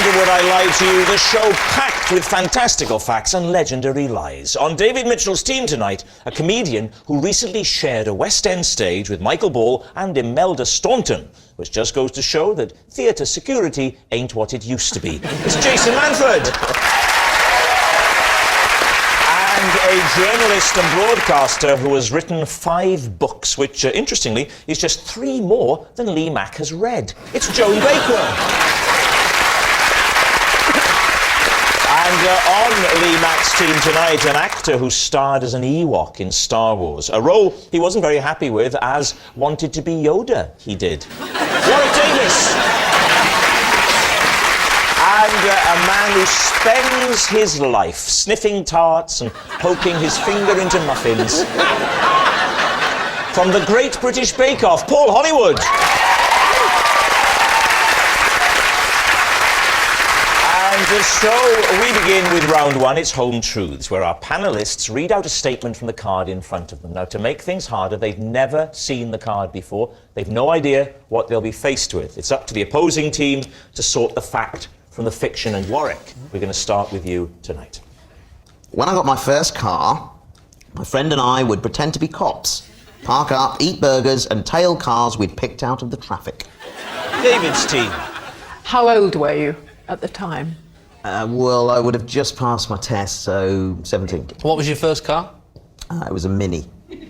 Never would I lie to you, the show packed with fantastical facts and legendary lies. On David Mitchell's team tonight, a comedian who recently shared a West End stage with Michael Ball and Imelda Staunton, which just goes to show that theatre security ain't what it used to be. It's Jason Manford. And a journalist and broadcaster who has written 5 books, which, interestingly, is just 3 more than Lee Mack has read. It's Joan Bakewell. And on Lee Mack's team tonight, an actor who starred as an Ewok in Star Wars, a role he wasn't very happy with, as wanted to be Yoda, he did. Warwick Davis! And a man who spends his life sniffing tarts and poking his finger into muffins. From the Great British Bake Off, Paul Hollywood! And so we begin with round 1, it's Home Truths, where our panellists read out a statement from the card in front of them. Now, to make things harder, they've never seen the card before. They've no idea what they'll be faced with. It's up to the opposing team to sort the fact from the fiction. And Warwick, we're going to start with you tonight. When I got my first car, my friend and I would pretend to be cops, park up, eat burgers and tail cars we'd picked out of the traffic. David's team. How old were you at the time? Well, I would have just passed my test, so 17. What was your first car? It was a Mini. Can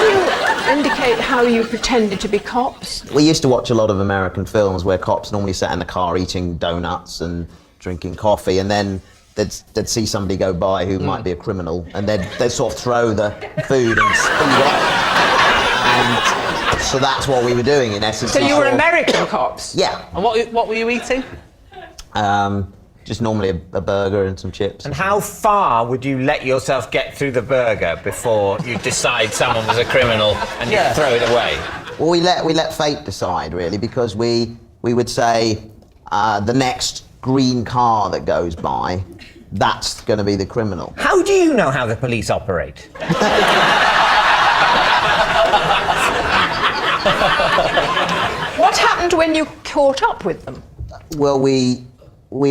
you indicate how you pretended to be cops? We used to watch a lot of American films where cops normally sat in the car eating donuts and drinking coffee, and then they'd see somebody go by who might be a criminal, and they'd sort of throw the food and speed off. And so that's what we were doing, in essence. So you were American cops? Yeah. And what were you eating? Just normally a burger and some chips. And how far would you let yourself get through the burger before you decide someone was a criminal and you throw it away? Well, we let fate decide, really, because we would say the next green car that goes by, that's going to be the criminal. How do you know how the police operate? What happened when you caught up with them? Well, we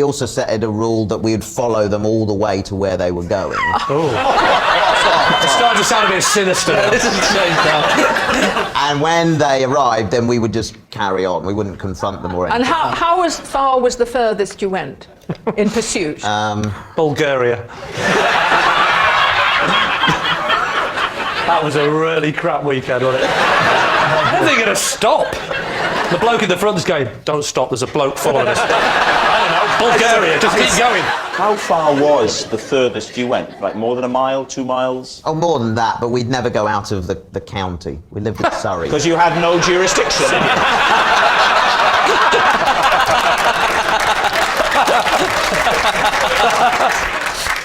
also set a rule that we would follow them all the way to where they were going. Oh. It's starting to sound a bit sinister. Yeah, this is changed now. And when they arrived, then we would just carry on. We wouldn't confront them or anything. And how far was the furthest you went in pursuit? Bulgaria. That was a really crap weekend, wasn't it? When are they going to stop? The bloke in the front's going, don't stop, there's a bloke following us. I don't know, Bulgaria, just keep going. How far was the furthest you went? Like more than a mile, 2 miles? Oh, more than that, but we'd never go out of the county. We lived in Surrey. Because you had no jurisdiction.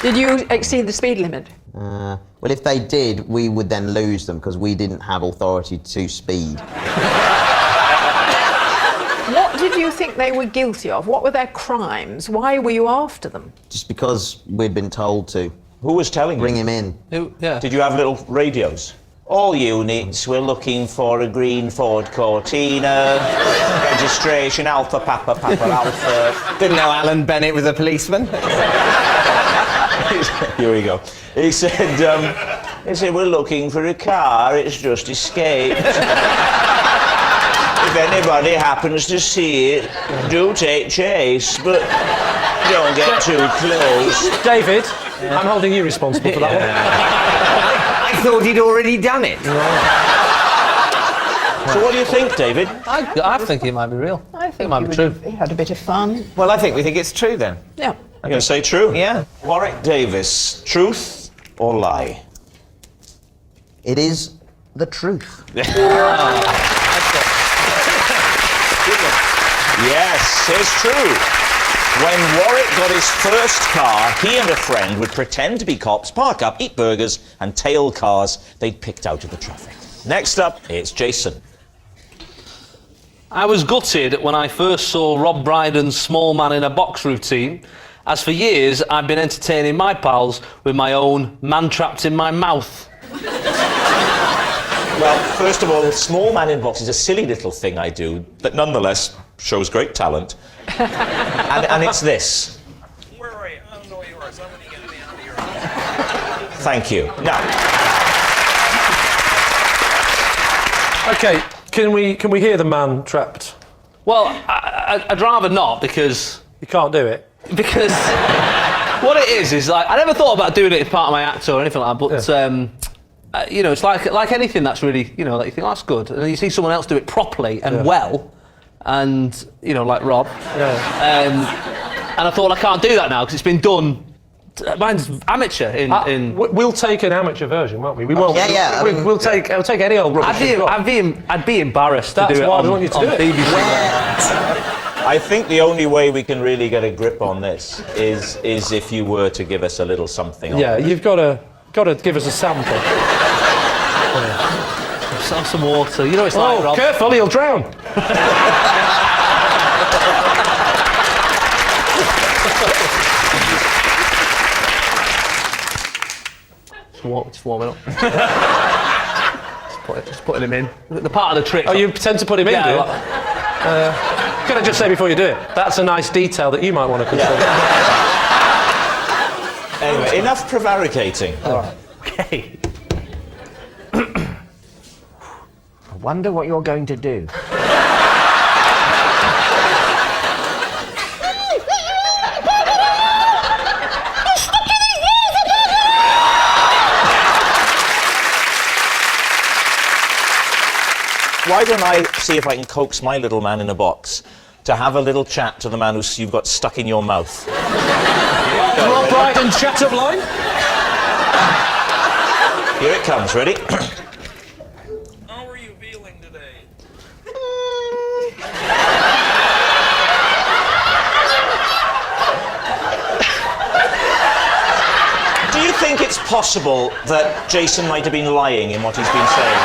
Did you exceed the speed limit? Well, if they did, we would then lose them because we didn't have authority to speed. What did you think they were guilty of? What were their crimes? Why were you after them? Just because we'd been told to. Who was telling Bring you? him in. Yeah. Did you have little radios? All units, we're looking for a green Ford Cortina. Registration, Alpha Papa Alpha. Didn't know Alan Bennett was a policeman. Here we go. He said, we're looking for a car, it's just escaped. If anybody happens to see it, do take chase, but don't get too close. David, I'm holding you responsible for that one. I thought he'd already done it. So what do you think, David? I think it might be real. I think it might be true. You had a bit of fun. Well, I think we think it's true then. Yeah. I'm going to say true. Yeah. Warwick Davis, truth or lie? It is the truth. Yes, it's true. When Warwick got his first car, he and a friend would pretend to be cops, park up, eat burgers, and tail cars they'd picked out of the traffic. Next up, it's Jason. I was gutted when I first saw Rob Brydon's small man in a box routine, as for years I've been entertaining my pals with my own man trapped in my mouth. Well, first of all, small man in box is a silly little thing I do that nonetheless shows great talent. and it's this. Where are you? I don't know where you are. Somebody get me out of here. Thank you. Now, Okay, can we hear the man trapped? Well, I'd rather not because You can't do it. What it is like I never thought about doing it as part of my act or anything like that. But you know, it's like anything that's really, you know, that you think, oh, that's good, and then you see someone else do it properly and well, and you know, like Rob. And I thought I can't do that now because it's been done. Mine's amateur We'll take an amateur version, won't we? We won't. Yeah. We'll take any old rubbish. I'd be embarrassed to do it. That's why on, I want you to do it. BBC. I think the only way we can really get a grip on this is if you were to give us a little something. Yeah, you've got to give us a sample. Have some water. You know, it's like Rob. Careful, he'll drown. Just warming up. just putting him in. The part of the trick. Oh, you pretend to put him in, do you? Can I just say before you do it, that's a nice detail that you might want to consider. Anyway, enough prevaricating. Okay. I wonder what you're going to do. Why don't I see if I can coax my little man in a box to have a little chat to the man you've got stuck in your mouth? Rob Brydon, chat up line. Here it comes. Ready? How are you feeling today? Do you think it's possible that Jason might have been lying in what he's been saying?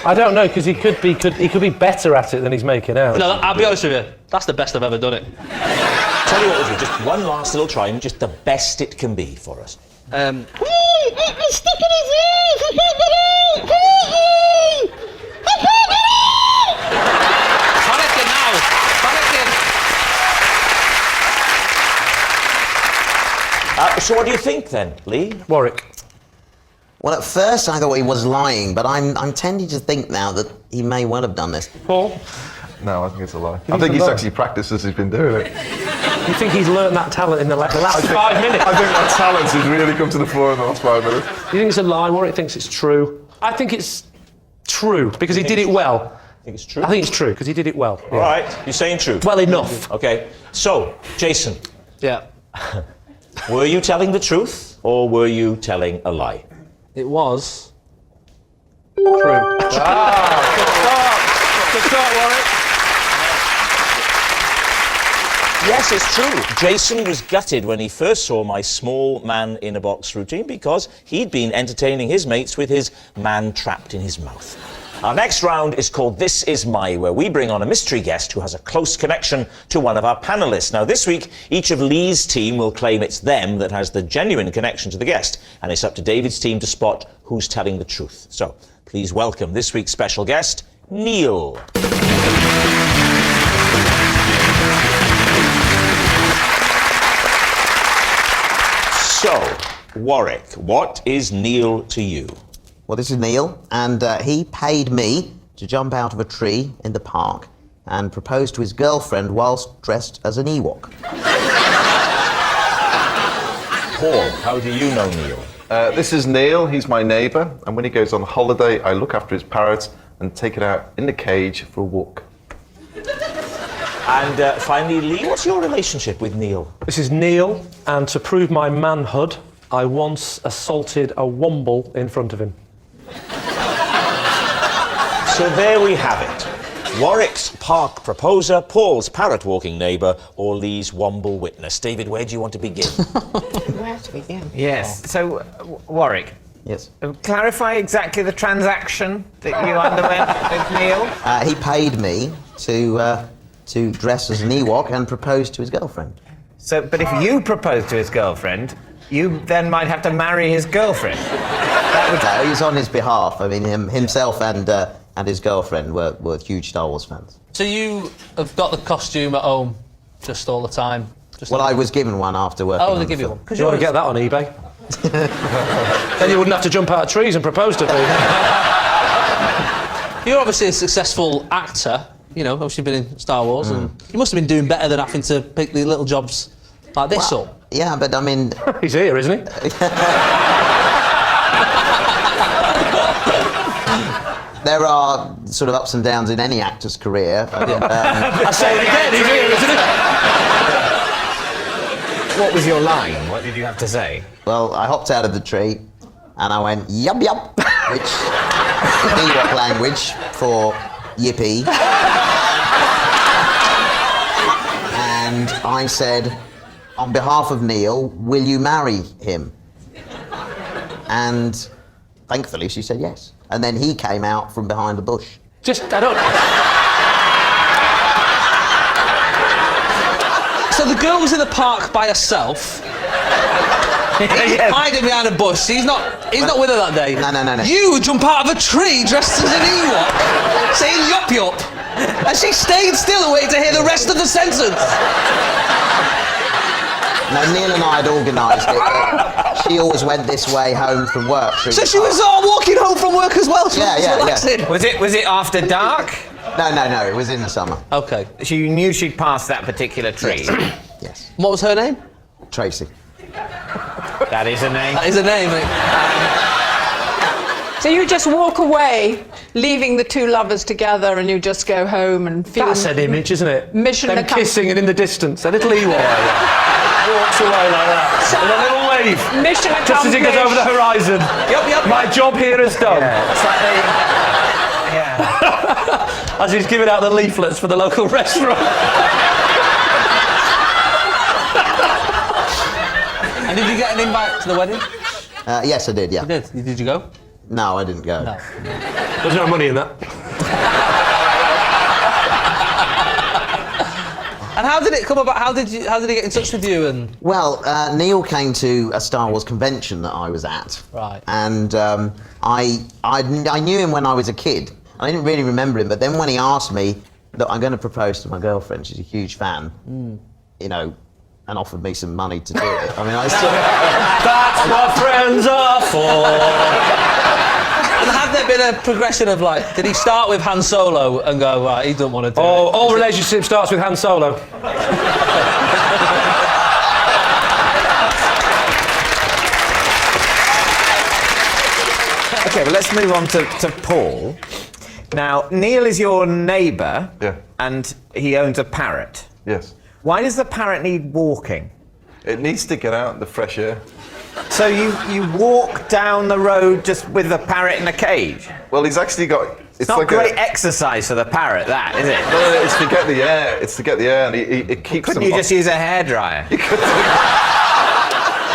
I don't know, because he could be better at it than he's making out. No, I'll be honest with you. That's the best I've ever done it. Tell you what we'll do, just one last little try, and just the best it can be for us. Panicking now. Panicking. So what do you think then, Lee? Warwick. Well, at first I thought he was lying, but I'm tending to think now that he may well have done this. Paul? No, I think it's a lie. I think he's actually practiced as he's been doing it. You think he's learned that talent in the last 5 minutes? I think that talent has really come to the fore in the last 5 minutes. You think it's a lie? Warwick thinks it's true. I think it's true, because he did it well. I think it's true. I think it's true, because he did it well. All right, you're saying true. Well enough. Okay, so, Jason, Yeah. were you telling the truth, or were you telling a lie? It was true. Good start, Warwick. Yes, it's true. Jason was gutted when he first saw my small man in a box routine because he'd been entertaining his mates with his man trapped in his mouth. Our next round is called This Is My, where we bring on a mystery guest who has a close connection to one of our panellists. Now, this week, each of Lee's team will claim it's them that has the genuine connection to the guest, and it's up to David's team to spot who's telling the truth. So, please welcome this week's special guest, Neil. So, Warwick, what is Neil to you? Well, this is Neil, and he paid me to jump out of a tree in the park and propose to his girlfriend whilst dressed as an Ewok. Paul, how do you know Neil? This is Neil, he's my neighbour, and when he goes on holiday, I look after his parrot and take it out in the cage for a walk. And finally, Lee, what's your relationship with Neil? This is Neil, and to prove my manhood, I once assaulted a womble in front of him. So there we have it. Warwick's park proposer, Paul's parrot-walking neighbour, or Lee's womble witness. David, where do you want to begin? Where to begin? Yes. So, Warwick, Yes. clarify exactly the transaction that you underwent with Neil. He paid me to dress as an Ewok and propose to his girlfriend. So, but if you proposed to his girlfriend, you then might have to marry his girlfriend. No, he's on his behalf. I mean, himself and his girlfriend were huge Star Wars fans. So you have got the costume at home just all the time? Well, I was given one after working. Oh, on they the give you film. one. 'Cause You want to get that on eBay? Then you wouldn't have to jump out of trees and propose to people. You're obviously a successful actor, you know, obviously been in Star Wars, and you must have been doing better than having to pick the little jobs like this up. Yeah, but I mean, He's here, isn't he? there are sort of ups and downs in any actor's career. I say it again, he's here, isn't he? What was your line? What did you have to say? Well, I hopped out of the tree and I went yup yup, which is Ewok language for yippee. And I said, on behalf of Neil, will you marry him? And thankfully she said yes. And then he came out from behind a bush. I don't... So the girl was in the park by herself. He's hiding behind a bush. He's not with her that day. No. You jump out of a tree dressed as an Ewok, saying yup yup, and she stayed still and waited to hear the rest of the sentence. No, Neil and I had organised it. She always went this way home from work. So she was walking home from work as well. She was relaxing. Was it after dark? No, it was in the summer. Okay. She knew she'd passed that particular tree. Yes. What was her name? Tracy. That is a name. That is a name. So you just walk away, leaving the two lovers together, and you just go home and feel... That's an image, isn't it? Mission Them accomplished. kissing and in the distance, a little Ewok. Walks away like that, with a little wave. Mission accomplished. Just as he goes over the horizon. Yup. My job here is done. It's like As he's giving out the leaflets for the local restaurant. And did you get an invite to the wedding? Yes, I did, yeah. You did. Did you go? No, I didn't go. No. There's no money in that. And how did it come about? How did he get in touch with you? And Well, Neil came to a Star Wars convention that I was at. Right. And I knew him when I was a kid. I didn't really remember him, but then when he asked me, look, I'm going to propose to my girlfriend, she's a huge fan, you know, and offered me some money to do it. I mean, I still... That's what friends are for. And have there been a progression of like, did he start with Han Solo and go, right, he doesn't want to do it? All relationship starts with Han Solo. Okay, well, let's move on to Paul. Now, Neil is your neighbour. Yeah. And he owns a parrot. Yes. Why does the parrot need walking? It needs to get out in the fresh air. So you walk down the road just with the parrot in a cage? Well, he's actually got... It's not great exercise for the parrot, that, is it? No, it's to get the air. It's to get the air, and it keeps Couldn't them you just use a hairdryer?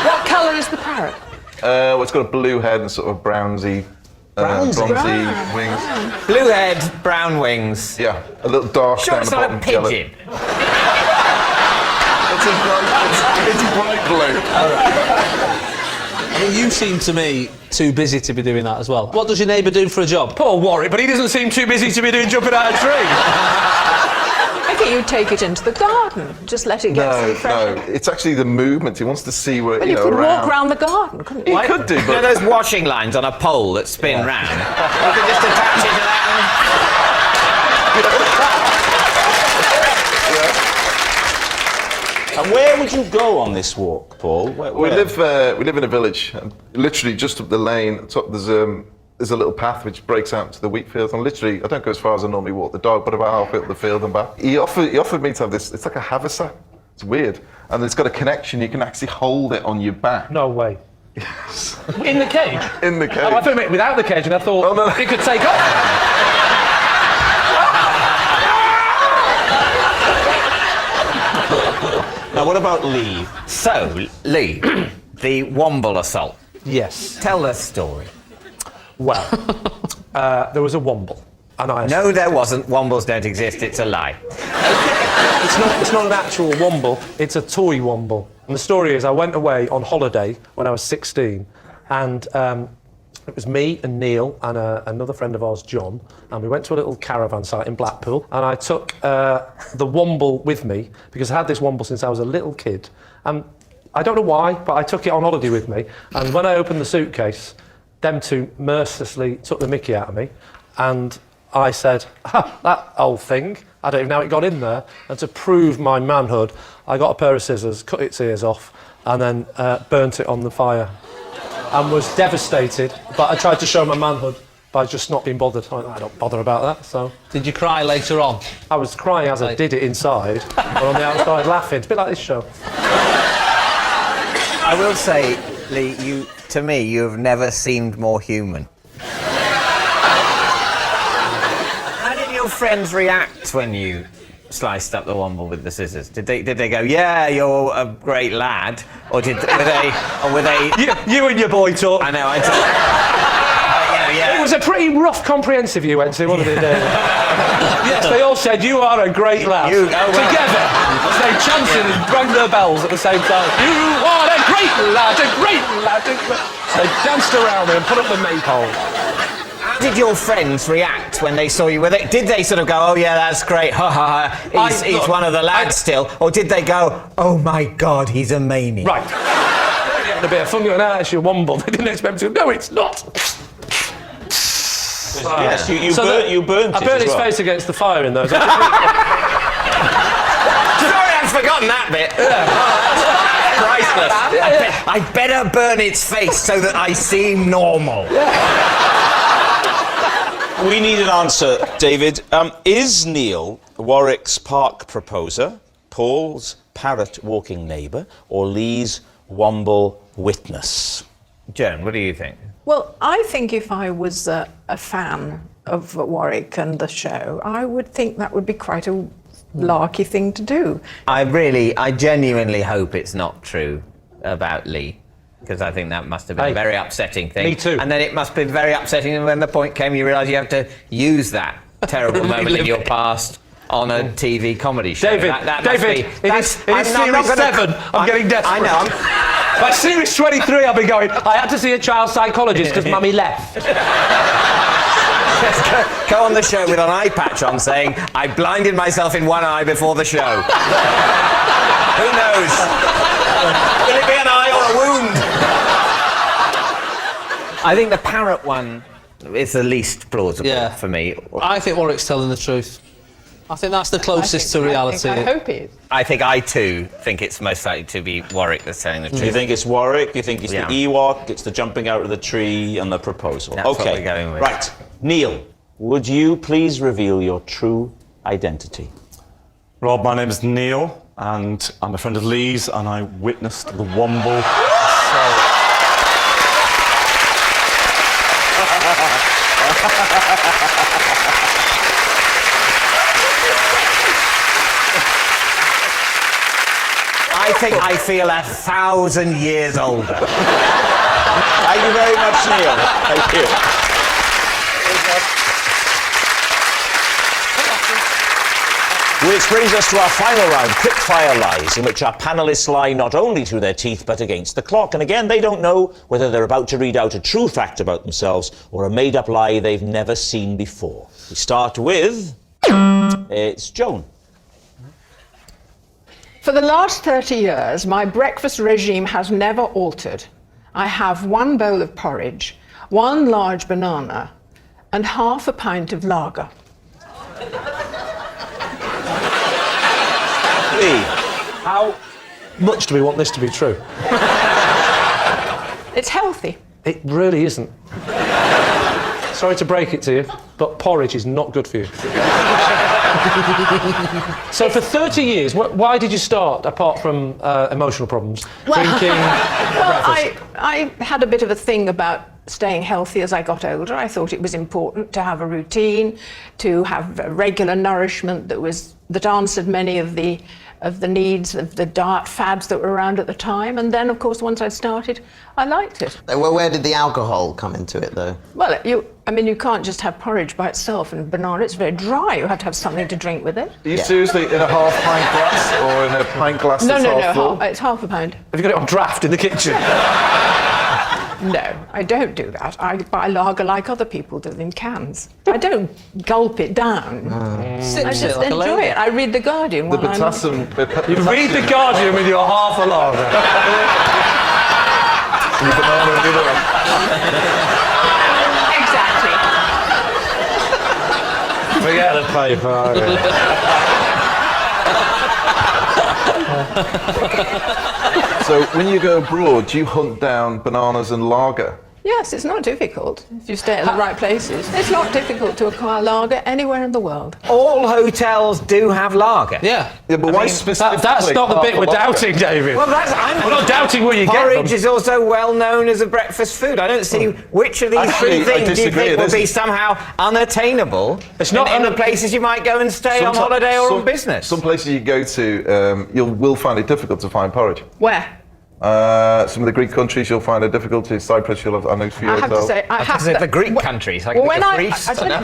What colour is the parrot? Well, it's got a blue head and sort of bronzy wings. Blue head, brown wings. Yeah, a little dark Sure, down it's the not bottom. a pigeon. It's bright blue. I mean, you seem to me too busy to be doing that as well. What does your neighbour do for a job? Poor Warwick, but he doesn't seem too busy to be doing jumping out of a tree. I think you take it into the garden. Just let it get some fresh No, air. it's actually the movement. He wants to see where, Well, you you know, could around. walk round the garden, couldn't you? He could do, You know but... those washing lines on a pole that spin round? You could just attach it to that And where would you go on this walk, Paul? We Where? live in a village, and literally just up the lane. There's a little path which breaks out to the wheat fields, and literally I don't go as far as I normally walk the dog, but about halfway up the field and back. He offered me to have this. It's like a haversack. It's weird, and it's got a connection. You can actually hold it on your back. No way. Yes. In the cage? In the cage. Oh, I thought you meant without the cage, and I thought Oh, no. it could take off. Now, what about Lee? So, Lee, the Womble assault. Yes. Tell the story. Well, there was a womble, and I... No, there wasn't. Wombles don't exist. It's a lie. It's not an actual womble, it's a toy womble. And the story is I went away on holiday when I was 16 and it was me and Neil and another friend of ours, John, and we went to a little caravan site in Blackpool and I took the womble with me because I had this womble since I was a little kid. And I don't know why, but I took it on holiday with me and when I opened the suitcase, them two mercilessly took the mickey out of me and I said, that old thing, I don't even know how it got in there. And to prove my manhood, I got a pair of scissors, cut its ears off, and then burnt it on the fire. And was devastated, but I tried to show my manhood by just not being bothered. I don't bother about that, so... Did you cry later on? I was crying as I did it inside, but on the outside laughing. It's a bit like this show. I will say, Lee, to me, you have never seemed more human. How did your friends react when you sliced up the womble with the scissors? Did they go, yeah, you're a great lad, or were they? You and your boy talk. I know. It was a pretty rough comprehensive you went to, wasn't it, David? Yes, they all said you are a great lad. Together, they chanted and rang their bells at the same time. You are a great lad, a great lad. They danced around me and put up the maypole. How did your friends react when they saw you? Did they sort of go, oh yeah, that's great, ha ha ha, he's one of the lads still? Or did they go, oh my God, he's a maniac? Right. They had a bit of fun going, it's your womble. They didn't expect me to go, no, it's not. Yes, you burnt it. I burnt his face against the fire in those. Sorry, I'd forgotten that bit. Priceless. I better burn its face so that I seem normal. We need an answer, David. Is Neil Warwick's park proposer, Paul's parrot walking neighbour, or Lee's womble witness? Joan, what do you think? Well, I think if I was a fan of Warwick and the show, I would think that would be quite a larky thing to do. I genuinely hope it's not true about Lee, because I think that must have been a very upsetting thing. Me too. And then it must be very upsetting when the point came you realise you have to use that terrible moment in your past on a TV comedy show. David, it is series 7. I'm getting desperate. I know. By series 23, I'll be going, I had to see a child psychologist because Mummy left. Go on the show with an eye patch on saying, I blinded myself in one eye before the show. Who knows? Will it be an eye or a wound? I think the parrot one is the least plausible for me. I think Warwick's telling the truth. I think that's the closest to reality. I hope it is. I too think it's most likely to be Warwick that's telling the truth. You think it's Warwick? You think it's the Ewok? It's the jumping out of the tree and the proposal? That's what we're going with. Right. Neil, would you please reveal your true identity? Rob, my name is Neil, and I'm a friend of Lee's, and I witnessed the womble. I think I feel 1,000 years older. Thank you very much, Neil. Thank you. Which brings us to our final round, quick-fire lies, in which our panellists lie not only through their teeth but against the clock. And again, they don't know whether they're about to read out a true fact about themselves or a made-up lie they've never seen before. We start with... It's Joan. For the last 30 years, my breakfast regime has never altered. I have 1 bowl of porridge, 1 large banana, and half a pint of lager. Lee. How much do we want this to be true? It's healthy. It really isn't. Sorry to break it to you, but porridge is not good for you. So for 30 years, why did you start, apart from emotional problems, drinking breakfast? I had a bit of a thing about staying healthy as I got older. I thought it was important to have a routine, to have regular nourishment that answered many of the of the needs of the diet fads that were around at the time. And then, of course, once I started, I liked it. Well, where did the alcohol come into it, though? Well, you can't just have porridge by itself and banana. It's very dry. You have to have something to drink with it. Are you seriously in a half pint glass or in a pint glass that's half full? It's half a pound. Have you got it on draft in the kitchen? No, I don't do that. I buy lager like other people do in cans. I don't gulp it down. I just like a enjoy lady. it. I read The Guardian The while I'm... potassium. You read The Guardian with your half a lager. Exactly. Forget the paper. So when you go abroad, do you hunt down bananas and lager? Yes, it's not difficult if you stay at the right places. It's not difficult to acquire lager anywhere in the world. All hotels do have lager. Yeah. Yeah, but why specifically? That's not the bit we're lager? doubting, David. Well, we're not doubting where you get porridge them. is also well known as a breakfast food. I don't see which of these Actually, three I things do you disagree. think It will be isn't. somehow unattainable It's not in the places you might go and stay on holiday or on business. Some places you go to, you will find it difficult to find porridge. Where? Some of the Greek countries you'll find it difficult to. Cyprus, you'll have. I know a few I have to hotels. say, I have Is it to... the Greek countries? Like Well, when I Greece? that's not...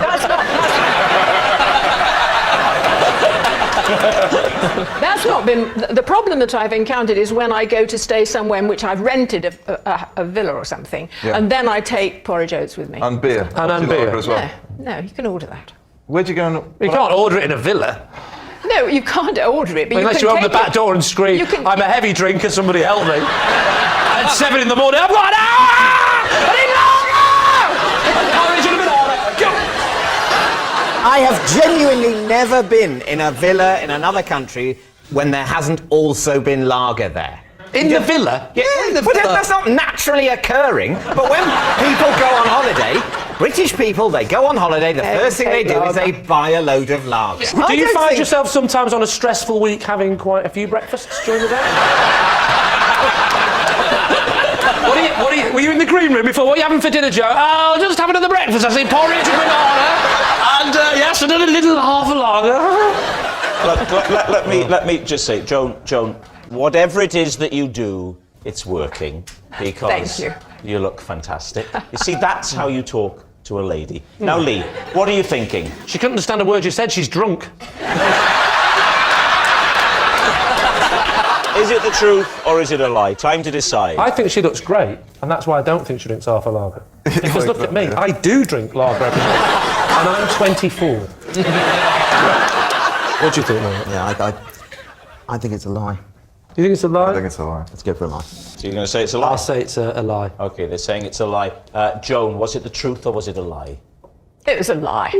That's not been... The problem that I've encountered is when I go to stay somewhere in which I've rented a villa or something, Yeah. and then I take porridge oats with me. And beer. And Lager beer. as well. No, you can order that. Where'd you go? You can't order it in a villa. No, you can't order it, but Unless you you can open the take back door and scream, You can- I'm a heavy drinker, somebody help me. At 7 in the morning, I've got an hour! I need lager! Porridge and a banana. Go! I have genuinely never been in a villa in another country when there hasn't also been lager there. In the villa? Yeah, in the but villa. that's not naturally occurring. But when people go on holiday, British people, they go on holiday, the first thing they do is they buy a load of lager. Do you find yourself sometimes on a stressful week having quite a few breakfasts during the day? Were you in the green room before? What are you having for dinner, Joe? Oh, just having another breakfast. I see porridge and banana. And, yes, and a little half a lager. Let me just say, Joan, whatever it is that you do, it's working because Thank you look fantastic. You see, that's how you talk to a lady. Now, Lee, what are you thinking? She couldn't understand a word you said. She's drunk. Is it the truth or is it a lie? Time to decide. I think she looks great, and that's why I don't think she drinks half a lager. Because look at me, I do drink lager every night, and I'm 24. What do you think, mate? Yeah, I think it's a lie. Do you think it's a lie? I think it's a lie. Let's go for a lie. So you're going to say it's a lie? I'll say it's a lie. OK, they're saying it's a lie. Joan, was it the truth or was it a lie? It was a lie.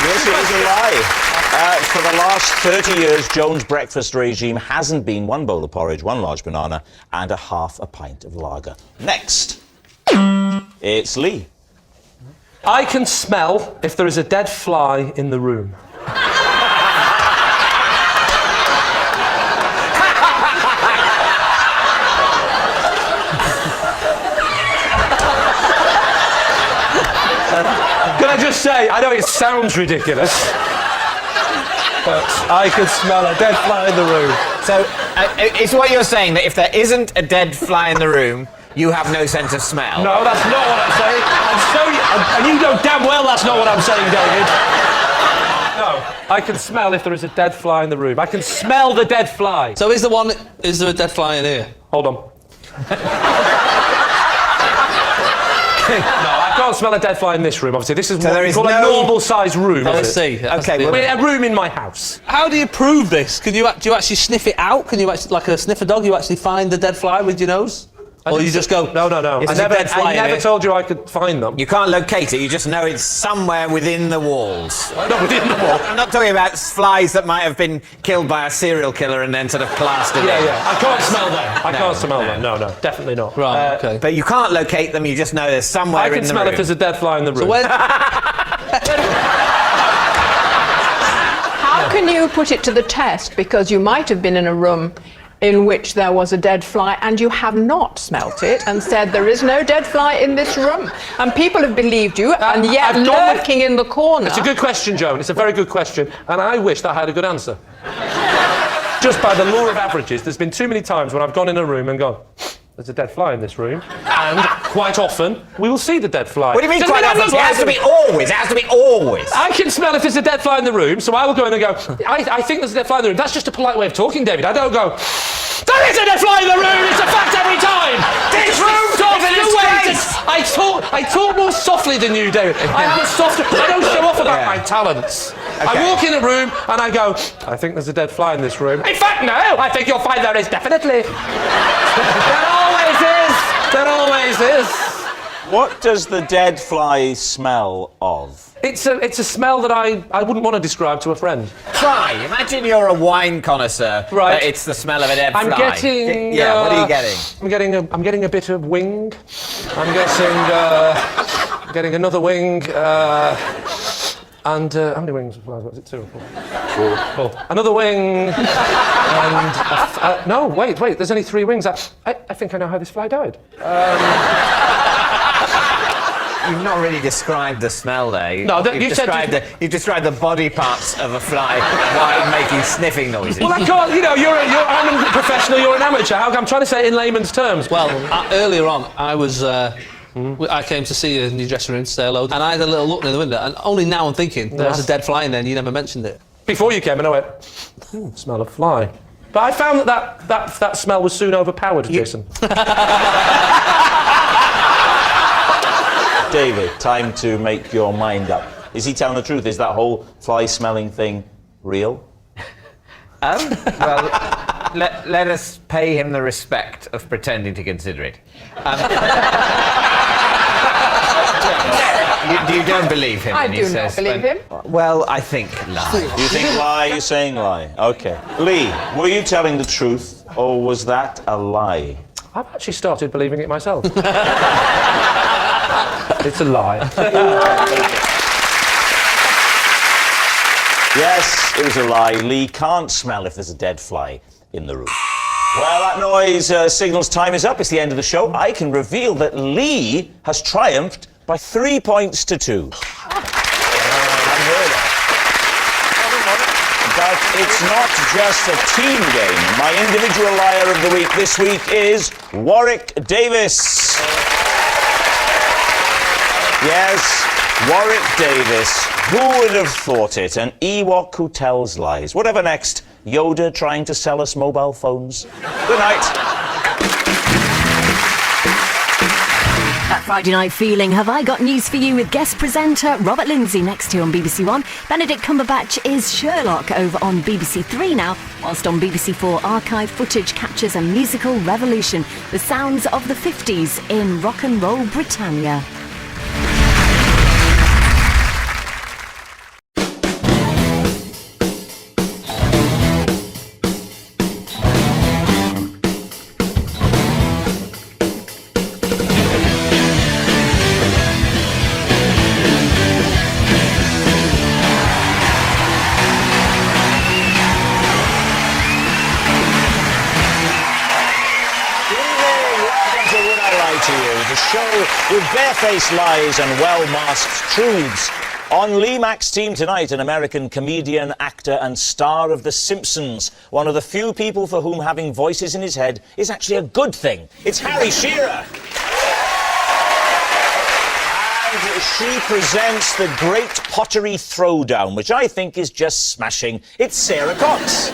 Yes, it was a lie. For the last 30 years, Joan's breakfast regime hasn't been one bowl of porridge, one large banana, and half a pint of lager. Next, it's Lee. I can smell if there is a dead fly in the room. Can I just say, I know it sounds ridiculous, but I can smell a dead fly in the room. So, is what you're saying that if there isn't a dead fly in the room, you have no sense of smell? No, that's not what I'm saying. And you know damn well that's not what I'm saying, David. No, I can smell if there is a dead fly in the room. I can smell the dead fly. So is there a dead fly in here? Hold on. No, I can't smell a dead fly in this room, obviously. This is So what there we is call a no- normal-sized room. I is it? see. Okay, well, A room in my house. How do you prove this? Do you actually sniff it out? Can you actually, like a sniffer dog, you actually find the dead fly with your nose? Or you just go... No. Is I there never, a dead fly I in never it? told you I could find them. You can't locate it, you just know it's somewhere within the walls. Not within the wall. I'm not talking about flies that might have been killed by a serial killer and then sort of plastered in. Yeah. I can't smell them. I No, can't smell no. them. No, definitely not. Right, okay. But you can't locate them, you just know there's somewhere I in can the smell room. if there's a dead fly in the room. So when... How can you put it to the test? Because you might have been in a room in which there was a dead fly, and you have not smelt it and said there is no dead fly in this room. And people have believed you, and yet I've gone with- lurking in the corner. It's a good question, Joan. It's a very good question, and I wish that I had a good answer. Just by the law of averages, there's been too many times when I've gone in a room and gone, there's a dead fly in this room, and quite often we will see the dead fly. What do you mean Doesn't quite mean often? I'm It has to not be always. It has to be always. I can smell if there's a dead fly in the room, so I will go in and go, I think there's a dead fly in the room. That's just a polite way of talking, David. I don't go, there is a dead fly in the room! It's a fact every time! This room Stop is a the disgrace! way I talk more softly than you, David. I have a softer... I don't show off about my talents. I walk in a room and I go, I think there's a dead fly in this room. In fact, no! I think you'll find there is, definitely. There always is! There always is! What does the dead fly smell of? It's a smell that I wouldn't want to describe to a friend. Try. Imagine you're a wine connoisseur. Right. It's the smell of a dead fly. I'm getting... Yeah, what are you getting? I'm getting a bit of wing. I'm getting another wing. And how many wings? Was it 2 or 4? 4. Another wing. And no, wait. There's only 3 wings. I think I know how this fly died. You've not really described the smell there. No, you've described the body parts of a fly while making sniffing noises. Well, I can't. You know, I'm a professional. You're an amateur. I'm trying to say it in layman's terms. Well, earlier on, I was. I came to see you in your dressing room to say hello, and I had a little look near the window, and only now I'm thinking there was a dead fly in there, and you never mentioned it. Before you came, and I went, smell of fly. But I found that smell was soon overpowered, Jason. David, time to make your mind up. Is he telling the truth? Is that whole fly-smelling thing real? Well, let us pay him the respect of pretending to consider it. You don't believe him I when he do says... not believe him. Well, I think lie. You think lie, you're saying lie. Okay. Lee, were you telling the truth, or was that a lie? I've actually started believing it myself. It's a lie. Yes, it was a lie. Lee can't smell if there's a dead fly in the room. Well, that noise signals time is up. It's the end of the show. I can reveal that Lee has triumphed by 3 points to 2. But it's not just a team game. My individual liar of the week this week is Warwick Davis. Yes, Warwick Davis. Who would have thought it? An Ewok who tells lies. Whatever next, Yoda trying to sell us mobile phones. Good night. That Friday night feeling, have I got news for you with guest presenter Robert Lindsay next here on BBC One. Benedict Cumberbatch is Sherlock over on BBC Three now, whilst on BBC Four archive footage captures a musical revolution, the sounds of the 50s in rock and roll Britannia. With barefaced lies and well-masked truths. On Lee Mack's team tonight, an American comedian, actor and star of The Simpsons. One of the few people for whom having voices in his head is actually a good thing. It's Harry Shearer. And she presents the Great Pottery Throwdown, which I think is just smashing. It's Sarah Cox.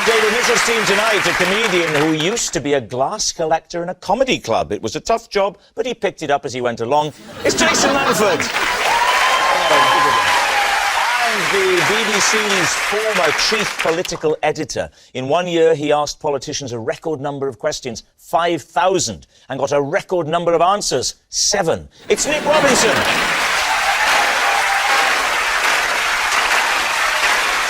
David Mitchell's team tonight, a comedian who used to be a glass collector in a comedy club. It was a tough job, but he picked it up as he went along. It's Jason Manford. And the BBC's former chief political editor. In 1 year, he asked politicians a record number of questions, 5,000, and got a record number of answers, 7. It's Nick Robinson.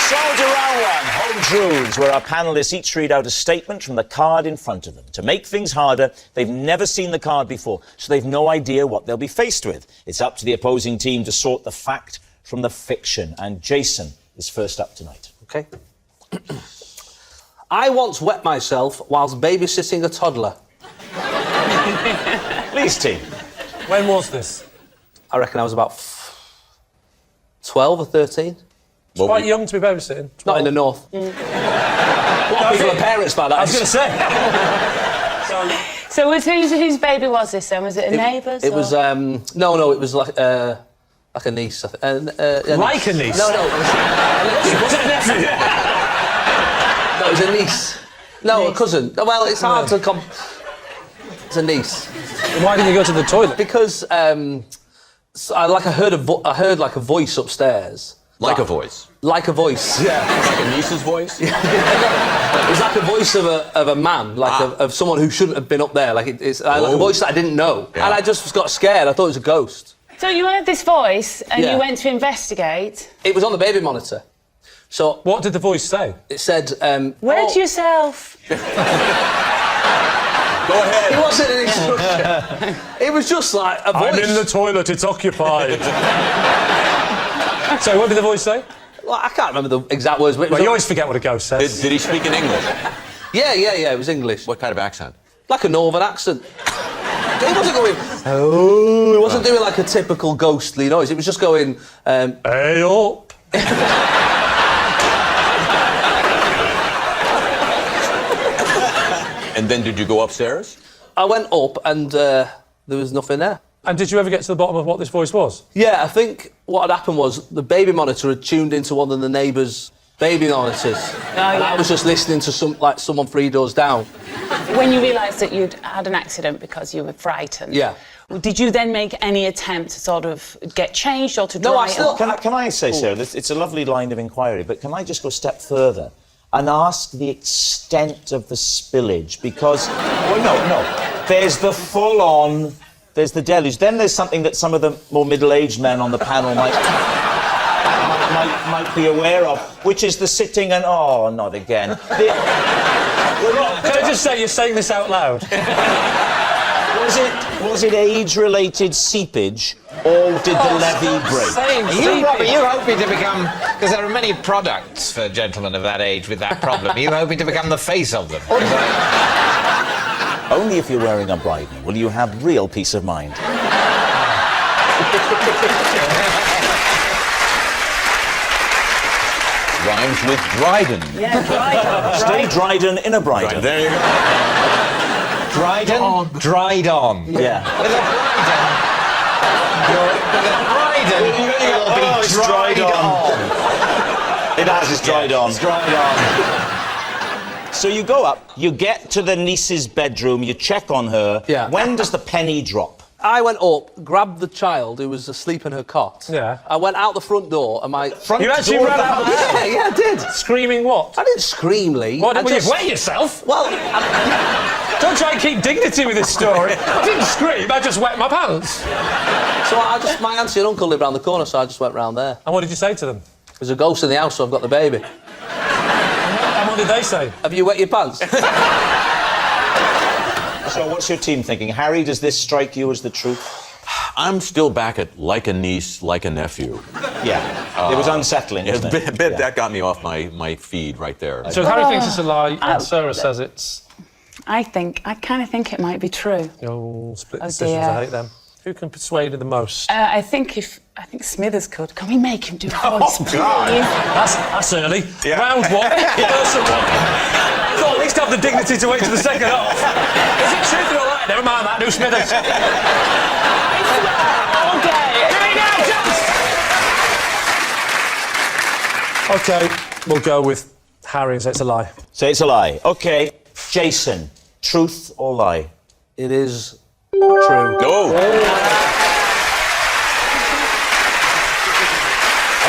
So to round one, Home Truths, where our panellists each read out a statement from the card in front of them. To make things harder, they've never seen the card before, so they've no idea what they'll be faced with. It's up to the opposing team to sort the fact from the fiction. And Jason, is first up tonight. Okay. I once wet myself whilst babysitting a toddler. Lee's team. When was this? I reckon I was about 12 or 13. It's quite young to be babysitting. 12. Not in the north. What people are parents by that? I was going to say. So whose baby was this then? Was it a neighbour's? It was no, it was like a niece. I think. Like a niece? No. It wasn't a nephew. No, it was a niece. No, a cousin. Well, it's hard to It's a niece. Why didn't you go to the toilet? Because I heard like a voice upstairs. Like a voice. Like a voice, yeah. Like a niece's voice? It was like a voice of a man, of someone who shouldn't have been up there. Like it's like a voice that I didn't know, and I just got scared. I thought it was a ghost. So you heard this voice and you went to investigate. It was on the baby monitor. So what did the voice say? It said, "Wet yourself." Go ahead. It wasn't an instruction. It was just like a voice. I'm in the toilet. It's occupied. So what did the voice say? Well, I can't remember the exact words. But you always forget what a ghost says. Did he speak in English? Yeah. It was English. What kind of accent? Like a northern accent. He wasn't going. Oh. He wasn't doing like a typical ghostly noise. It was just going. Hey up. And then did you go upstairs? I went up and there was nothing there. And did you ever get to the bottom of what this voice was? Yeah, I think what had happened was the baby monitor had tuned into one of the neighbours' baby monitors. And I was just listening to someone 3 doors down. When you realised that you'd had an accident because you were frightened. Yeah. Did you then make any attempt to sort of get changed or to dry No, I still... Can I say, Sarah, it's a lovely line of inquiry, but can I just go a step further and ask the extent of the spillage? Because, no, there's the full-on... There's the deluge. Then there's something that some of the more middle-aged men on the panel might be aware of, which is the sitting and... Oh, not again. Can I just say you're saying this out loud? Was it age-related seepage, or did the levee break? Are you hoping to become... Because there are many products for gentlemen of that age with that problem. Are you hoping to become the face of them? Only if you're wearing a Brydon will you have real peace of mind. Rhymes with Brydon. Yeah, Brydon. Stay Brydon in a Brydon. Right, there you go. Brydon? Dried on. Yeah. With a Brydon. It's dried on. It has, it's dried on. It's dried on. So you go up, you get to the niece's bedroom, you check on her. Yeah. When does the penny drop? I went up, grabbed the child who was asleep in her cot. Yeah. I went out the front door and my... You actually ran out? Yeah, I did. Screaming what? I didn't scream, Lee. What, you've wet yourself? Well... Don't try and keep dignity with this story. I didn't scream, I just wet my pants. So my auntie and uncle lived around the corner, so I just went round there. And what did you say to them? There's a ghost in the house, so I've got the baby. And what did they say? Have you wet your pants? So what's your team thinking? Harry, does this strike you as the truth? I'm still back at like a niece, like a nephew. Yeah. It was unsettling, wasn't it? That got me off my feed right there. So Harry thinks it's a lie, and Sarah says it's... I kind of think it might be true. Oh, split decisions, I hate them. Who can persuade her the most? I think Smithers could. Can we make him do a voice, Oh, God. please? That's early. Yeah. Round one, person one. I thought at least have the dignity to wait to the second half. Is it truth or a lie? Never mind that, do Smithers. Okay, we'll go with Harry and say it's a lie. Say it's a lie. Okay. Jason, truth or lie? It is true. Go!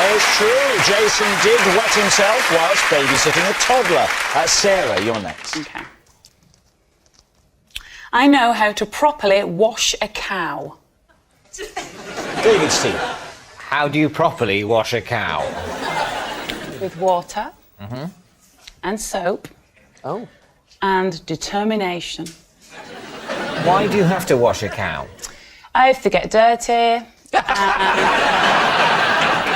It's true. Jason did wet himself whilst babysitting a toddler. Sarah, you're next. Okay. I know how to properly wash a cow. David's team. How do you properly wash a cow? With water and soap and determination. Why do you have to wash a cow? If they get dirty.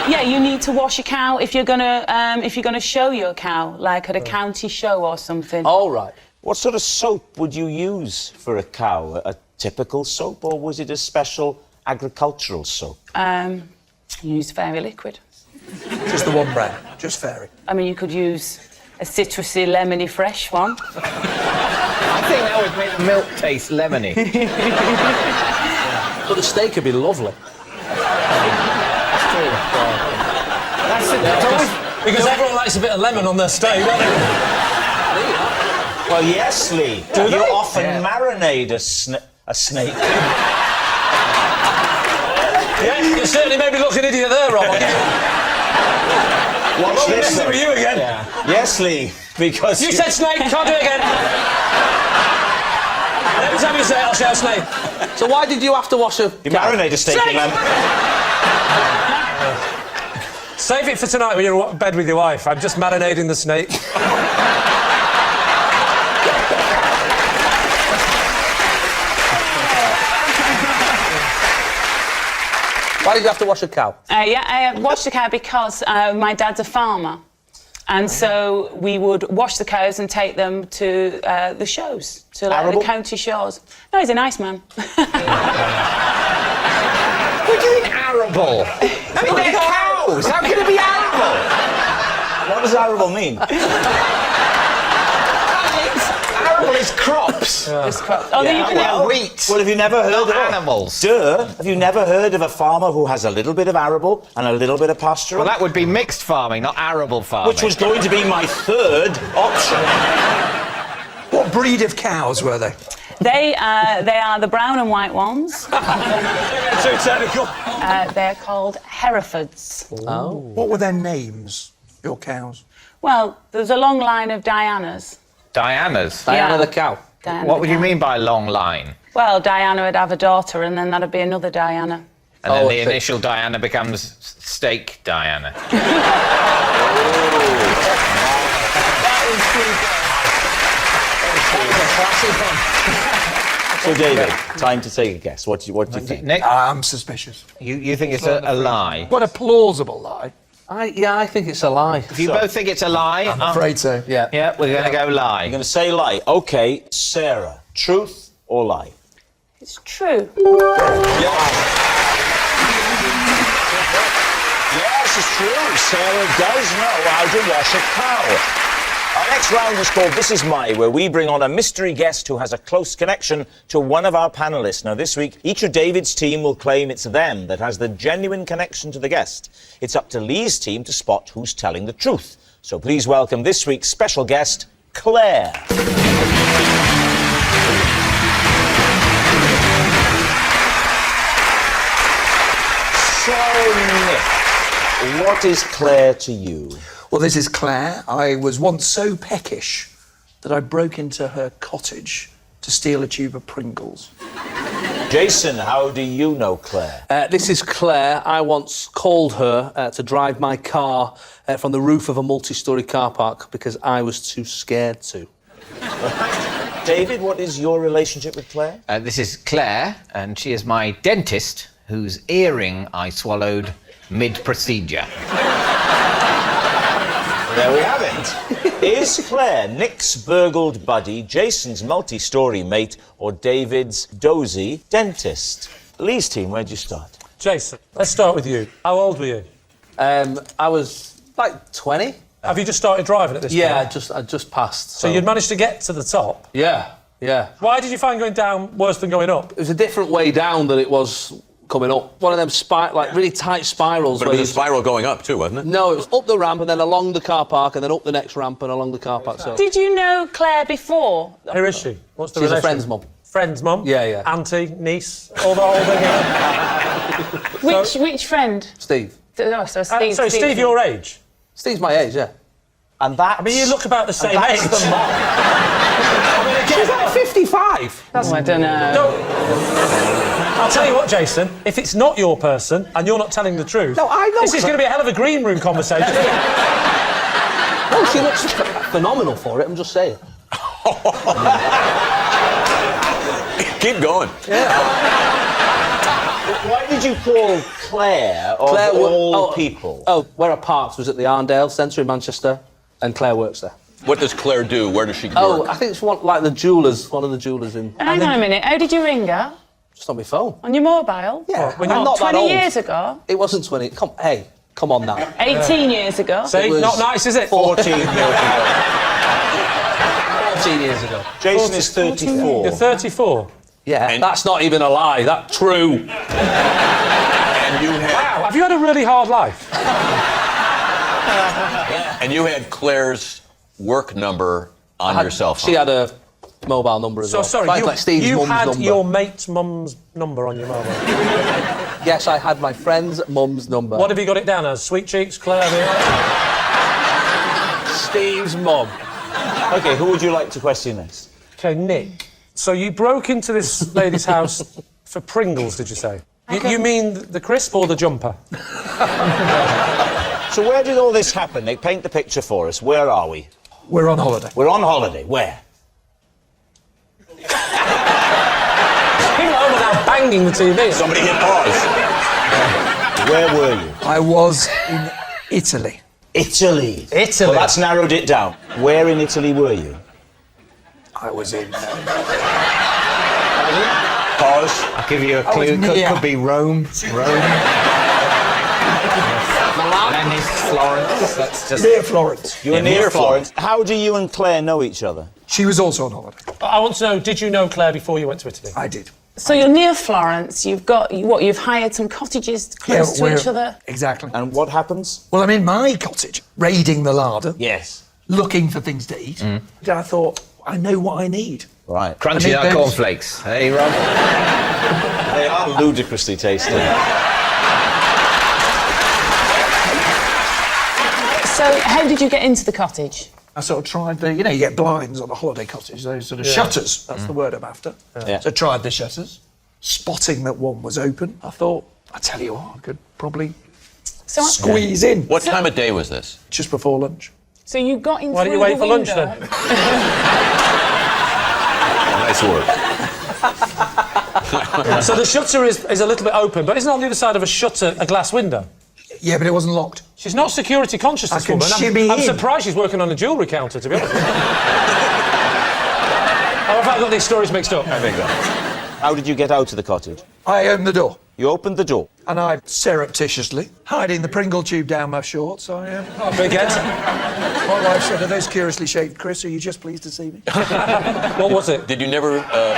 Yeah, you need to wash a cow if you're gonna show your cow, like at a county show or something. All right. What sort of soap would you use for a cow? A typical soap, or was it a special agricultural soap? Use fairy liquid. Just the one brand, just fairy. I mean, you could use a citrusy, lemony, fresh one. I think that would make the milk taste lemony. But the steak would be lovely. Because everyone likes a bit of lemon on their steak, don't they? Well, yes, Lee. You often marinate a snake. Yeah, you certainly made me look an idiot there, Rob. Watch this. With you again. Yeah. Yes, Lee, because... You said snake, can't do it again. Every time you say it, I'll shout snake. So why did you have to wash a You marinate a steak in lemon. Save it for tonight when you're in bed with your wife. I'm just marinating the snake. Why did you have to wash a cow? I washed the cow because my dad's a farmer. And so we would wash the cows and take them to the shows, to like the county shows. No, he's a nice man. What do you mean arable? I mean, they're cows. How can it be arable? What does arable mean? Arable is crops. Just crops. Oh, then you can wheat. Well, have you never heard of animals? Duh. Have you never heard of a farmer who has a little bit of arable and a little bit of pastoral? Well, that would be mixed farming, not arable farming. Which was going to be my third option. What breed of cows were they? They are the brown and white ones. Too technical. They're called Herefords. Oh. What were their names, your cows? Well, there's a long line of Dianas. Diana's. Diana the cow. Diana What the would you cow. mean by long line? Well, Diana would have a daughter, and then that'd be another Diana. And then the initial Diana becomes Steak Diana. So, David, time to take a guess. What do you think? Nick? I'm suspicious. You think it's a lie? What a plausible lie. I think it's a lie. If you both think it's a lie... I'm afraid so. Yeah. Yeah, we're going to go lie. You're going to say lie. OK, Sarah, truth or lie? It's true. Yes, it's true. Sarah does know how to wash a cow. Our next round is called This Is My, where we bring on a mystery guest who has a close connection to one of our panellists. Now, this week, each of David's team will claim it's them that has the genuine connection to the guest. It's up to Lee's team to spot who's telling the truth. So please welcome this week's special guest, Claire. So, Nick, what is Claire to you? Well, this is Claire. I was once so peckish that I broke into her cottage to steal a tube of Pringles. Jason, how do you know Claire? This is Claire. I once called her to drive my car from the roof of a multi-storey car park because I was too scared to. David, what is your relationship with Claire? This is Claire, and she is my dentist, whose earring I swallowed mid-procedure. There we have it. Is Claire Nick's burgled buddy, Jason's multi-storey mate, or David's dozy dentist? Lee's team, where'd you start? Jason, let's start with you. How old were you? I was like 20. Have you just started driving at this point? Yeah, I just passed. So you'd managed to get to the top? Yeah. Why did you find going down worse than going up? It was a different way down than it was coming up. One of them really tight spirals. But it was a spiral going up too, wasn't it? No, it was up the ramp and then along the car park and then up the next ramp and along the car park. So. Did you know Claire before? Who is she? What's the She's a relation? friend's mum. Friend's mum? Yeah. Auntie, niece, all the whole thing. Which friend? Steve. Oh, so Steve. So Steve, your age? Steve's my age, yeah. And that. I mean, you look about the same age. That's the mum. She's like 55. I don't know. I'll tell you what, Jason, if it's not your person and you're not telling the truth, No, I know. this is going to be a hell of a green room conversation. No, she looks phenomenal for it, I'm just saying. Keep going. Why did you call Claire of all people? Oh, where I parked was at the Arndale Centre in Manchester, and Claire works there. What does Claire do? Where does she work? Oh, I think it's one of the jewellers in... Hang on a minute, how did you ring her? Just on my phone. On your mobile? Yeah. When you're not 20 years ago? It wasn't 20. Come on now. 18 years ago? See, not nice, is it? 14 years ago. 14 years ago. Jason is 34. You're 34? Yeah, and that's not even a lie. That's true. And you had... Wow, have you had a really hard life? And you had Claire's work number on your cell phone. She had a mobile number as well. Sorry, like Steve's you mum's had number. your mate's mum's number on your mobile? Yes, I had my friend's mum's number. What have you got it down as? Sweet Cheeks, Claire? Steve's mum. OK, who would you like to question next? OK, Nick. So you broke into this lady's house for Pringles, did you say? You mean the crisp or the jumper? So where did all this happen, Nick? Paint the picture for us. Where are we? We're on holiday. We're on holiday. Where? People at home are now banging the TV. Somebody hit pause. Where were you? I was in Italy. Italy. Italy. Well, that's narrowed it down. Where in Italy were you? I was in... Pause. I'll give you a clue. Could be Rome. Venice, Florence. That's just... Near Florence. You were near Florence. How do you and Claire know each other? She was also on holiday. I want to know, did you know Claire before you went to Italy? I did. So you're near Florence, you've hired some cottages close to each other? Exactly. And what happens? Well, I'm in my cottage, raiding the larder. Yes. Looking for things to eat. And I thought, I know what I need. Right. Crunchy nut cornflakes. Hey, Rob? They are ludicrously tasty. So how did you get into the cottage? I sort of tried you get blinds on a holiday cottage, those sort of shutters. That's the word I'm after. Yeah. So I tried the shutters, spotting that one was open. I thought, I tell you what, I could probably squeeze in. What time of day was this? Just before lunch. So you got in Why through didn't you wait the for lunch window? then? Nice work. So the shutter is a little bit open, but isn't it on the other side of a shutter a glass window? Yeah, but it wasn't locked. She's not security conscious, this I can woman. shimmy I'm in. surprised she's working on a jewellery counter, to be honest with you. Have I got these stories mixed up? I think so. How did you get out of the cottage? I opened the door. You opened the door. And I surreptitiously, hiding the Pringle tube down my shorts, Oh, big head. My wife said, "Are those curiously shaped, Chris? Are you just pleased to see me?" What was it? Did you never... Why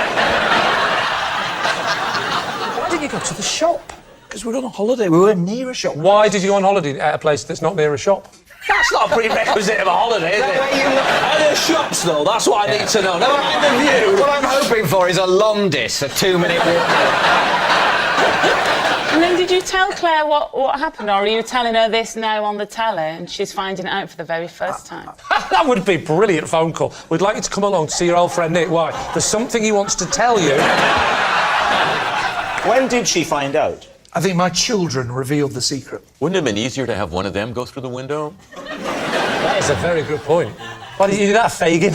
didn't you go to the shop? Because we're on a holiday. We were near a shop. Why did you go on holiday at a place that's not near a shop? That's not a prerequisite of a holiday, is it? Are there shops, though? That's what I need to know. Never mind the view. What I'm hoping for is a Londis, a 2-minute walk. And then did you tell Claire what happened, or are you telling her this now on the telly and she's finding it out for the very first time? That would be a brilliant phone call. We'd like you to come along to see your old friend Nick. Why? There's something he wants to tell you. When did she find out? I think my children revealed the secret. Wouldn't it have been easier to have one of them go through the window? That is a very good point. Why did you do that, Fagin?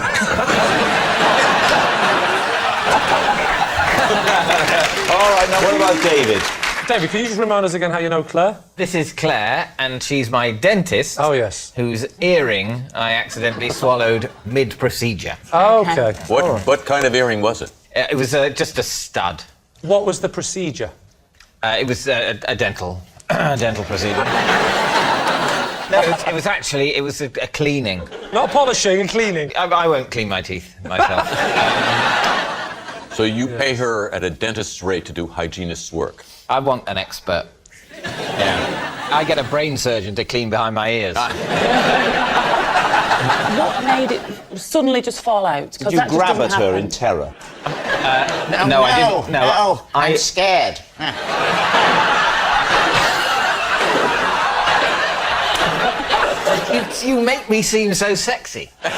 All right, now what about David? David, can you just remind us again how you know Claire? This is Claire, and she's my dentist. Oh, yes. Whose earring I accidentally swallowed mid-procedure. Oh, OK. What kind of earring was it? It was just a stud. What was the procedure? It was a dental procedure. No, it was actually a cleaning. Not polishing and cleaning. I won't clean my teeth myself. So you pay her at a dentist's rate to do hygienist's work? I want an expert. Yeah. I get a brain surgeon to clean behind my ears. What made it suddenly just fall out? Did you grab at her in terror? No, I didn't. No, I'm scared. You make me seem so sexy. No,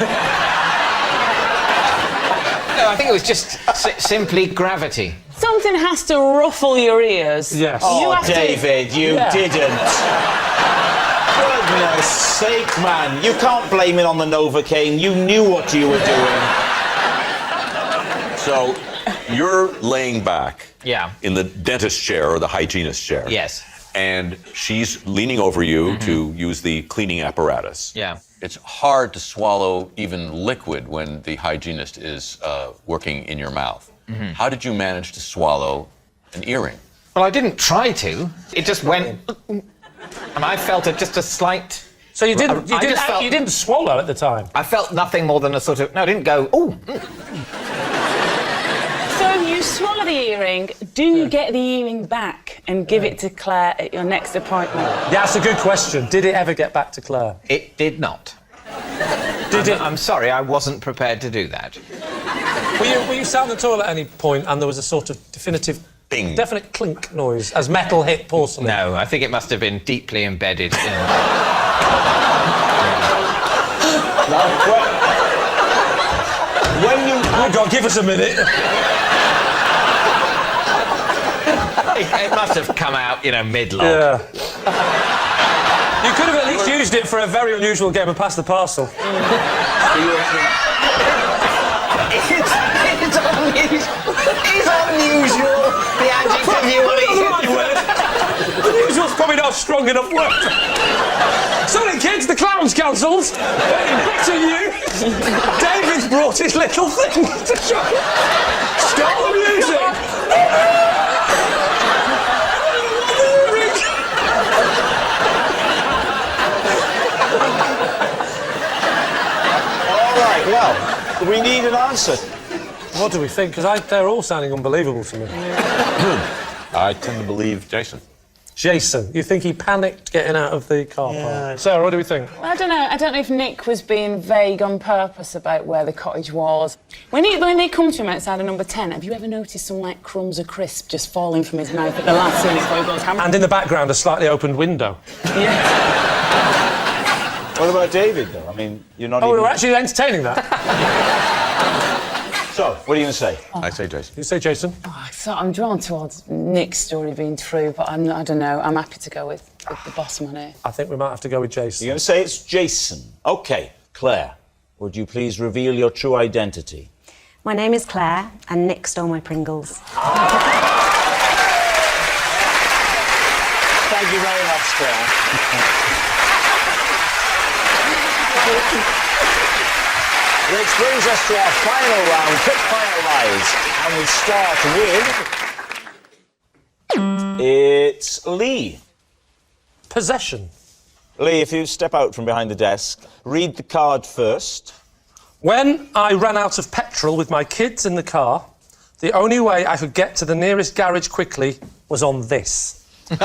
I think it was just simply gravity. Something has to ruffle your ears. Yes. Oh, David, you didn't. Goodness sake, man. You can't blame it on the Novocaine. You knew what you were doing. So you're laying back Yeah. in the dentist chair or the hygienist chair. Yes. And she's leaning over you to use the cleaning apparatus. Yeah. It's hard to swallow even liquid when the hygienist is working in your mouth. How did you manage to swallow an earring? Well, I didn't try to. It just went, and I felt just a slight. So you didn't felt- you didn't swallow at the time? I felt nothing more than a sort of. No, I didn't go. Oh. So you swallow the earring, do you get the earring back and give it to Claire at your next appointment? That's a good question. Did it ever get back to Claire? It did not. Did it? I'm sorry, I wasn't prepared to do that. Were you sat on the toilet at any point and there was a sort of Bing. definite clink noise as metal hit porcelain? No, I think it must have been deeply embedded in. When you... Oh, God, give us a minute. It must have come out, mid-log. Yeah. You could have at least used it for a very unusual game of pass the parcel. It's unusual. The adjective you want to use. Unusual's probably not a strong enough word. Sorry, kids, the clown's cancelled. Back to you. David's brought his little thing to show. Stop the music. All right, well, we need an answer. What do we think? Because they're all sounding unbelievable to me. I tend to believe Jason. Jason, you think he panicked getting out of the car park? Sarah, what do we think? Well, I don't know. I don't know if Nick was being vague on purpose about where the cottage was. When they come to him outside of number 10, have you ever noticed some crumbs of crisp just falling from his mouth at the last minute before he goes ham? And in the background, a slightly opened window. Yeah. What about David, though? I mean, you're not Oh, even... we were actually entertaining that. So, what are you going to say? I say Jason. You say Jason? So I'm drawn towards Nick's story being true, but I don't know. I'm happy to go with the bottom on here. I think we might have to go with Jason. You're going to say it's Jason. OK. Claire, would you please reveal your true identity? My name is Claire, and Nick stole my Pringles. Thank you very much, Claire. Which brings us to our final round, quick fire rise. And we start with... It's Lee. Possession. Lee, if you step out from behind the desk, read the card first. When I ran out of petrol with my kids in the car, the only way I could get to the nearest garage quickly was on this. Pop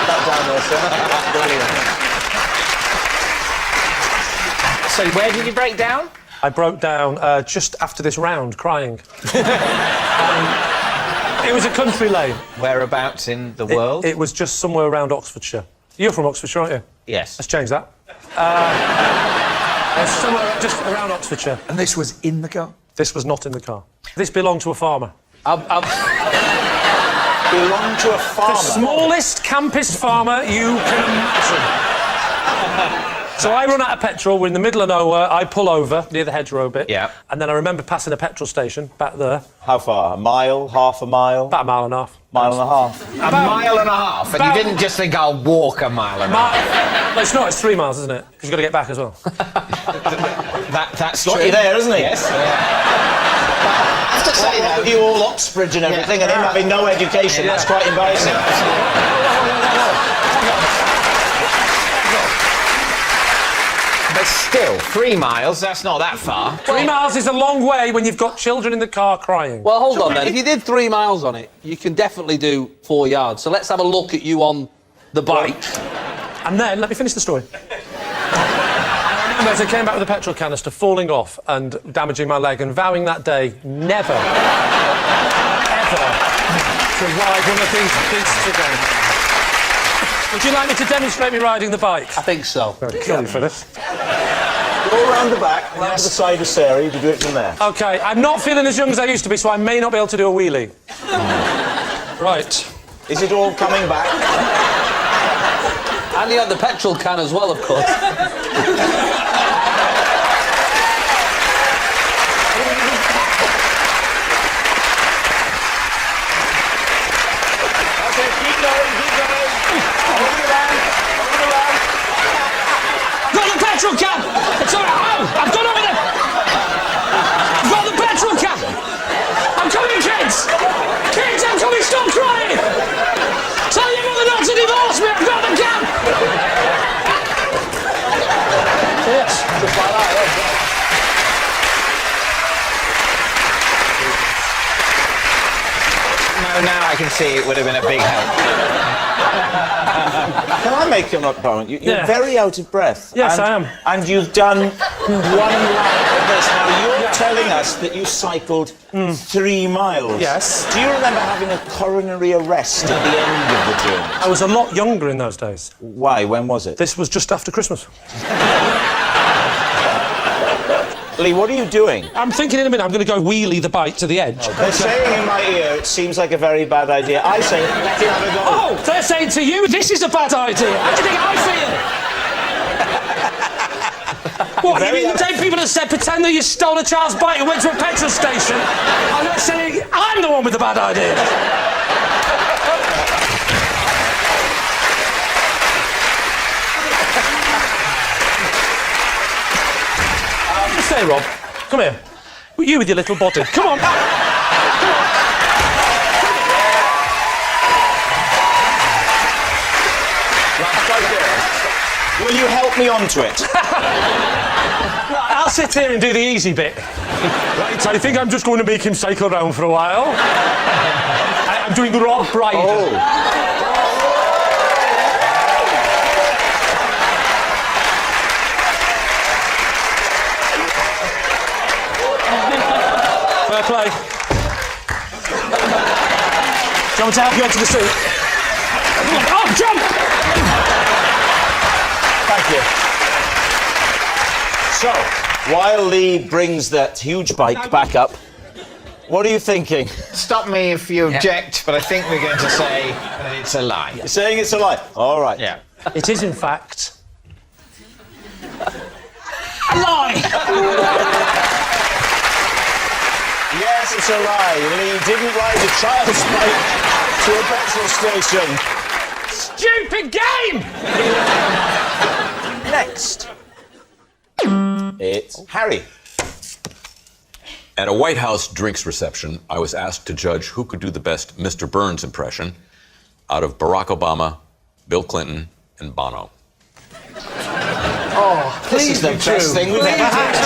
that down there, sir. Brilliant. So where did you break down? I broke down just after this round, crying. It was a country lane. Whereabouts in the world? It was just somewhere around Oxfordshire. You're from Oxfordshire, aren't you? Yes. Let's change that. It's somewhere just around Oxfordshire. And this was in the car? This was not in the car. This belonged to a farmer. Belonged to a farmer? The smallest, campest farmer you can imagine. So I run out of petrol, we're in the middle of nowhere, I pull over near the hedgerow bit. Yeah. And then I remember passing a petrol station back there. How far? A mile? Half a mile? About a mile and a half. Mile and a half. A mile and a half, and you didn't just think I'll walk a mile and a half. No, it's not, it's 3 miles, isn't it? Because you've got to get back as well. That's Got true. you there, isn't he? Yes. I have to say that. You all Oxbridge and everything, and him having no education, that's quite embarrassing. But still, 3 miles, that's not that far. 3 miles is a long way when you've got children in the car crying. Well, hold on then. If you did 3 miles on it, you can definitely do 4 yards. So let's have a look at you on the bike. And then, let me finish the story. I remember as I came back with a petrol canister falling off and damaging my leg and vowing that day never, ever to ride one of these beasts again. Would you like me to demonstrate me riding the bike? I think so. I'll kill you for this. Go round the back, round to the side of Sarah, you can do it from there. OK, I'm not feeling as young as I used to be, so I may not be able to do a wheelie. Right. Is it all coming back? And you had the petrol can as well, of course. petrol can! It's all right. Oh, I've gone over there! I've got the petrol can! I'm coming, kids! Kids, I'm coming! Stop crying! Tell your mother not to divorce me! I've got the can! Yes, just like that, yeah. Now I can see it would have been a big help. Can I make an comment? You're very out of breath. Yes, I am. And you've done one lap of this. Now, you're telling us that you cycled 3 miles. Yes. Do you remember having a coronary arrest at the end of the journey? I was a lot younger in those days. Why? When was it? This was just after Christmas. Lee, what are you doing? I'm thinking in a minute I'm going to go wheelie the bike to the edge. They're saying in my ear it seems like a very bad idea. I say, let him have a go. Oh, they're saying to you, this is a bad idea. How do you think I feel? What, you mean the same people that said pretend that you stole a child's bike and went to a petrol station? And they're saying I'm the one with the bad idea. Stay, Rob. Come here. You with your little body. Come on. Will you help me onto it? I'll sit here and do the easy bit. Right, I think I'm just going to make him cycle around for a while. I'm doing Rob Brydon. Oh. Fair play. Do you want me to help you onto the seat? Oh, jump! Thank you. So, while Lee brings that huge bike back up, what are you thinking? Stop me if you object, but I think we're going to say that it's a lie. You're saying it's a lie? All right. Yeah. It is, in fact, a lie! Yes, it's a lie. Lee didn't ride a child's bike to a petrol station. stupid game! Next, it's Harry. At a White House drinks reception, I was asked to judge who could do the best Mr. Burns impression out of Barack Obama, Bill Clinton, and Bono. Oh, this is the best thing we've ever had.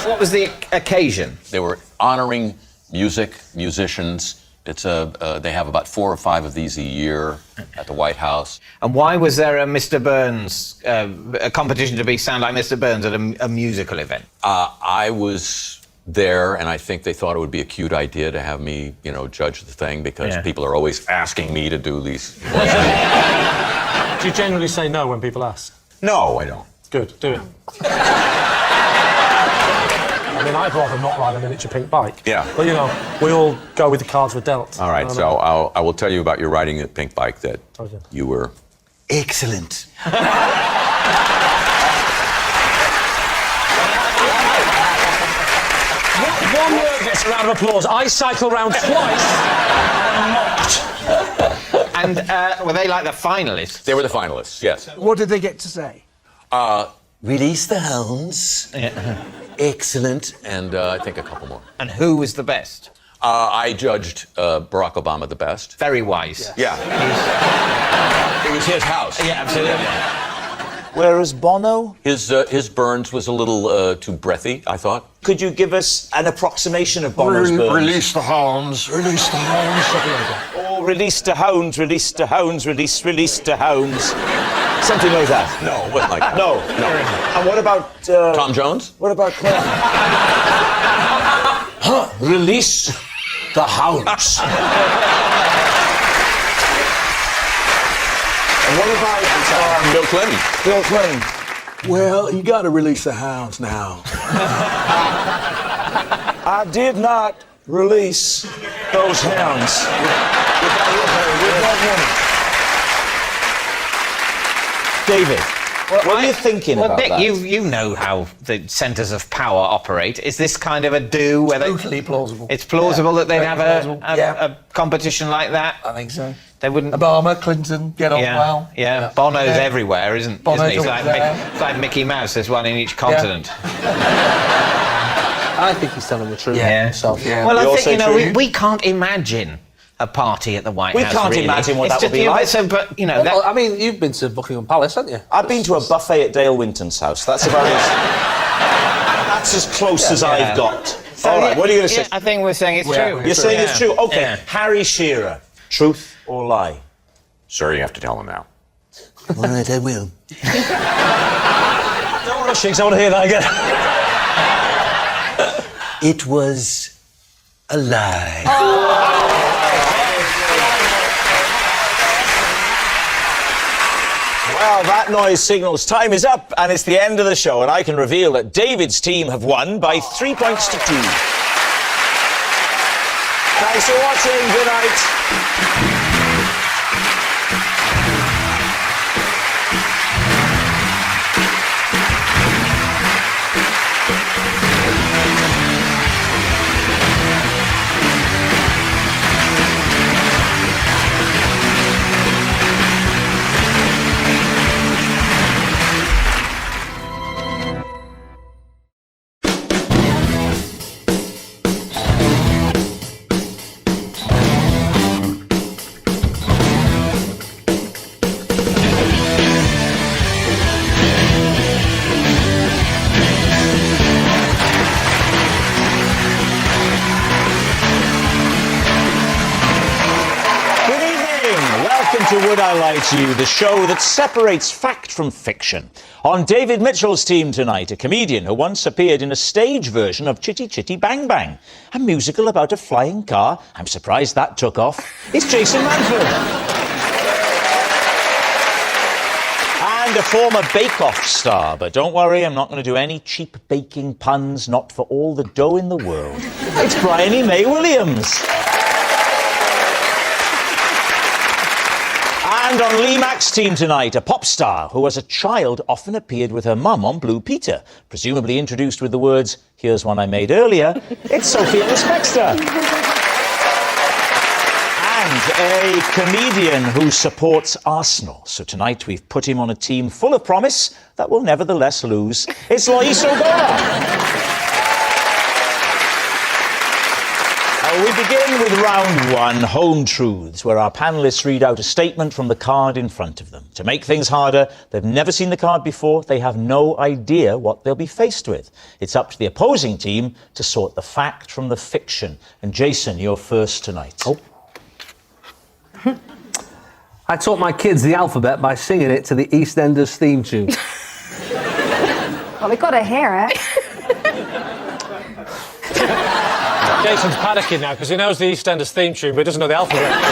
What was the occasion? They were honoring musicians. They have about 4 or 5 of these a year at the White House. And why was there a Mr. Burns, a competition to sound like Mr. Burns at a musical event? I was there, and I think they thought it would be a cute idea to have me, judge the thing, because people are always asking me to do these. Do you generally say no when people ask? No, I don't. Good, do it. I mean, I'd rather not ride a miniature pink bike. Yeah. But, we all go with the cards we're dealt. All right, so I will tell you about your riding the pink bike that you were excellent. One word gets a round of applause. I cycle round twice. And were they like the finalists? They were the finalists, yes. What did they get to say? Release the hounds. Excellent. And I think a couple more. And who was the best? I judged Barack Obama the best. Very wise. Yeah. It was his house. Yeah, absolutely. Whereas Bono? His Burns was a little too breathy, I thought. Could you give us an approximation of Bono's Burns? Release the hounds, release the hounds. Or release the hounds, release the hounds, release the hounds. Something like that. No, it wasn't like that. No. And what about... Tom Jones? What about Claire? Release the hounds. And what about... Bill Clinton. Bill Clinton. Well, you got to release the hounds now. I did not release those hounds. David, what are you thinking about Nick, that? you know how the centres of power operate. Is this kind of a do where Totally plausible. It's plausible that they'd have plausible. a competition like that? I think so. They wouldn't. Obama, Clinton, get on well. Yeah, Bono's everywhere, isn't he? He's always it's like Mickey Mouse. There's one in each continent. I think he's telling the truth. Well, I think we can't imagine a party at the White House. We can't imagine what that would be like. But you know, well, I mean, you've been to Buckingham Palace, haven't you? I've been to a buffet at Dale Winton's house. That's about that's as close as I've got. All right, what are you going to say? I think we're saying it's true. You're saying it's true? Okay. Harry Shearer, truth or lie? Sir, you have to tell him now. All right, I will. Don't rush it, I want to hear that again. It was a lie. Well, that noise signals time is up, and it's the end of the show, and I can reveal that David's team have won by 3 points to 2. Thanks for watching. Good night. Would I Lie to You, the show that separates fact from fiction. On David Mitchell's team tonight, a comedian who once appeared in a stage version of Chitty Chitty Bang Bang, a musical about a flying car. I'm surprised that took off. It's Jason Manford. And a former Bake Off star, but don't worry, I'm not going to do any cheap baking puns, not for all the dough in the world. It's Bryony May Williams. And on Lee Mack's team tonight, a pop star who as a child often appeared with her mum on Blue Peter, presumably introduced with the words, "Here's one I made earlier." It's Sophia Spexter. And a comedian who supports Arsenal. So tonight we've put him on a team full of promise that will nevertheless lose. It's Lois O'Gora. We begin with round one, Home Truths, where our panellists read out a statement from the card in front of them. To make things harder, they've never seen the card before, they have no idea what they'll be faced with. It's up to the opposing team to sort the fact from the fiction. And Jason, you're first tonight. Oh. I taught my kids the alphabet by singing it to the EastEnders theme tune. Well, they've got to hear it. Jason's panicking now because he knows the EastEnders theme tune, but he doesn't know the alphabet. I'm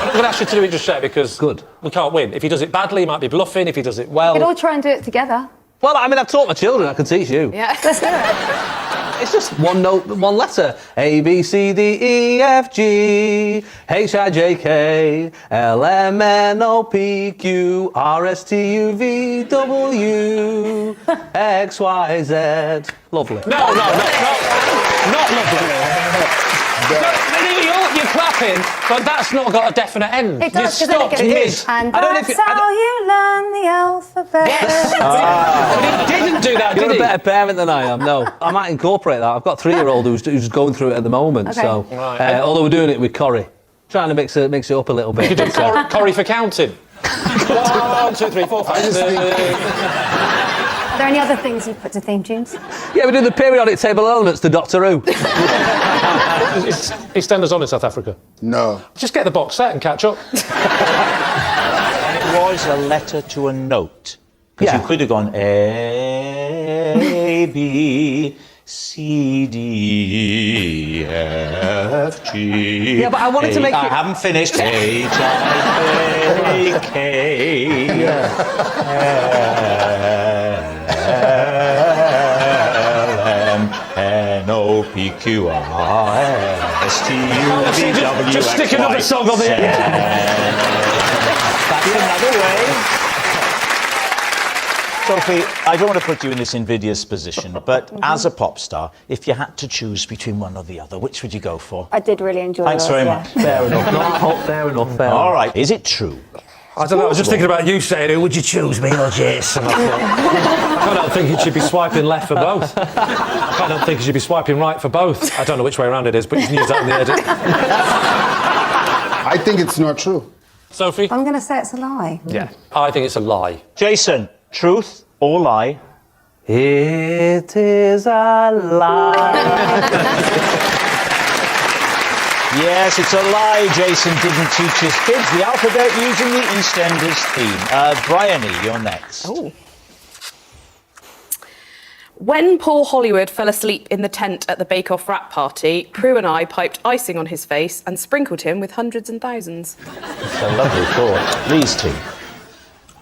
not going to ask you to do it just yet because we can't win. If he does it badly, he might be bluffing. If he does it well... We could all try and do it together. Well, I mean, I've taught my children. I can teach you. Yeah, let's do it. It's just one note, one letter. A, B, C, D, E, F, G, H, I, J, K, L, M, N, O, P, Q, R, S, T, U, V, W, X, Y, Z. Lovely. No, not lovely. You're clapping, but that's not got a definite end. It does, you stopped mid. And that's how you learn the alphabet. Yes. But he didn't do that, did he? You're a better parent than I am, no. I might incorporate that. I've got a 3-year-old who's going through it at the moment, okay. so... Right. Although we're doing it with Corrie. Trying to mix it up a little bit. You could do Corrie for counting. 1, 2, 3, 4, 5, Are there any other things you put to theme tunes? Yeah, we do the periodic table elements to Doctor Who. Is EastEnders on in South Africa? No. Just get the box set and catch up. It was a letter to a note. Because you could have gone A, B, C, D, F, G. Yeah, but I wanted to make I haven't finished. H, I, K, N-O-P-Q-R-S-T-U-V-W-X-Y. Just stick another song on the end. That's another way. Sophie, I don't want to put you in this invidious position, but as a pop star, if you had to choose between one or the other, which would you go for? I did really enjoy Thanks those, very yeah. much. Fair enough. Fair enough. All right, is it true? I don't know, I was just thinking about you saying, who would you choose, me or Jason? I don't think you should be swiping left for both. I don't think you should be swiping right for both. I don't know which way around it is, but you can use that in the edit. I think it's not true. Sophie? I'm going to say it's a lie. Yeah, I think it's a lie. Jason, truth or lie? It is a lie. Yes, it's a lie. Jason didn't teach his kids the alphabet using the EastEnders theme. Bryony, you're next. Oh. When Paul Hollywood fell asleep in the tent at the Bake Off wrap party, Prue and I piped icing on his face and sprinkled him with hundreds and thousands. It's a lovely thought. Lee's team.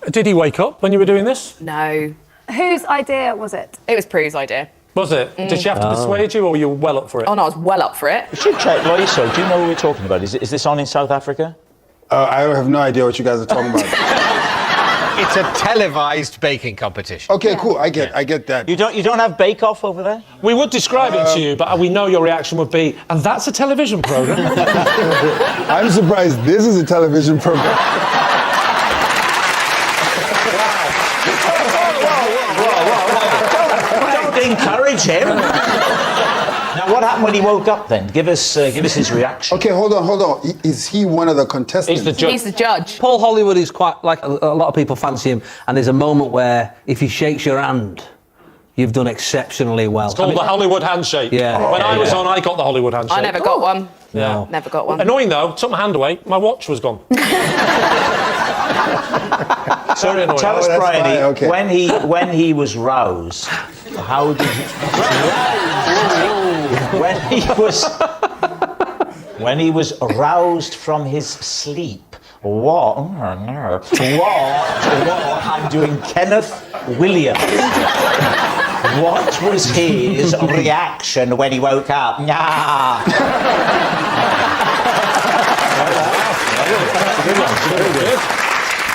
Did he wake up when you were doing this? No. Whose idea was it? It was Prue's idea. Was it? Did she have to persuade you, or were you well up for it? Oh, no, I was well up for it. We should check, Loiso, do you know what we're talking about? Is this on in South Africa? I have no idea what you guys are talking about. It's a televised baking competition. Okay, cool. I get that. You don't have Bake Off over there? We would describe it to you, but we know your reaction would be, and that's a television programme. I'm surprised this is a television program. Don't encourage him. Now, what happened when he woke up then? Give us his reaction. Okay, hold on. Is he one of the contestants? He's the judge. He's the judge. Paul Hollywood is quite like a lot of people fancy him, and there's a moment where if he shakes your hand, you've done exceptionally well. It's called the Hollywood handshake. Yeah. When I was on, I got the Hollywood handshake. I never got one. Yeah. Never got one. Annoying though, took my hand away, my watch was gone. So tell us, Bryony, when he was roused, how did he... when he was roused from his sleep, what? I'm doing Kenneth Williams. What was his reaction when he woke up?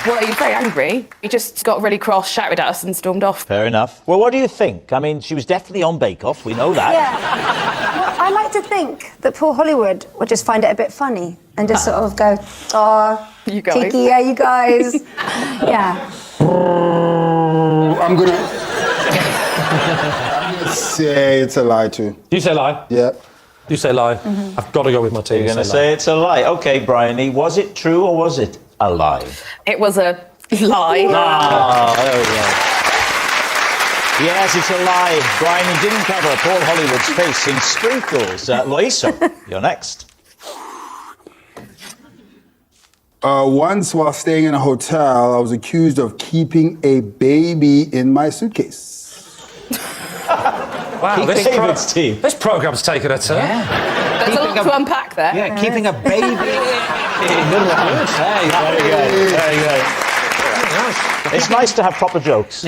Well, he was very angry. He just got really cross, shouted at us and stormed off. Fair enough. Well, what do you think? I mean, she was definitely on Bake Off, we know that. Yeah. Well, I like to think that Paul Hollywood would just find it a bit funny and just sort of go, oh, you guys. cheeky, yeah, you guys. Yeah. I'm gonna say it's a lie too. You say lie? Yeah. You say lie. I've got to go with my team. You're going to say it's a lie. OK, Bryony, was it true or was it a lie? It was a lie. Ah, there we go. Yes, it's a lie. Bryony didn't cover Paul Hollywood's face in sprinkles. Loiso, you're next. Once while staying in a hotel, I was accused of keeping a baby in my suitcase. Wow, team. This programme's taken a turn. There's a lot to unpack there. Yeah, keeping a baby. Very good. It's nice to have proper jokes.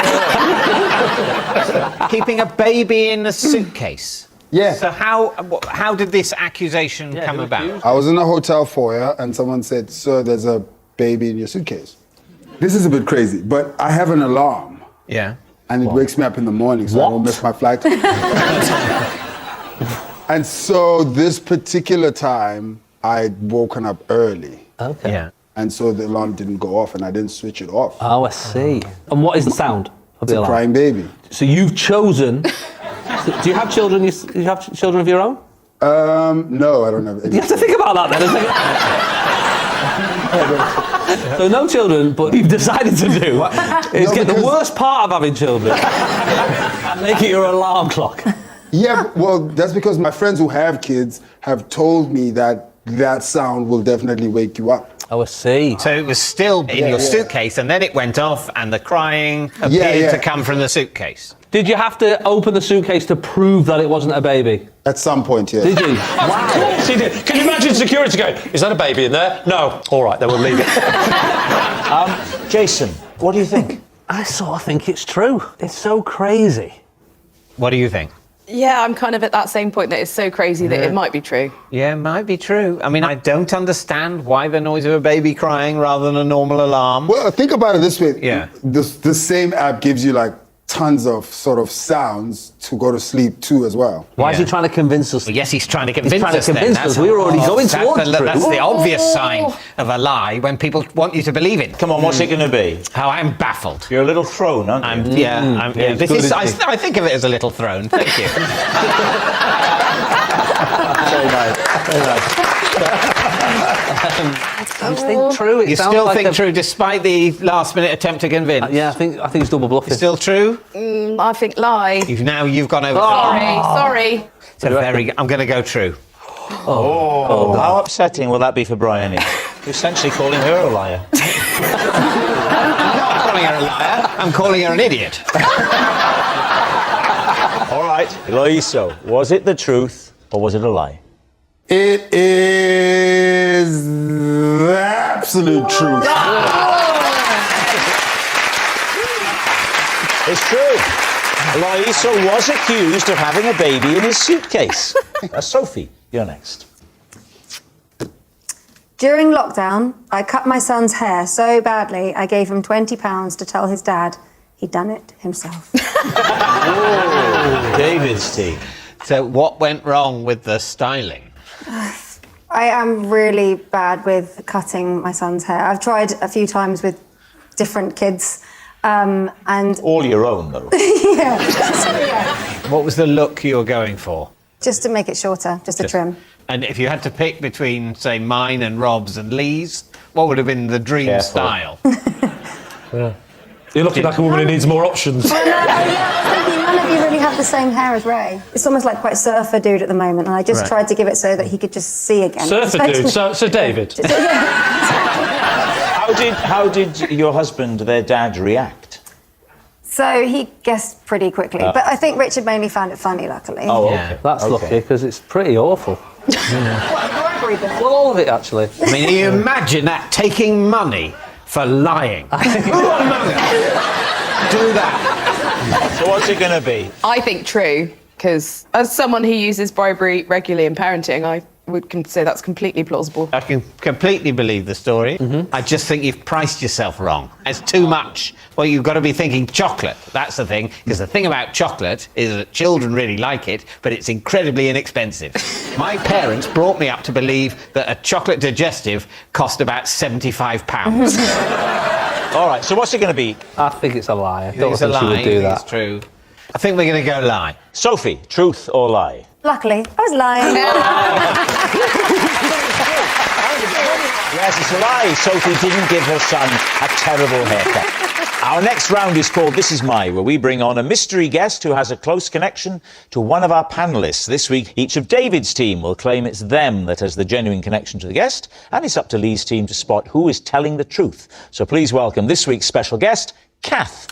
Keeping a baby in a suitcase. Yeah. So how did this accusation come about? I was in a hotel foyer and someone said, "Sir, there's a baby in your suitcase." This is a bit crazy, but I have an alarm. Yeah. And it wakes me up in the morning so I don't miss my flight. And so this particular time, I'd woken up early. Okay. Yeah. And so the alarm didn't go off and I didn't switch it off. Oh, I see. And what is the sound of It's the a alarm? crying baby. So you've chosen... Do you have children? You have children of your own? No, I don't have any. You have to think about that then. So no children, but you've decided to do is get the worst part of having children and make it your alarm clock. Yeah, well, that's because my friends who have kids have told me that that sound will definitely wake you up. Oh, I see. So it was still in your suitcase, and then it went off, and the crying appeared to come from the suitcase. Did you have to open the suitcase to prove that it wasn't a baby? At some point, yes. Did you? Wow. Of course he did. Can you imagine security going, is that a baby in there? No. All right, then we'll leave it. Jason, what do you think? I sort of think it's true. It's so crazy. What do you think? Yeah, I'm kind of at that same point that it's so crazy that it might be true. Yeah, it might be true. I mean, I don't understand why the noise of a baby crying rather than a normal alarm. Well, think about it this way. Yeah. The same app gives you like tons of sort of sounds to go to sleep too as well. Why is he trying to convince us? Well, yes, he's trying to convince He's trying us. to convince then. us. We were already going towards truth. That's the obvious sign of a lie when people want you to believe it. Come on, what's it going to be? How I'm baffled. You're a little thrown, aren't you? This is. I think of it as a little throne. Thank you. Very nice. Very nice. I think true. You still think true despite the last-minute attempt to convince? Yeah, I think it's double bluffing. Still true? I think lie. You've gone over. Sorry. I'm going to go true. Oh, how upsetting will that be for Bryony? You're essentially calling her a liar. I'm not calling her a liar. I'm calling her an idiot. All right, Eloiso, was it the truth or was it a lie? It is the absolute truth. It's true. Eloiso was accused of having a baby in his suitcase. Sophie, you're next. During lockdown, I cut my son's hair so badly I gave him £20 to tell his dad he'd done it himself. David's team. So what went wrong with the styling? I am really bad with cutting my son's hair. I've tried a few times with different kids, and all your own though. yeah. What was the look you were going for? Just to make it shorter, just a trim. And if you had to pick between, say, mine and Rob's and Lee's, what would have been the dream style? Yeah. You're looking like a woman who needs more options. None of you really have the same hair as Ray. It's almost like quite surfer dude at the moment, and I just tried to give it so that he could just see again. Surfer dude. So David. How did your husband, their dad, react? So he guessed pretty quickly, but I think Richard mainly found it funny, luckily. Oh, okay. Yeah, that's lucky because it's pretty awful. Well, all of it actually. I mean, you imagine that, taking money for lying. Who on earth do that? So what's it going to be? I think true, because as someone who uses bribery regularly in parenting, I would say that's completely plausible. I can completely believe the story. I just think you've priced yourself wrong. It's too much. Well, you've got to be thinking chocolate. That's the thing. Because the thing about chocolate is that children really like it, but it's incredibly inexpensive. My parents brought me up to believe that a chocolate digestive cost about £75. All right, so what's it going to be? I think it's a lie. I don't It's a think she lie. would do that. It's true. I think we're going to go lie. Sophie, truth or lie? Luckily, I was lying. Yes, it's a lie. Sophie didn't give her son a terrible haircut. Our next round is called This Is My, where we bring on a mystery guest who has a close connection to one of our panellists. This week, each of David's team will claim it's them that has the genuine connection to the guest, and it's up to Lee's team to spot who is telling the truth. So please welcome this week's special guest, Kath.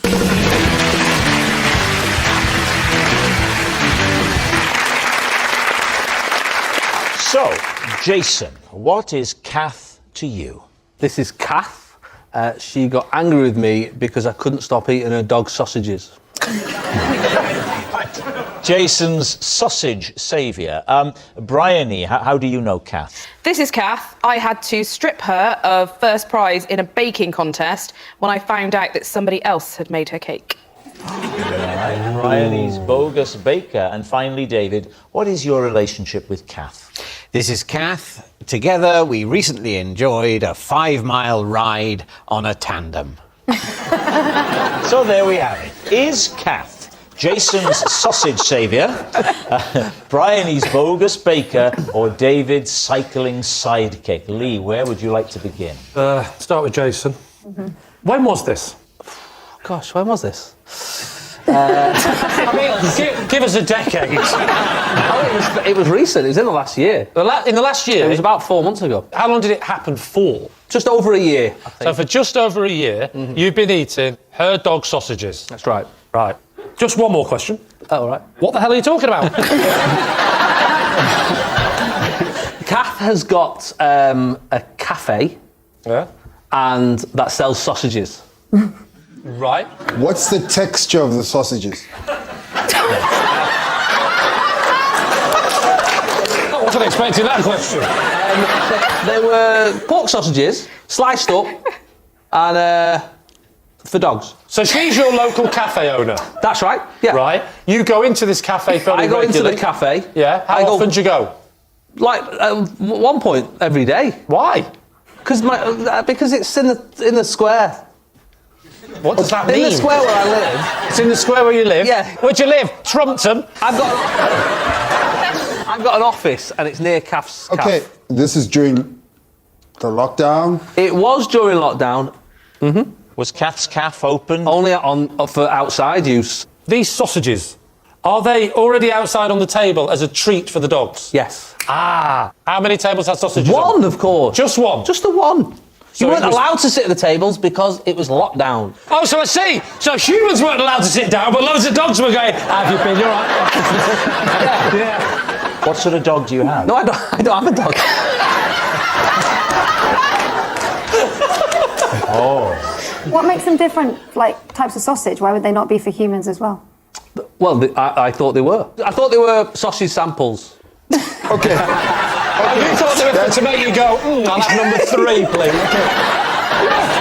So, Jason, what is Kath to you? This is Kath. She got angry with me because I couldn't stop eating her dog sausages. Jason's sausage saviour. Bryony, how do you know Kath? This is Kath. I had to strip her of first prize in a baking contest when I found out that somebody else had made her cake. Bryony's bogus baker. And finally, David, what is your relationship with Kath? This is Kath. Together, we recently enjoyed a 5-mile ride on a tandem. So there we have it. Is Kath Jason's sausage saviour, Bryony's bogus baker, or David's cycling sidekick? Lee, where would you like to begin? Start with Jason. When was this? Gosh, when was this? I mean, give us a decade. It was recent. It was in the last year. In the last year? It was about 4 months ago. How long did it happen for? Just over a year, I think. So for just over a year, you've been eating her dog sausages. That's right. Right. Just one more question. Oh, all right. What the hell are you talking about? Kath has got a cafe. Yeah. And that sells sausages. Right. What's the texture of the sausages? wasn't expecting that question. They were pork sausages, sliced up, and for dogs. So she's your local cafe owner? That's right, yeah. Right. You go into this cafe fairly regularly? I go into the cafe. Yeah. How often do you go? Like, at one point, every day. Why? Because it's in the square. What does that mean? In the square where I live. It's in the square where you live? Yeah. Where'd you live? Trumpton? I've got an office and it's near Caff's. Okay, this is during the lockdown? It was during lockdown. Mm-hmm. Was Cath's Caff open? Only for outside use. These sausages, are they already outside on the table as a treat for the dogs? Yes. Ah. How many tables had sausages on? One, of course. Just one? Just the one. So you weren't allowed to sit at the tables because it was lockdown. Oh, so I see. So humans weren't allowed to sit down, but loads of dogs were going, have you been? You're right. Yeah. What sort of dog do you have? No, I don't have a dog. Oh. What makes them different, like, types of sausage? Why would they not be for humans as well? Well, I thought they were. I thought they were sausage samples. Okay. You thought they were to make you go, I'll have number 3, please.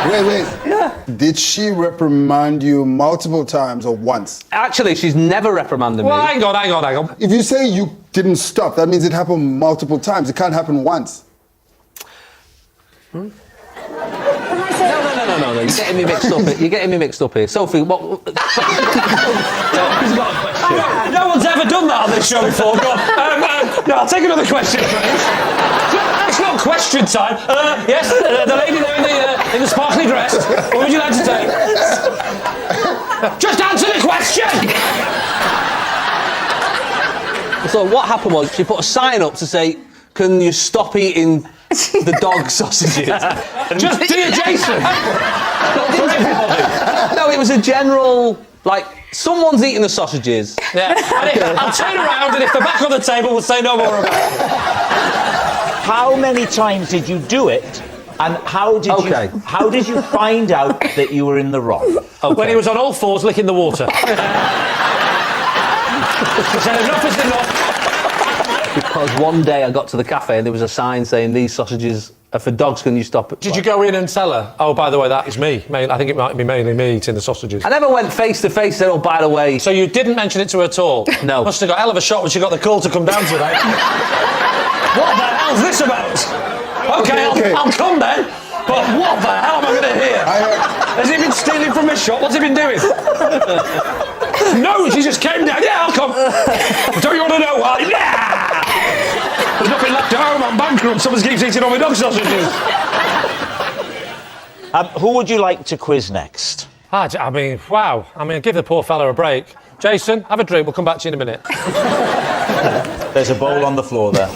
Wait. Yeah. Did she reprimand you multiple times or once? Actually, she's never reprimanded me. Well, hang on. If you say you didn't stop, that means it happened multiple times. It can't happen once. No. You're getting me mixed up. You're getting me mixed up here. Sophie, what? No one's ever done that on this show before. Go on. No, I'll take another question, please. It's not question time. Yes, the lady there in the sparkly dress. What would you like to say? Just answer the question! So what happened was she put a sign up to say, can you stop eating the dog sausages? Just dear Jason! No, it was a general, like, someone's eating the sausages. Yeah. I'll turn around and if they're back on the table, we'll say no more about it. How many times did you do it? And how did you find out that you were in the wrong? Okay. When he was on all fours licking the water. He said enough is enough. Because one day I got to the cafe and there was a sign saying these sausages are for dogs, can you stop it? Did you go in and tell her, oh, by the way, that is me? I think it might be mainly me eating the sausages. I never went face to face and said, oh, by the way. So you didn't mention it to her at all? No. Must have got a hell of a shot when she got the call to come down today. What the hell's this about? Okay. I'll come then. But what the hell am I going to hear? Has he been stealing from his shop? What's he been doing? No, she just came down. Yeah, I'll come. Don't you want to know why? Yeah! There's nothing left at home. I'm bankrupt. Someone keeps eating all my dog sausages. Who would you like to quiz next? I mean, wow. Give the poor fella a break. Jason, have a drink. We'll come back to you in a minute. There's a bowl on the floor there.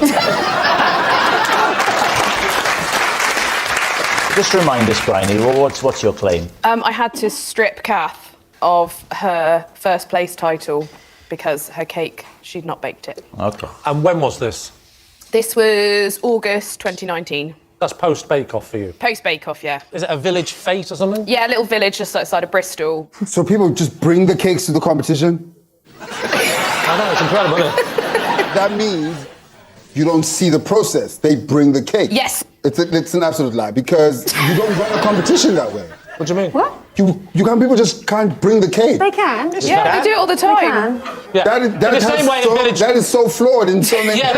Just remind us, Bryony, what's your claim? I had to strip Kath of her first place title because her cake, she'd not baked it. Okay. And when was this? This was August 2019. That's post Bake Off for you? Post Bake Off, yeah. Is it a village fete or something? Yeah, a little village just outside of Bristol. So people just bring the cakes to the competition? I know, it's incredible, isn't it? That means you don't see the process. They bring the cake. Yes. It's an absolute lie because you don't run a competition that way. What do you mean? What? People just can't bring the cake. They can. Yeah, they do it all the time. Yeah. That is so flawed in so many ways.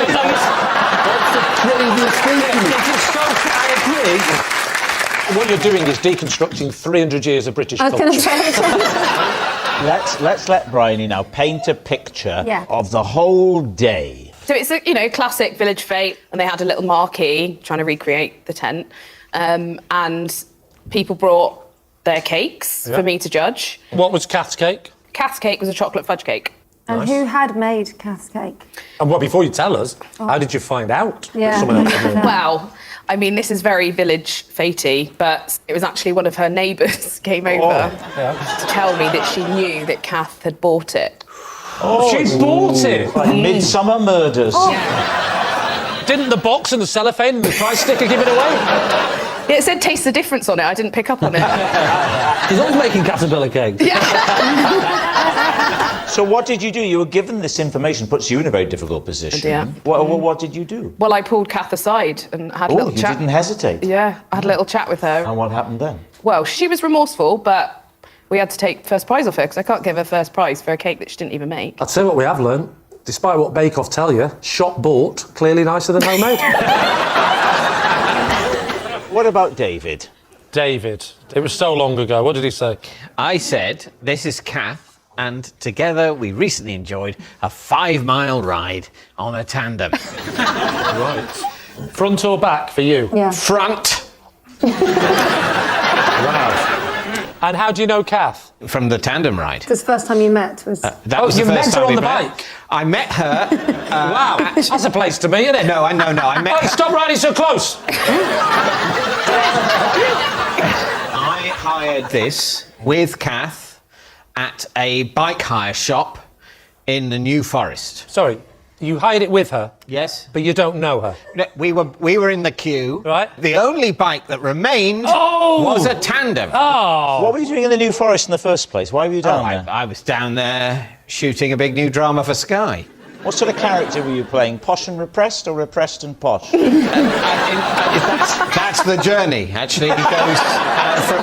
What you're doing is deconstructing 300 years of British culture. Let's let Bryony now paint a picture Yeah. of the whole day. So it's a classic village fete, and they had a little marquee trying to recreate the tent, and people brought their cakes for me to judge. What was Kath's cake? Kath's cake was a chocolate fudge cake. And who had made Kath's cake? And well, before you tell us, how did you find out? Yeah. Someone else had made it? Well, this is very village fatey, but it was actually one of her neighbours came over to tell me that she knew that Kath had bought it. Oh, she bought it! Like Midsummer Murders. Oh. Yeah. Didn't the box and the cellophane and the price sticker give it away? It said taste the difference on it. I didn't pick up on it. He's always making caterpillar cakes. So what did you do? You were given this information, puts you in a very difficult position. Yeah. What did you do? Well, I pulled Kath aside and had a little you chat. didn't hesitate? Yeah, I had a little chat with her. And what happened then? Well, she was remorseful, but we had to take first prize off her because I can't give her first prize for a cake that she didn't even make. I'll tell you what we have learned. Despite what Bake Off tell you, shop bought, clearly nicer than homemade. What about David? David. It was so long ago. What did he say? I said, this is Kath, and together we recently enjoyed a 5-mile ride on a tandem. Right. Front or back for you? Yeah. Front. Wow. And how do you know Kath? From the tandem ride. Because the first time you met was... That was you the first met her time on we the met. bike? I met her... wow, that's a place to meet, isn't it? No, I met her... Stop riding so close! I hired this with Kath at a bike hire shop in the New Forest. Sorry, you hired it with her? Yes. But you don't know her? No, we were in the queue. Right. The only bike that remained was a tandem. Oh! What were you doing in the New Forest in the first place? Why were you down there? I was down there shooting a big new drama for Sky. What sort of character were you playing? Posh and repressed or repressed and posh? That's the journey, actually. It goes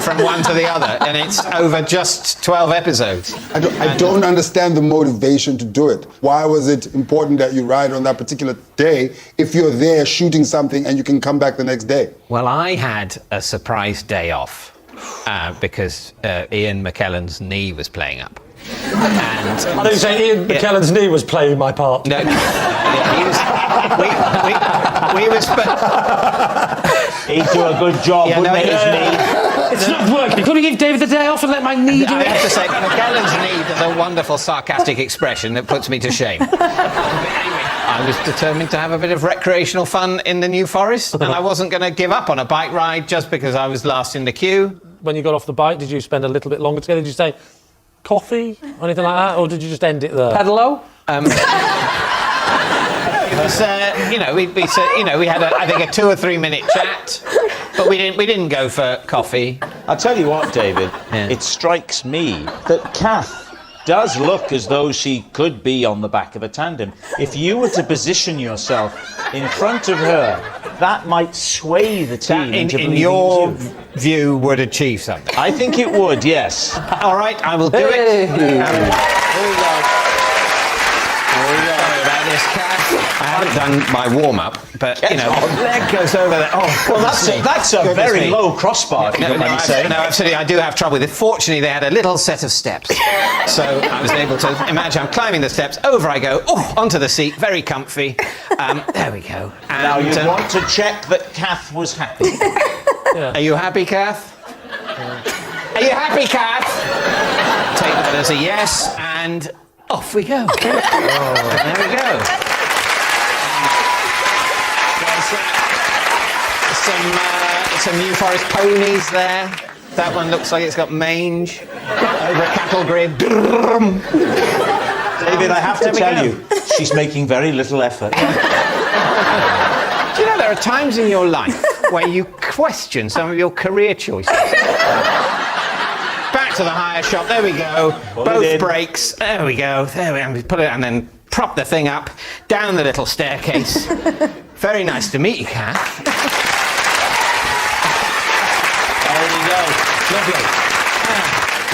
from one to the other, and it's over just 12 episodes. I don't understand the motivation to do it. Why was it important that you ride on that particular day if you're there shooting something and you can come back the next day? Well, I had a surprise day off because Ian McKellen's knee was playing up. And I didn't say Ian McKellen's knee was playing my part. No, he was. We was. He'd do a good job, wouldn't he, his knee? It's not working. Could we give David the day off and let my knee do I it? have to say, McKellen's knee does a wonderful sarcastic expression that puts me to shame. I was determined to have a bit of recreational fun in the New Forest, and I wasn't going to give up on a bike ride just because I was last in the queue. When you got off the bike, did you spend a little bit longer together? Did you say coffee or anything like that, or did you just end it there? Pedalo? It was, we had I think a 2 or 3 minute chat, but we didn't go for coffee. I'll tell you what, David, it strikes me that Kath does look as though she could be on the back of a tandem. If you were to position yourself in front of her, that might sway the team into in believing your you. view, would achieve something. I think it would, yes. All right, I will do it. Here we go. Sorry about this, Kath. I haven't done my warm-up, but, leg goes over there. Oh, well, that's a very low crossbar, if you don't mind me saying. No, absolutely, I do have trouble with it. Fortunately, they had a little set of steps. So I was able to imagine I'm climbing the steps, over I go, onto the seat, very comfy. There we go. And, now, you want to check that Kath was happy. Are you happy, Kath? Are you happy, Kath? Take that as a yes, and off we go. There we go. Some New Forest ponies there. That one looks like it's got mange. Over a cattle grid. David, I have to tell you, she's making very little effort. Do you know there are times in your life where you question some of your career choices? Back to the hire shop. There we go. Both brakes. There we go. There we go. Put it and then prop the thing up down the little staircase. Very nice to meet you, Kath. There you go. Lovely.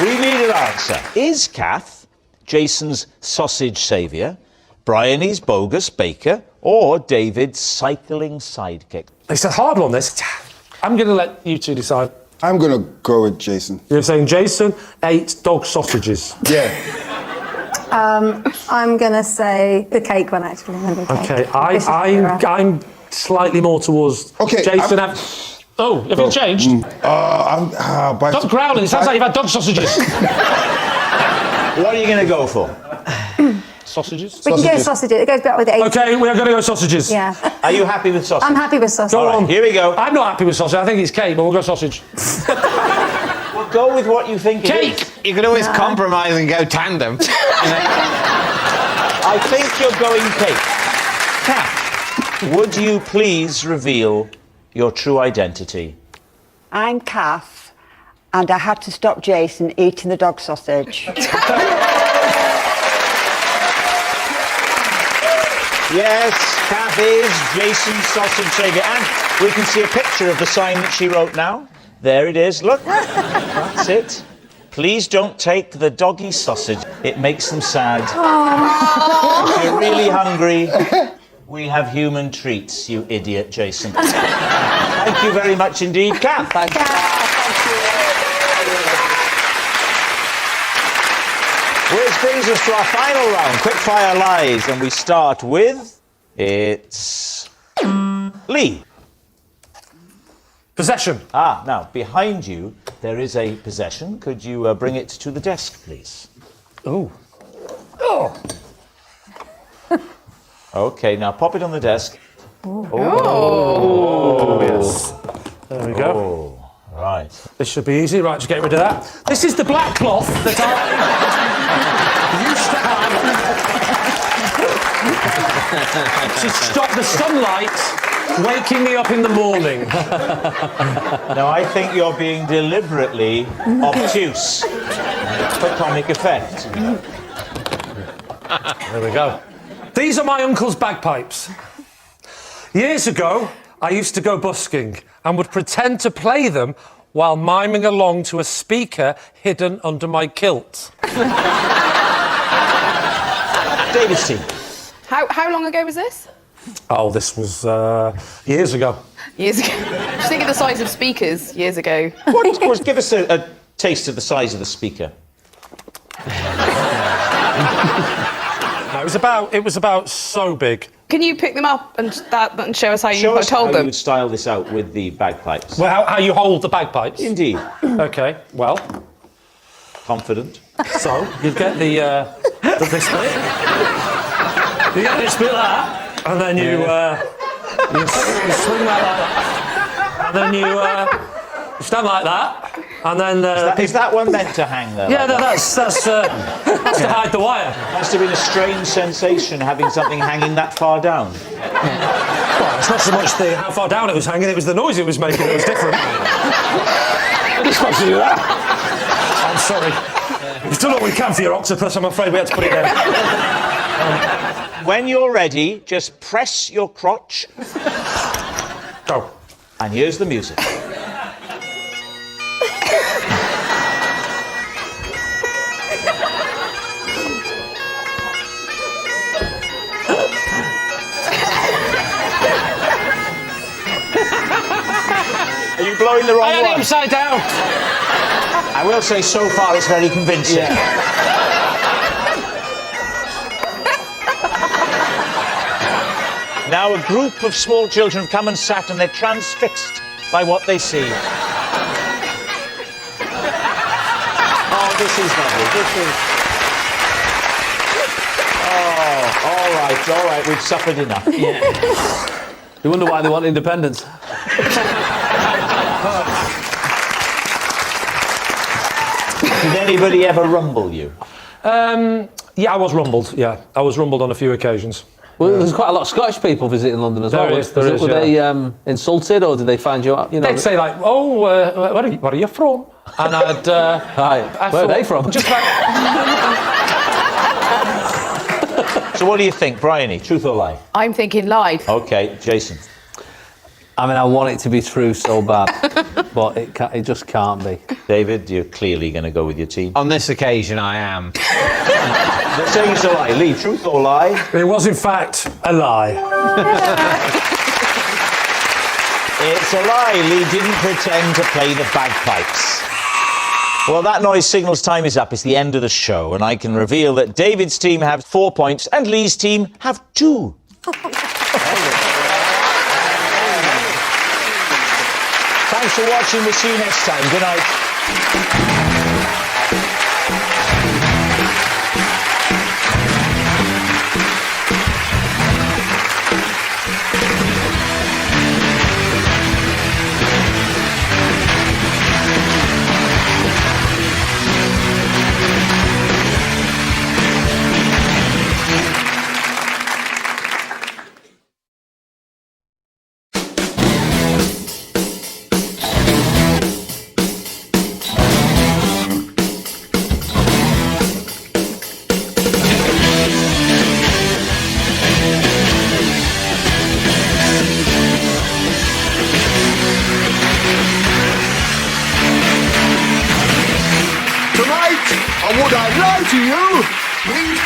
We need an answer. Is Kath Jason's sausage saviour, Bryony's bogus baker, or David's cycling sidekick? It's a hard one, this. I'm going to let you two decide. I'm going to go with Jason. You're saying Jason ate dog sausages? Yeah. I'm going to say the cake one, actually. Okay, I'm slightly more towards Jason. Have you changed? Stop growling, it sounds like you've had dog sausages. What are you going to go for? Sausages? We can go sausages. It goes back with the 80s. Okay, we are going to go sausages. Yeah. Are you happy with sausage? I'm happy with sausage. Go on. Here we go. I'm not happy with sausage. I think it's cake, but we'll go sausage. Well, go with what you think cake. it is. You can always compromise and go tandem. I think you're going cake. Kath, would you please reveal your true identity? I'm Kath, and I had to stop Jason eating the dog sausage. Yes, Kath is Jason's sausage savior. And we can see a picture of the sign that she wrote now. There it is, look. That's it. Please don't take the doggy sausage. It makes them sad. If you're really hungry, we have human treats, you idiot, Jason. Thank you very much indeed, Kath. Thank you. Which brings us to our final round, quickfire lies, and we start with... It's... Lee. Possession. Now, behind you, there is a possession. Could you bring it to the desk, please? Oh. OK, now pop it on the desk. Oh, yes. There we go. Oh, right. This should be easy. Right, just get rid of that. This is the black cloth that I used to have to stop the sunlight waking me up in the morning. Now, I think you're being deliberately obtuse for comic effect. There we go. These are my uncle's bagpipes. Years ago, I used to go busking and would pretend to play them while miming along to a speaker hidden under my kilt. David's team. How long ago was this? Oh, this was years ago. Years ago. Just think of the size of speakers years ago. Give us a taste of the size of the speaker. No, it was about so big. Can you pick them up and show us how you Show us told how them? you would style this out with the bagpipes. Well, how you hold the bagpipes? Indeed. OK, well. Confident. So, you get this bit. You get this bit like that, and then you swing that like that. And then you stand like that, and then... is that one meant to hang there? Yeah, like that's to hide the wire. Must have been a strange sensation having something hanging that far down. Well, it's not so much how far down it was hanging, it was the noise it was making that was different. I just supposed to do that. I'm sorry. We've done what we can for your octopus, I'm afraid we had to put it down. When you're ready, just press your crotch. Go. And here's the music. Are you blowing the wrong I had one? it upside down. I will say, so far, it's very convincing. Yeah. Now a group of small children have come and sat and they're transfixed by what they see. Oh, this is lovely. This is... Oh, all right, we've suffered enough. Yeah. You wonder why they want independence. Did anybody ever rumble you? Yeah, I was rumbled. Yeah, I was rumbled on a few occasions. Well, there's quite a lot of Scottish people visiting London as well. Were they insulted, or did they find you out? You know, they'd say like, "Oh, where are you from?" And I'd, where are they from? Just like. So, what do you think, Bryony? Truth or lie? I'm thinking lie. Okay, Jason. I mean, I want it to be true so bad, but it just can't be. David, you're clearly going to go with your team. On this occasion, I am. They're saying it's a lie. Lee, truth or lie? It was, in fact, a lie. It's a lie. Lee didn't pretend to play the bagpipes. Well, that noise signals time is up. It's the end of the show, and I can reveal that David's team have 4 points and Lee's team have 2. Thanks for watching. We'll see you next time. Good night.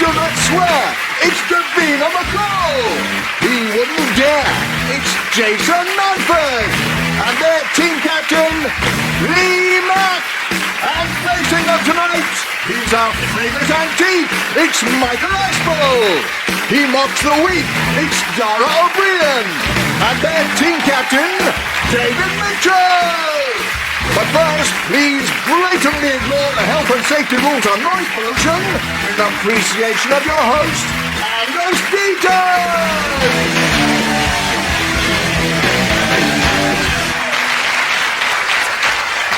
Do not swear. It's Davina McCall. He wouldn't dare. It's Jason Manford. And their team captain, Mack. And facing up tonight, he's our favourite antique. It's Michael Ashball. He mocks the weak. It's Dara O'Brien. And their team captain, David Mitchell. But first, please blatantly ignore the health and safety rules on noise pollution with appreciation of your host, Angus Peters.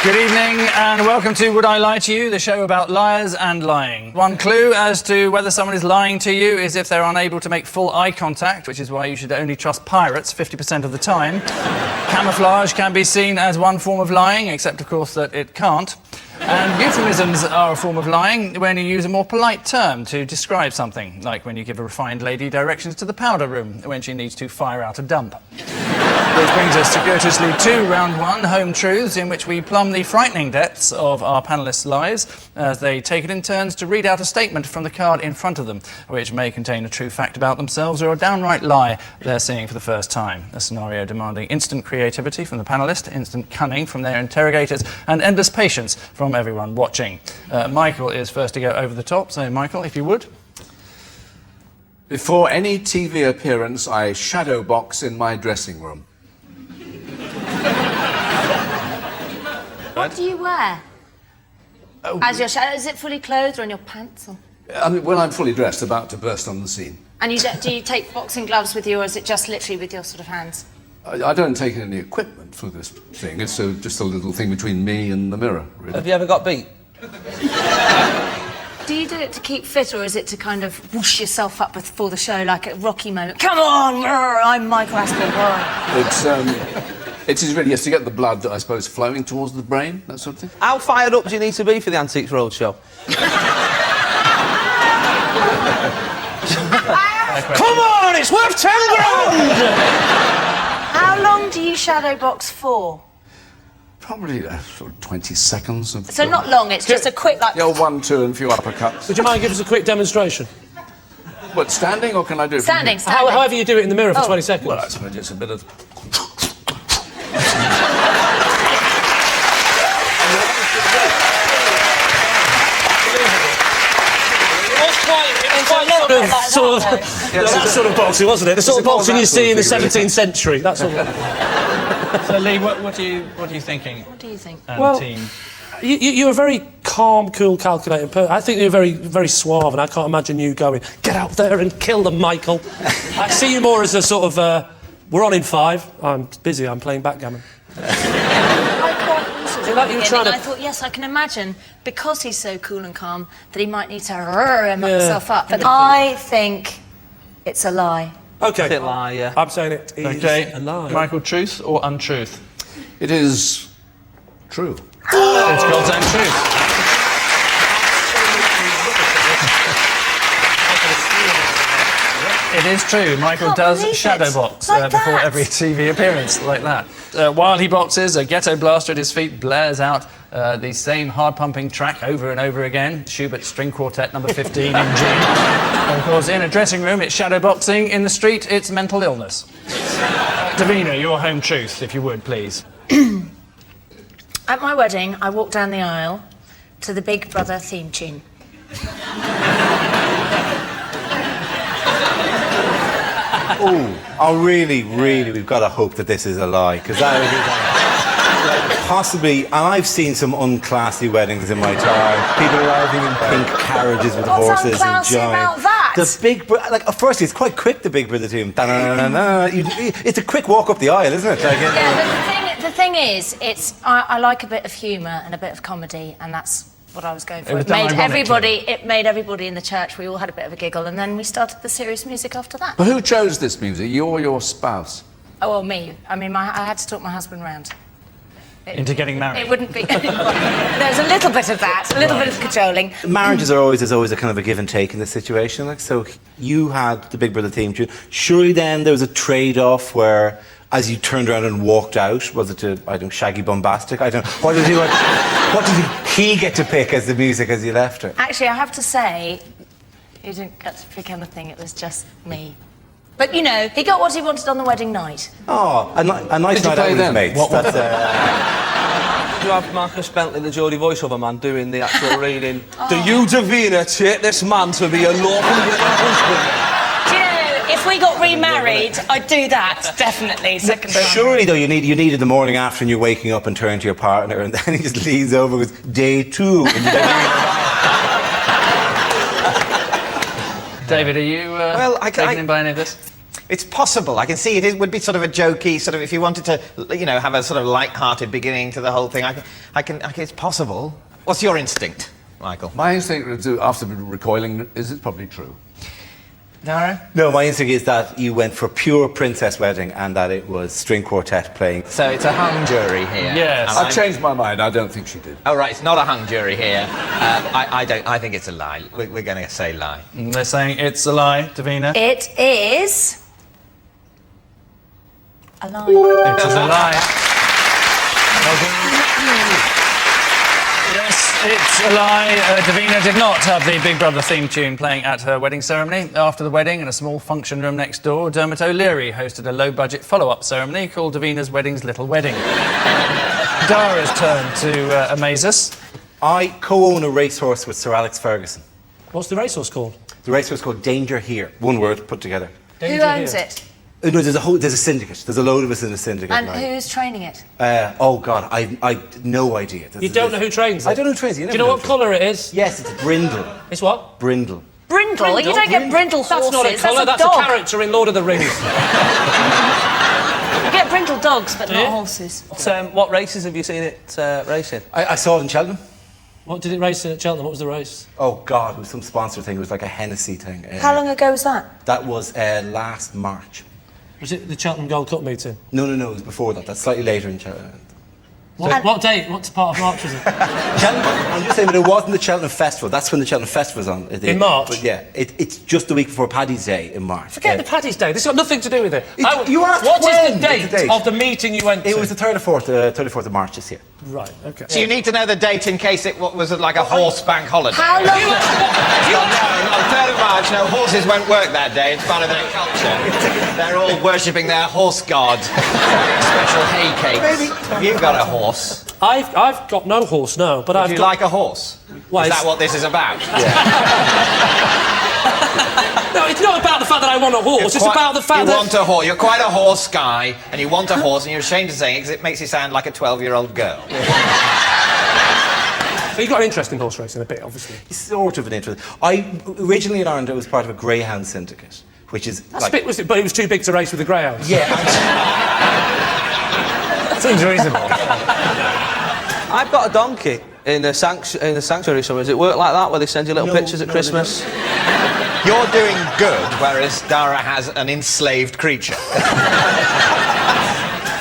Good evening and welcome to Would I Lie to You, the show about liars and lying. One clue as to whether someone is lying to you is if they're unable to make full eye contact, which is why you should only trust pirates 50% of the time. Camouflage can be seen as one form of lying, except of course that it can't. And euphemisms are a form of lying when you use a more polite term to describe something, like when you give a refined lady directions to the powder room when she needs to fire out a dump. Which brings us circuitously to round one, Home Truths, in which we plumb the frightening depths of our panellists' lies as they take it in turns to read out a statement from the card in front of them, which may contain a true fact about themselves or a downright lie they're seeing for the first time. A scenario demanding instant creativity from the panellist, instant cunning from their interrogators, and endless patience from everyone watching. Michael is first to go over the top, so Michael, if you would. Before any TV appearance, I shadow box in my dressing room. What do you wear? As your shadow, is it fully clothed or in your pants? Or? I mean, when I'm fully dressed, about to burst on the scene. And do you take boxing gloves with you, or is it just literally with your sort of hands? I don't take any equipment for this thing. It's just a little thing between me and the mirror, really. Have you ever got beat? Do you do it to keep fit, or is it to kind of whoosh yourself up before the show, like a Rocky moment? Come on, I'm Michael Ashball. It is really, yes, to get the blood, I suppose, flowing towards the brain, that sort of thing. How fired up do you need to be for the Antiques Roadshow? Come on, it's worth 10 grand! How long do you shadow box for? Probably sort of 20 seconds. So not long, it's just a quick, like... Yeah, 1, 2 and a few uppercuts. Would you mind giving us a quick demonstration? What, standing, or can I do it standing, from standing. However you do it in the mirror for 20 seconds. Well, I suppose it's a bit of... That sort of boxing, wasn't it? The sort of boxing you see in the 17th century. That's all. So, Lee, what are you thinking? What do you think? Team. You're a very calm, cool, calculating person. I think you're very, very suave, and I can't imagine you going, get out there and kill them, Michael. I see you more as a sort of, we're on in 5. I'm busy, I'm playing backgammon. I thought, yes, I can imagine, because he's so cool and calm, that he might need to himself up. But I think it's a lie. OK. It's a lie, yeah. I'm saying it is a lie. Michael, truth or untruth? It is true. It's God's own truth. It is true. Michael does shadow box before every TV appearance, like that. While he boxes, a ghetto blaster at his feet blares out the same hard-pumping track over and over again. Schubert's String Quartet, number 15 in G. Of course, in a dressing room, it's shadow boxing. In the street, it's mental illness. Davina, your home truth, if you would, please. At my wedding, I walked down the aisle to the Big Brother theme tune. Oh, really, we've got to hope that this is a lie, because that would be possibly, and I've seen some unclassy weddings in my time. People arriving in pink carriages with horses and giant. About that? The Big Brother, like, firstly, it's quite quick, the Big Brother team. It's a quick walk up the aisle, isn't it? Like, Yeah, but the thing is, I like a bit of humour and a bit of comedy, and that's what I was going for. It made everybody in the church, we all had a bit of a giggle, and then we started the serious music after that. But who chose this music? You or your spouse? Oh, well, me. I mean, I had to talk my husband round. Into getting married? It wouldn't be... There's a little bit of that, a little bit of cajoling. Marriages there's always a kind of a give and take in this situation. Like, so you had the Big Brother theme tune. Surely then there was a trade-off where, as you turned around and walked out, was it to, I don't know, Shaggy Bombastic? I don't know. What did he get to pick as the music as you left her? Actually, I have to say, He didn't get to pick anything, it was just me. But, you know, he got what he wanted on the wedding night. Oh, a nice night out with his mates. You have Marcus Bentley, the Geordie voiceover man, doing the actual reading. Do you, Davina, take this man to be a lawful husband? Do you know, if we got remarried, I'd do that, definitely, second time. Surely, though, you need in the morning after and you're waking up and turn to your partner and then he just leans over and goes, day 2. And David, are you taken in by any of this? It's possible. I can see it would be sort of a jokey, sort of, if you wanted to, you know, have a sort of light-hearted beginning to the whole thing. It's possible. What's your instinct, Michael? My instinct, after recoiling, is it's probably true. Dara? No, my instinct is that you went for pure princess wedding and that it was string quartet playing. So it's a hung jury here. Yes. I've changed my mind. I don't think she did. Oh, right, it's not a hung jury here. I think it's a lie. We're going to say lie. They're saying it's a lie, Davina. It is... a lie. It is a lie. Yes, it's a lie. Davina did not have the Big Brother theme tune playing at her wedding ceremony. After the wedding, in a small function room next door, Dermot O'Leary hosted a low-budget follow-up ceremony called Davina's Wedding's Little Wedding. Dara's turn to amaze us. I co-own a racehorse with Sir Alex Ferguson. What's the racehorse called? The racehorse called Danger Here. One word put together. Who owns it? No, there's a syndicate. There's a load of us in a syndicate. And who's training it? Oh God, I no idea. You don't know who trains it? I don't know who trains it. Do you know what colour it is? Yes, it's brindle. It's what? Brindle. Brindle? You don't get brindle horses. That's not a colour, that's dog. a character in Lord of the Rings. You get brindle dogs, but not horses. What races have you seen it racing? I saw it in Cheltenham. What did it race in at Cheltenham? What was the race? Oh God, it was some sponsor thing. It was like a Hennessy thing. How long ago was that? That was last March. Was it the Cheltenham Gold Cup meeting? No, it was before that. That's slightly later in Cheltenham. What date? What part of March was it? Cheltenham, I'm just saying, but it wasn't the Cheltenham Festival. That's when the Cheltenham Festival's on. In March? But yeah, it's just the week before Paddy's Day in March. Forget the Paddy's Day. This has got nothing to do with it. You asked what when? is the date of the meeting you went to? It was the 34th of March this year. Right, okay. So you need to know the date in case it was like a horse bank holiday. How long? No, 3rd of March. No, horses won't work that day. It's part of their culture. They're all worshipping their horse god. Special hay cakes. Have you got a horse? I've got no horse, no. But Would you like a horse? Well, is that what this is about? No, it's not about the fact that I want a horse. It's about the fact that... You want a horse. You're quite a horse guy, and you want a horse, and you're ashamed of saying it because it makes you sound like a 12-year-old girl. But you've got an interest in horse racing a bit, obviously. It's sort of an interest. Originally in Ireland, I was part of a greyhound syndicate, which is That's a bit, but it was too big to race with the greyhounds. Yeah. Seems reasonable. I've got a donkey in the sanctuary somewhere. Does it work like that, where they send you little pictures at Christmas? You're doing good, whereas Dara has an enslaved creature.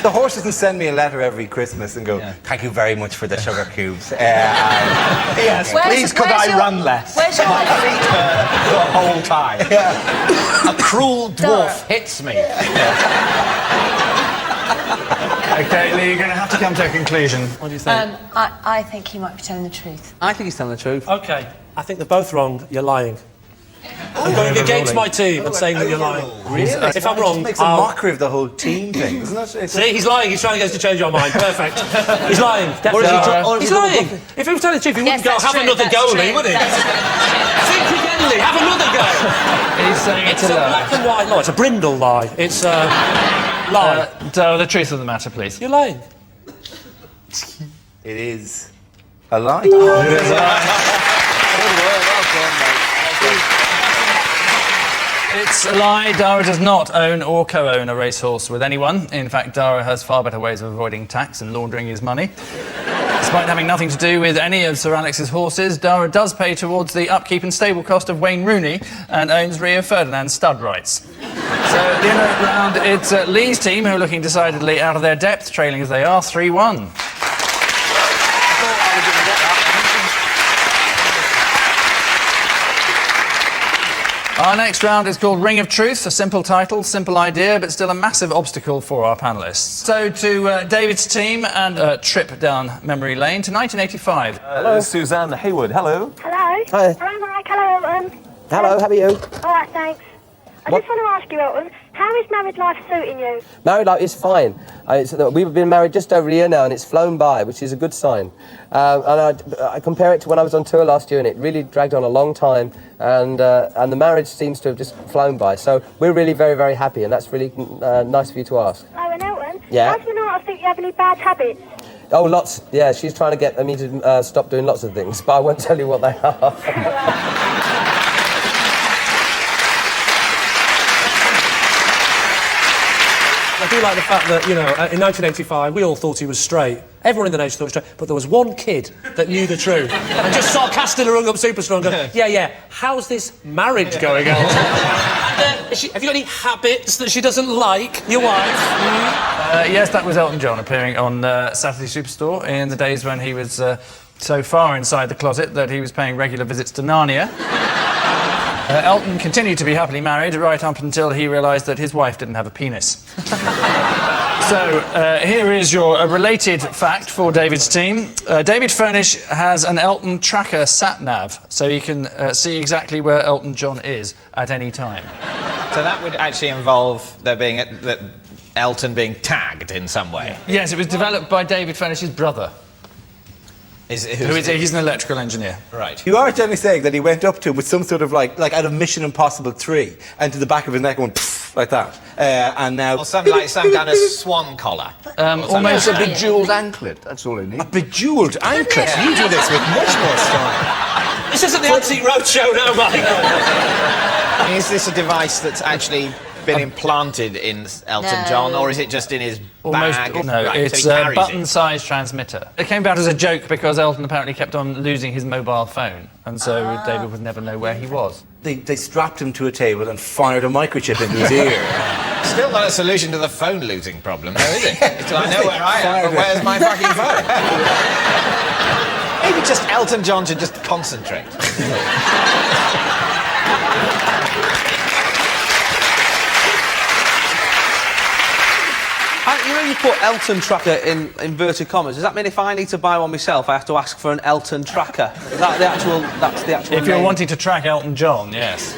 The horse doesn't send me a letter every Christmas and go, thank you very much for the sugar cubes. Yes, please could I run less? Where's your My feet hurt the whole time. A cruel dwarf hits me. OK, Lee, you're going to have to come to a conclusion. What do you think? I think he might be telling the truth. I think he's telling the truth. OK, I think they're both wrong. You're lying. I'm going against my team and saying that you're lying. Really? If I'm wrong, it makes a mockery of the whole team thing, doesn't it? See, he's lying. He's trying to get us to change our mind. Perfect. He's lying. Definitely. He's lying. If he was telling the truth, he wouldn't go, have another go, Lee, would he? Think again, Lee. Have another go. He's saying it's a black and white lie. It's a brindle lie. It's a lie. The truth of the matter, please. You're lying. It is a lie. It is a lie. It's a lie. Dara does not own or co-own a racehorse with anyone. In fact, Dara has far better ways of avoiding tax and laundering his money. Despite having nothing to do with any of Sir Alex's horses, Dara does pay towards the upkeep and stable cost of Wayne Rooney and owns Rio Ferdinand's stud rights. So at the end of the round, it's Lee's team who are looking decidedly out of their depth, trailing as they are 3-1. Our next round is called Ring of Truth, a simple title, simple idea, but still a massive obstacle for our panellists. So to David's team and a trip down memory lane to 1985. Hello, Suzanne Hayward. Hello. Hello. Hi. Hello, Mike. Hello. Hello, how are you? All right, thanks. I just want to ask you, Elton, how is married life suiting you? Married life is fine. We've been married just over a year now, and it's flown by, which is a good sign. And I compare it to when I was on tour last year, and it really dragged on a long time, and the marriage seems to have just flown by. So we're really very, very happy, and that's really nice of you to ask. Oh, and Elton, Yeah? how do you not think you have any bad habits? Oh, lots. Yeah, she's trying to get me to stop doing lots of things, but I won't tell you what they are. I do like the fact that, you know, in 1985, we all thought he was straight. Everyone in the nation thought he was straight, but there was one kid that knew the truth and just sarcastically rung up Superstar and go, yeah, how's this marriage going on? Have you got any habits that she doesn't like, your wife? Yes, that was Elton John appearing on Saturday Superstore in the days when he was so far inside the closet that he was paying regular visits to Narnia. Elton continued to be happily married right up until he realised that his wife didn't have a penis. So, here is your related fact for David's team. David Furnish has an Elton tracker sat-nav, so you can see exactly where Elton John is at any time. So that would actually involve there being Elton being tagged in some way. Yes, it was developed by David Furnish's brother. He's an electrical engineer. Right. You are generally saying that he went up to him with some sort of like out of Mission Impossible 3 and to the back of his neck going like that, and now or some kind of swan collar. Almost a bejewelled anklet. That's all he needs. A bejewelled anklet. Yeah. You do this with much more style. This isn't the Antique Roadshow now, Michael. Is this a device that's actually been implanted in Elton John, or is it just in his bag? No, Right, it's so he a carries button-sized transmitter. It came about as a joke because Elton apparently kept on losing his mobile phone, and so David would never know where he was. They strapped him to a table and fired a microchip into his ear. Still not a solution to the phone losing problem, though, is it? So I know where I am, but where's my fucking phone? Maybe just Elton John should just concentrate. You know, you put Elton tracker in inverted commas. Does that mean if I need to buy one myself, I have to ask for an Elton tracker? Is that the actual? That's the actual. If you're name? wanting to track Elton John, yes.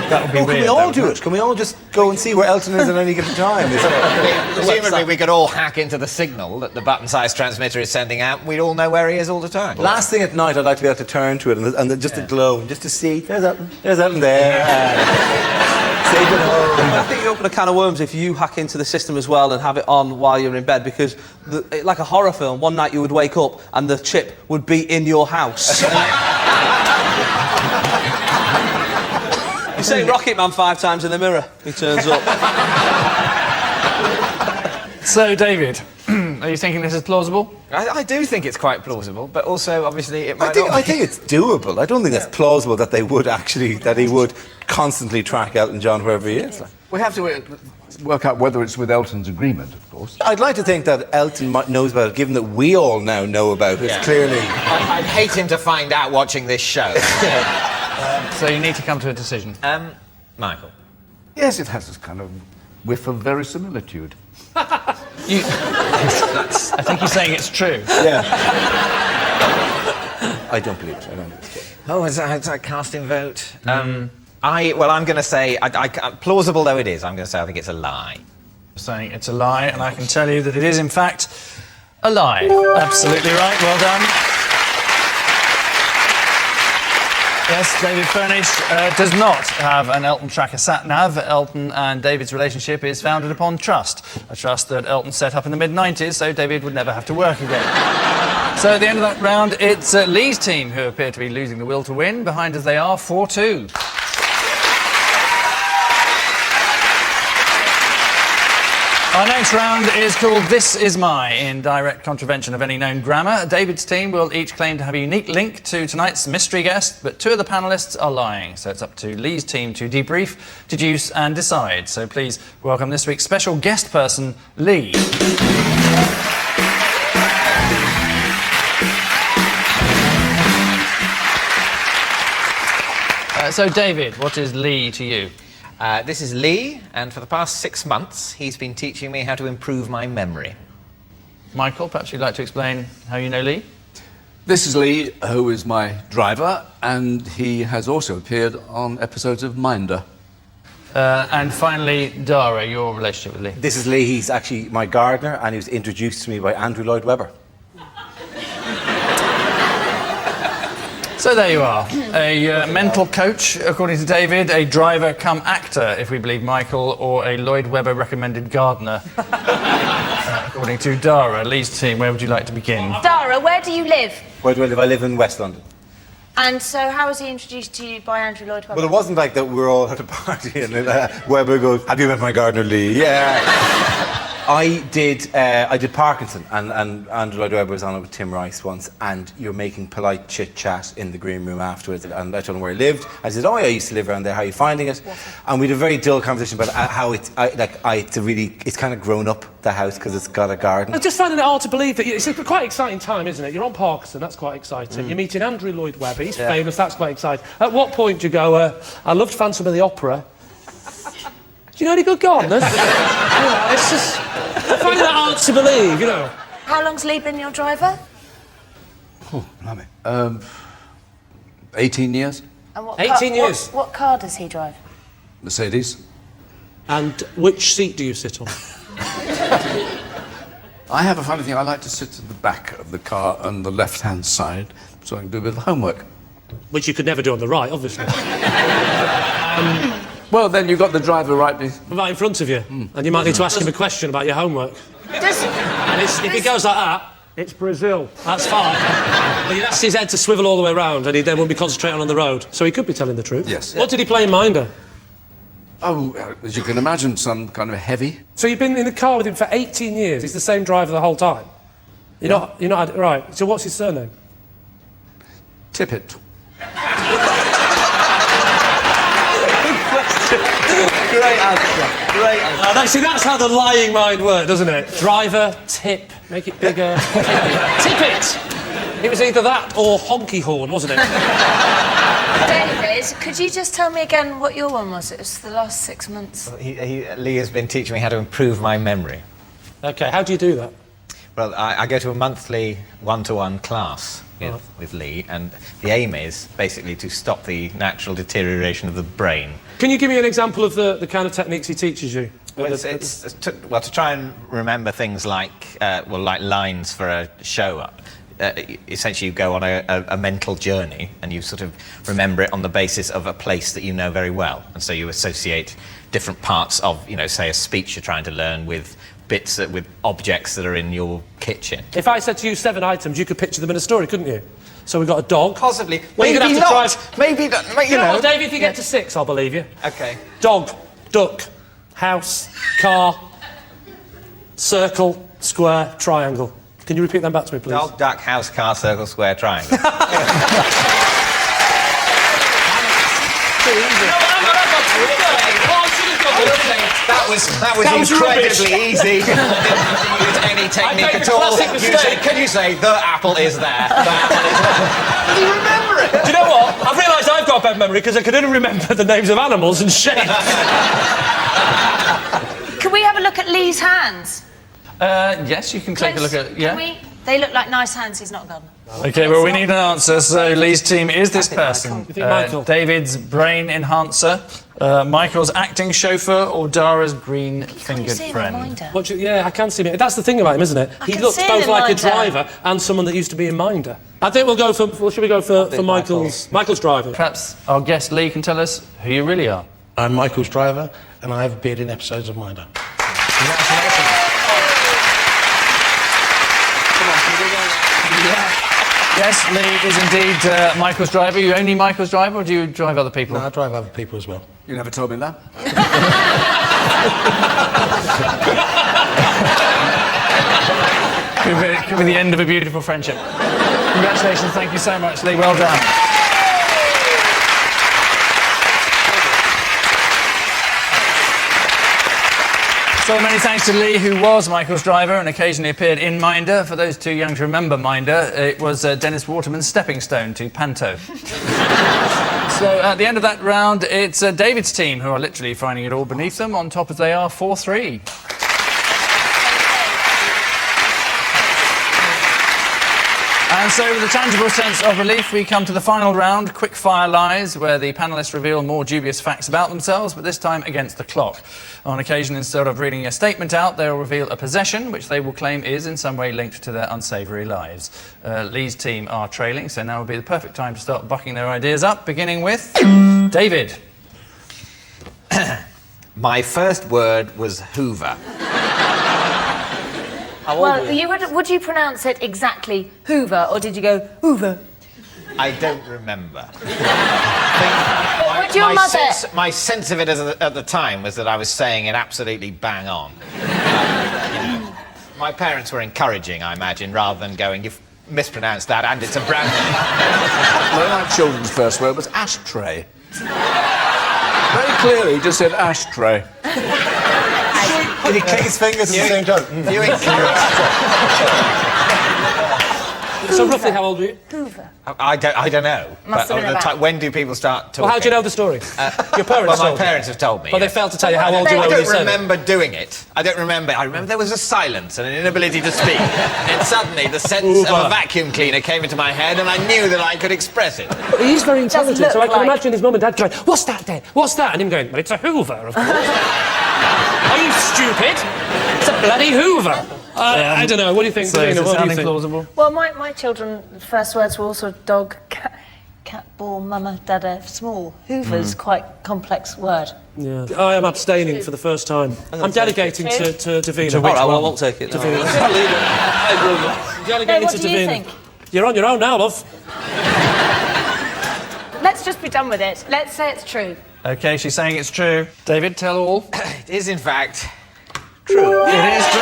That would be weird. Can we all do it? Can we all just go and see where Elton is at any given time? Presumably, we could all hack into the signal that the button-sized transmitter is sending out. We'd all know where he is all the time. Last thing at night, I'd like to be able to turn to it and just to glow, just to see. There's Elton there. I think you open a can of worms if you hack into the system as well and have it on while you're in bed, because like a horror film, one night you would wake up and the chip would be in your house. You say Rocket Man 5 times in the mirror, he turns up. So, David, are you thinking this is plausible? I do think it's quite plausible, but also, obviously, it might I think it's doable. I don't think that's plausible that he would constantly track Elton John wherever he is. We have to work out whether it's with Elton's agreement, of course. I'd like to think that Elton knows about it, given that we all now know about it. Clearly. I'd hate him to find out watching this show. So you need to come to a decision. Michael. Yes, it has this kind of whiff of verisimilitude. I think he's saying it's true. Yeah. I don't believe it. I don't believe it. Oh, is that a casting vote? I'm going to say, plausible though it is, I'm going to say I think it's a lie. Saying it's a lie, and I can tell you that it is, in fact, a lie. Absolutely right, well done. Yes, David Furnish does not have an Elton tracker sat-nav. Elton and David's relationship is founded upon trust, a trust that Elton set up in the mid-90s so David would never have to work again. So at the end of that round, it's Lee's team who appear to be losing the will to win. Behind as they are, 4-2. Our next round is called This Is My, in direct contravention of any known grammar. David's team will each claim to have a unique link to tonight's mystery guest, but two of the panellists are lying, so it's up to Lee's team to debrief, deduce and decide. So please welcome this week's special guest person, Lee. So David, what is Lee to you? This is Lee, and for the past 6 months, he's been teaching me how to improve my memory. Michael, perhaps you'd like to explain how you know Lee? This is Lee, who is my driver, and he has also appeared on episodes of Minder. And finally, Dara, your relationship with Lee. This is Lee. He's actually my gardener, and he was introduced to me by Andrew Lloyd Webber. So there you are. A mental coach, according to David, a driver come actor, if we believe Michael, or a Lloyd Webber recommended gardener. According to Dara, Lee's team, where would you like to begin? Dara, where do you live? Where do I live? I live in West London. And so how was he introduced to you by Andrew Lloyd Webber? Well, it wasn't like that we're all at a party and Webber goes, "Have you met my gardener, Lee?" Yeah. I did Parkinson, and Andrew Lloyd Webber was on it with Tim Rice once, and you're making polite chit-chat in the green room afterwards, and I told him where I lived. I said, "Oh, yeah, I used to live around there, how are you finding it?" And we had a very dull conversation about how it's kind of grown up, the house, because it's got a garden. I'm just finding it hard to believe that it's a quite exciting time, isn't it? You're on Parkinson, that's quite exciting. You're meeting Andrew Lloyd Webber, he's famous, that's quite exciting. At what point do you go, I loved Phantom of the Opera. Do you know any good gardeners? It's just... I find that hard to believe, you know. How long's Lee been your driver? Oh, blimey. 18 years. And what 18 years? What car does he drive? Mercedes. And which seat do you sit on? I have a funny thing. I like to sit at the back of the car on the left-hand side so I can do a bit of homework. Which you could never do on the right, obviously. Well, then you've got the driver right in front of you, and you might need to ask him a question about your homework. And if it goes like that, it's Brazil. That's fine. But you'd ask his head to swivel all the way around, and he then wouldn't be concentrating on the road. So he could be telling the truth. Yes. What did he play in Minder? Oh, as you can imagine, some kind of heavy. So you've been in the car with him for 18 years. He's the same driver the whole time. You're not right. So what's his surname? Tippett. Great answer. Great answer. See, that's how the lying mind works, doesn't it? Driver, tip, make it bigger. Tip it! It was either that or honky horn, wasn't it? David, could you just tell me again what your one was? It was the last 6 months. Lee has been teaching me how to improve my memory. OK, how do you do that? Well, I go to a monthly one-to-one class with Lee, and the aim is basically to stop the natural deterioration of the brain. Can you give me an example of the kind of techniques he teaches you? Well, it's to try and remember things like lines for a show. Essentially, you go on a mental journey, and you sort of remember it on the basis of a place that you know very well, and so you associate different parts of, say, a speech you're trying to learn with with objects that are in your kitchen. If I said to you 7 items, you could picture them in a story, couldn't you? So we've got a dog. Possibly. Well, Maybe you're not. Drive... Maybe not. You know what, Dave, if you get to 6, I'll believe you. OK. Dog, duck, house, car, circle, square, triangle. Can you repeat them back to me, please? Dog, duck, house, car, circle, square, triangle. That was incredibly easy. Didn't use any technique at all. Can you say the apple is there? The apple is there. You remember it? Do you know what? I've realised I've got a bad memory because I can only remember the names of animals and shapes. Can we have a look at Lee's hands? Yes, you can take a look at... Yeah. Can we? They look like nice hands. He's not a gardener. OK, well, we need an answer. So Lee's team is this person. You think Michael? David's brain enhancer, Michael's acting chauffeur, or Dara's green-fingered friend. Yeah, I can see him. That's the thing about him, isn't it? He looks both like a driver and someone that used to be in Minder. I think we'll go for... Well, should we go for Michael's driver? Perhaps our guest Lee can tell us who you really are. I'm Michael's driver, and I have appeared in episodes of Minder. Congratulations. Yes, Lee is indeed Michael's driver. Are you only Michael's driver, or do you drive other people? No, I drive other people as well. You never told me that. Could be the end of a beautiful friendship. Congratulations, thank you so much, Lee. Well done. So many thanks to Lee, who was Michael's driver and occasionally appeared in Minder. For those too young to remember Minder, it was Dennis Waterman's stepping stone to Panto. So at the end of that round, it's David's team who are literally finding it all beneath them, on top as they are 4-3. And so, with a tangible sense of relief, we come to the final round, quick-fire lies, where the panellists reveal more dubious facts about themselves, but this time against the clock. On occasion, instead of reading a statement out, they'll reveal a possession, which they will claim is in some way linked to their unsavoury lives. Lee's team are trailing, so now would be the perfect time to start bucking their ideas up, beginning with David. My first word was Hoover. Well, would you pronounce it exactly Hoover, or did you go Hoover? I don't remember. Would your mother... My sense of it at the time was that I was saying it absolutely bang on. My parents were encouraging, I imagine, rather than going, you've mispronounced that and it's a brown one. Well, my children's first word was ashtray. Very clearly, he just said ashtray. Did he click his fingers at the same time? So roughly how old were you? Hoover. I don't know. Must have been about... When do people start talking? Well, how do you know the story? Your parents Well, told my parents have told me. But they failed to tell you how old you were when you said it. I don't remember doing it. I don't remember. I remember there was a silence and an inability to speak. And suddenly the sense of a vacuum cleaner came into my head and I knew that I could express it. But he's very intelligent, so I can like- imagine his mum and dad going, what's that then? What's that? And him going, well, it's a Hoover, of course. Are you stupid? It's a bloody Hoover. I don't know. What do you think? So Davina, is it what do you sounding think? plausible? Well, my children's first words were also dog, cat, ball, mama, dada, small. Hoover's quite complex word. Yeah. I am abstaining for the first time. I'm delegating to Davina. All right, well, I won't take it. Davina. Delegating what to do you Davina. think? You're on your own now, love. Let's just be done with it. Let's say it's true. OK, she's saying it's true. David, tell all. It is, in fact, true. It is true.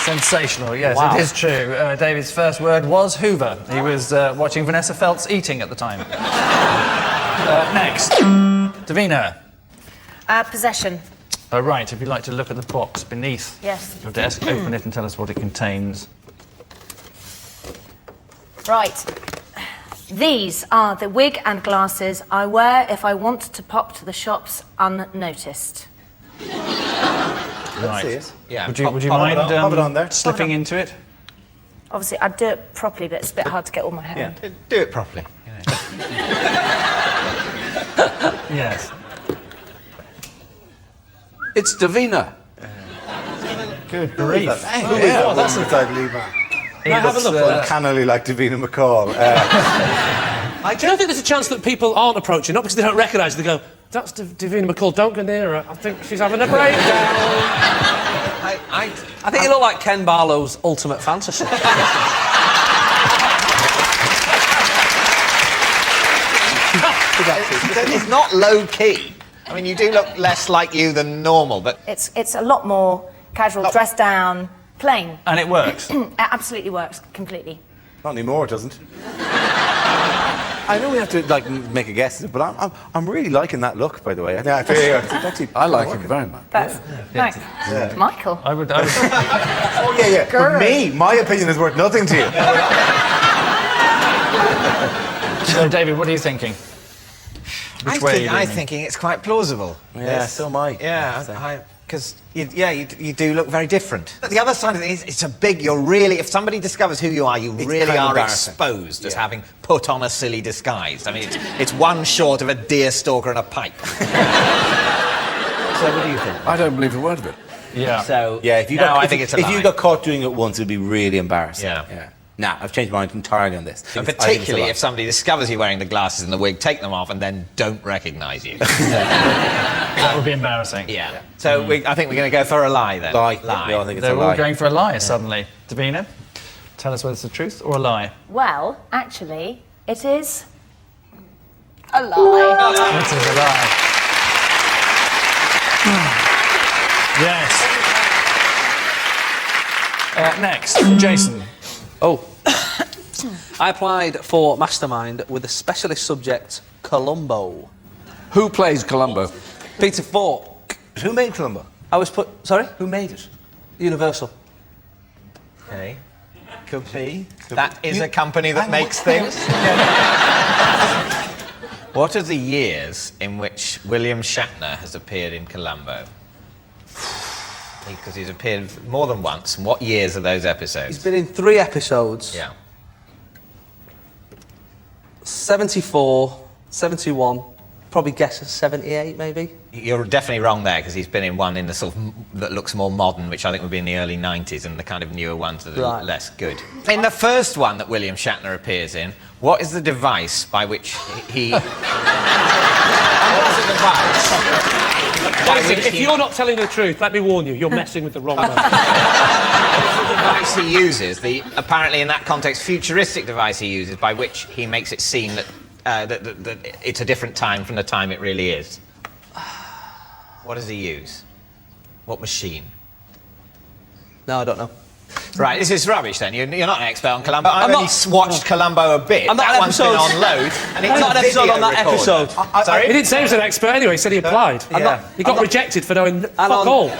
Sensational, yes, Wow. it is true. David's first word was Hoover. He was watching Vanessa Feltz eating at the time. Next, Davina. Possession. Right, if you'd like to look at the box beneath Yes. your desk, open it and tell us what it contains. Right. These are the wig and glasses I wear if I want to pop to the shops unnoticed. Right. Yeah. Would you Pop mind it on there. slipping into it? Obviously, I'd do it properly, but it's a bit hard to get all my hair. Yeah, do it properly. Yes. It's Davina. Good grief. Yeah, that's inside Lee Mack. Can I have a look? Uncannily like Davina McCall. I don't think there's a chance that people aren't approaching, not because they don't recognise it, they go, that's Davina McCall, don't go near her. I think she's having a breakdown. I think you look like Ken Barlow's ultimate fantasy. It's not low key. I mean, you do look less like you than normal, but It's a lot more casual, dressed down, plain. And it works. It absolutely works, completely. Not anymore, it doesn't. I know we have to make a guess, but I'm really liking that look, by the way. I like him very much. That's nice. Michael. I would. Oh yeah. But me, my opinion is worth nothing to you. So, David, what are you thinking? Which way are you I'm leaning? thinking it's quite plausible. Yeah, so am I. Yeah, because you do look very different. But the other side of it is, if somebody discovers who you are, you really kind of are embarrassing. exposed as having put on a silly disguise. I mean, it's one short of a deer stalker and a pipe. So what do you think? I don't believe a word of it. Yeah. So Yeah, if you got caught doing it once, it'd be really embarrassing. Yeah. Nah, I've changed my mind entirely on this. And I think it's particularly a lie. if somebody discovers you wearing the glasses and the wig, take them off and then don't recognise you. That would be embarrassing. Yeah. So I think we're going to go for a lie then. Lie. We all think it's They're a all lie. going for a lie suddenly. Davina, tell us whether it's the truth or a lie. Well, actually, it is a lie. It is a lie. Yes. Next, Jason. Oh. I applied for Mastermind with the specialist subject Columbo. Who plays Columbo? Peter Falk. Who made Columbo? I was put... Sorry? Who made it? Universal. Okay. Could be. That is a company that makes things. What are the years in which William Shatner has appeared in Columbo? Because he's appeared more than once. And what years are those episodes? He's been in 3 episodes. Yeah. 74, 71, probably guess 78 maybe. You're definitely wrong there, because he's been in one in the sort of that looks more modern, which I think would be in the early 90s, and the kind of newer ones that are less good. In the first one that William Shatner appears in, what is the device by which he... What's the device? Jason, if you're not telling the truth, let me warn you, you're messing with the wrong man. The device he uses, the apparently in that context futuristic device he uses, by which he makes it seem that, that it's a different time from the time it really is. What does he use? What machine? No, I don't know. Right, this is rubbish then. You're not an expert on Columbo. I've only watched Columbo a bit. I'm not that one's been on loads. And it's not an episode on that episode. Sorry? He didn't say he was an expert anyway, he said he applied. He got rejected for knowing fuck all.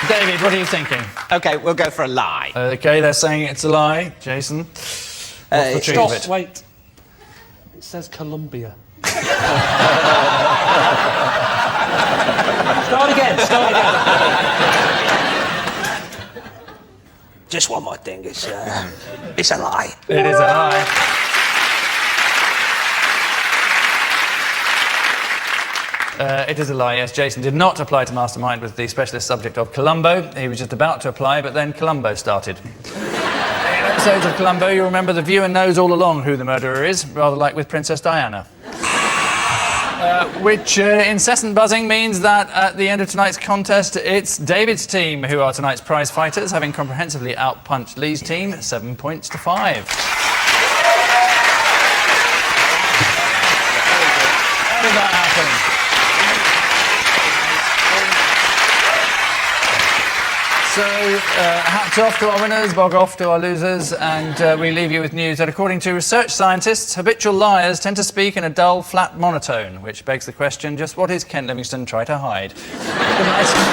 David, what are you thinking? OK, we'll go for a lie. OK, they're saying it's a lie. Jason? What's the truth of it? Stop, wait. It says Columbia. Start again. Just one more thing. It's a lie. It is a lie. It is a lie, yes. Jason did not apply to Mastermind with the specialist subject of Columbo. He was just about to apply, but then Columbo started. In episodes of Columbo, you remember the viewer knows all along who the murderer is, rather like with Princess Diana. Which incessant buzzing means that at the end of tonight's contest, it's David's team who are tonight's prize fighters, having comprehensively outpunched Lee's team 7 points to 5. How did that happen? So, hats off to our winners, bog off to our losers, and we leave you with news that according to research scientists, habitual liars tend to speak in a dull, flat monotone, which begs the question, just what is Ken Livingstone trying to hide? Good night.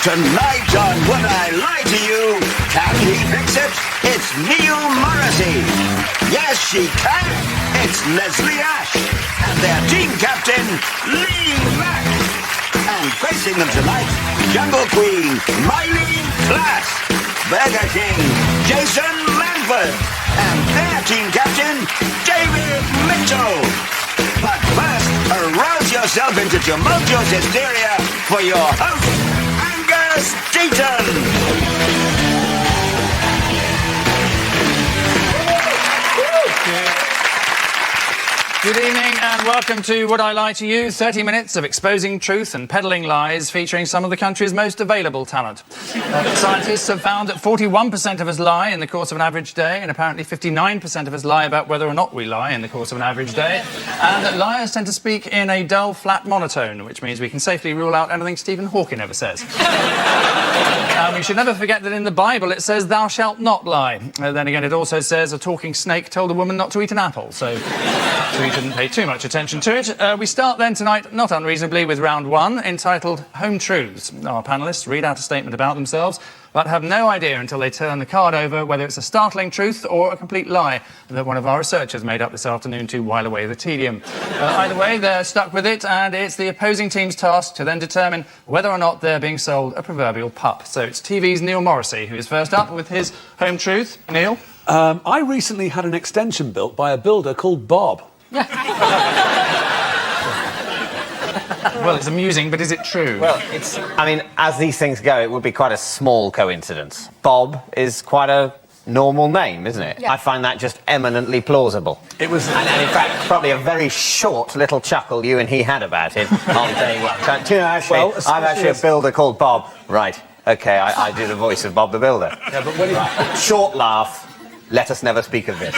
Tonight on Would I Lie to You? Can he fix it? It's Neil Morrissey. Yes, she can. It's Leslie Ash. And their team captain, Lee Mack. And facing them tonight, Jungle Queen, Miley Class. Burger King, Jason Manford. And their team captain, David Mitchell. But first, arouse yourself into tumultuous hysteria for your host, Dayton. Good evening and welcome to Would I Lie to You? 30 minutes of exposing truth and peddling lies featuring some of the country's most available talent. Scientists have found that 41% of us lie in the course of an average day, and apparently 59% of us lie about whether or not we lie in the course of an average day. And that liars tend to speak in a dull, flat monotone, which means we can safely rule out anything Stephen Hawking ever says. And we should never forget that in the Bible it says, "Thou shalt not lie." Then again, it also says a talking snake told a woman not to eat an apple, so we shouldn't pay too much attention to it. We start then tonight, not unreasonably, with round one, entitled Home Truths. Our panellists read out a statement about themselves, but have no idea until they turn the card over whether it's a startling truth or a complete lie that one of our researchers made up this afternoon to while away the tedium. Either way, they're stuck with it, and it's the opposing team's task to then determine whether or not they're being sold a proverbial pup. So it's TV's Neil Morrissey, who is first up with his home truth. Neil? I recently had an extension built by a builder called Bob. Well, it's amusing, but is it true? Well, I mean, as these things go, it would be quite a small coincidence. Bob is quite a normal name, isn't it? Yeah. I find that just eminently plausible. It was... And in fact, probably a very short little chuckle you and he had about it on day one. Do you know, actually, I'm actually a builder called Bob. Right, OK, I do the voice of Bob the Builder. Yeah, but when you... Short laugh, let us never speak of this.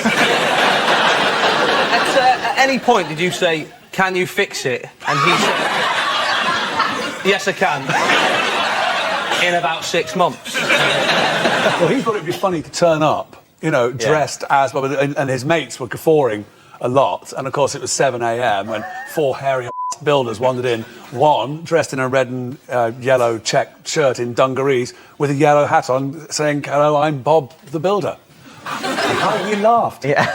At any point did you say, can you fix it? And he said, yes, I can. In about 6 months. Well, he thought it'd be funny to turn up, you know, dressed as Bob, and his mates were guffawing a lot. And of course, it was 7 a.m. when 4 hairy builders wandered in. One dressed in a red and yellow check shirt in dungarees with a yellow hat on, saying, "Hello, I'm Bob the Builder." How you laughed? Yeah.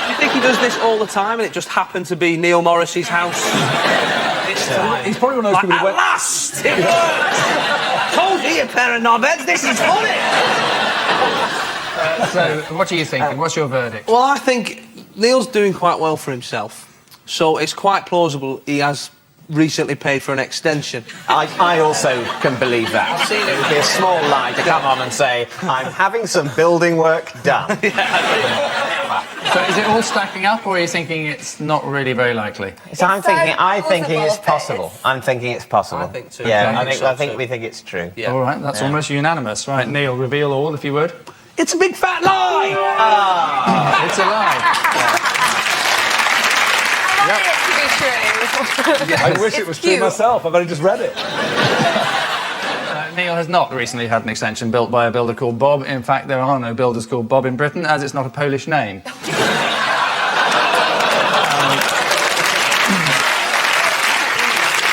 Do you think he does this all the time, and it just happened to be Neil Morris's house? He's probably one of those people who went... Last! It worked! Told you, you pair of knobheads, this is funny! So, what are you thinking? What's your verdict? Well, I think Neil's doing quite well for himself. So it's quite plausible he has recently paid for an extension. I also can believe that. It would be a small lie to come on and say, I'm having some building work done. So is it all stacking up, or are you thinking it's not really very likely? So I'm thinking it's possible. I'm thinking it's possible. I think too. Yeah, Okay. I think we think it's true. Yeah. All right, that's almost unanimous. Right, Neil, reveal all, if you would. It's a big fat lie! It's a lie. I wish it was true myself. I've only just read it. Neil has not recently had an extension built by a builder called Bob. In fact, there are no builders called Bob in Britain, as it's not a Polish name.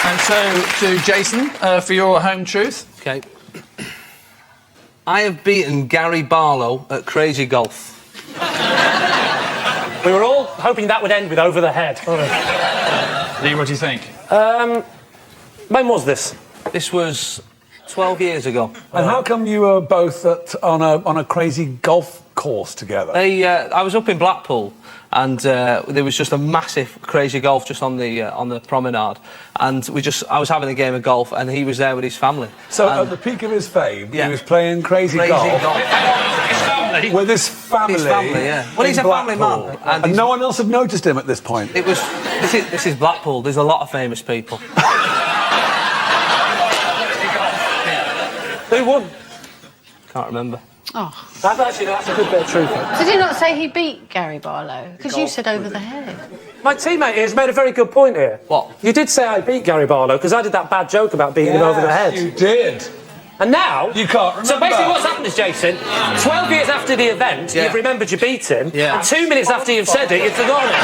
And so, to Jason, for your home truth. OK. I have beaten Gary Barlow at Crazy Golf. We were all hoping that would end with over the head. Lee, what do you think? When was this? This was 12 years ago. And how come you were both on a crazy golf course together? I was up in Blackpool, and there was just a massive Crazy Golf just on the promenade, and I was having a game of golf, and he was there with his family. So at the peak of his fame, he was playing crazy golf. With his family. His family, yeah. Well, he's a family man, and no one else had noticed him at this point. It was. This is Blackpool. There's a lot of famous people. Who won? Can't remember. Oh. That's a good bit of truth. Did he not say he beat Gary Barlow? Because you said over the head. My teammate here has made a very good point here. What? You did say I beat Gary Barlow because I did that bad joke about beating him over the head. You did. And now... You can't remember. So basically what's happened is, Jason, 12 years after the event, you've remembered you beat him, and 2 minutes after you've said it, you've forgotten it.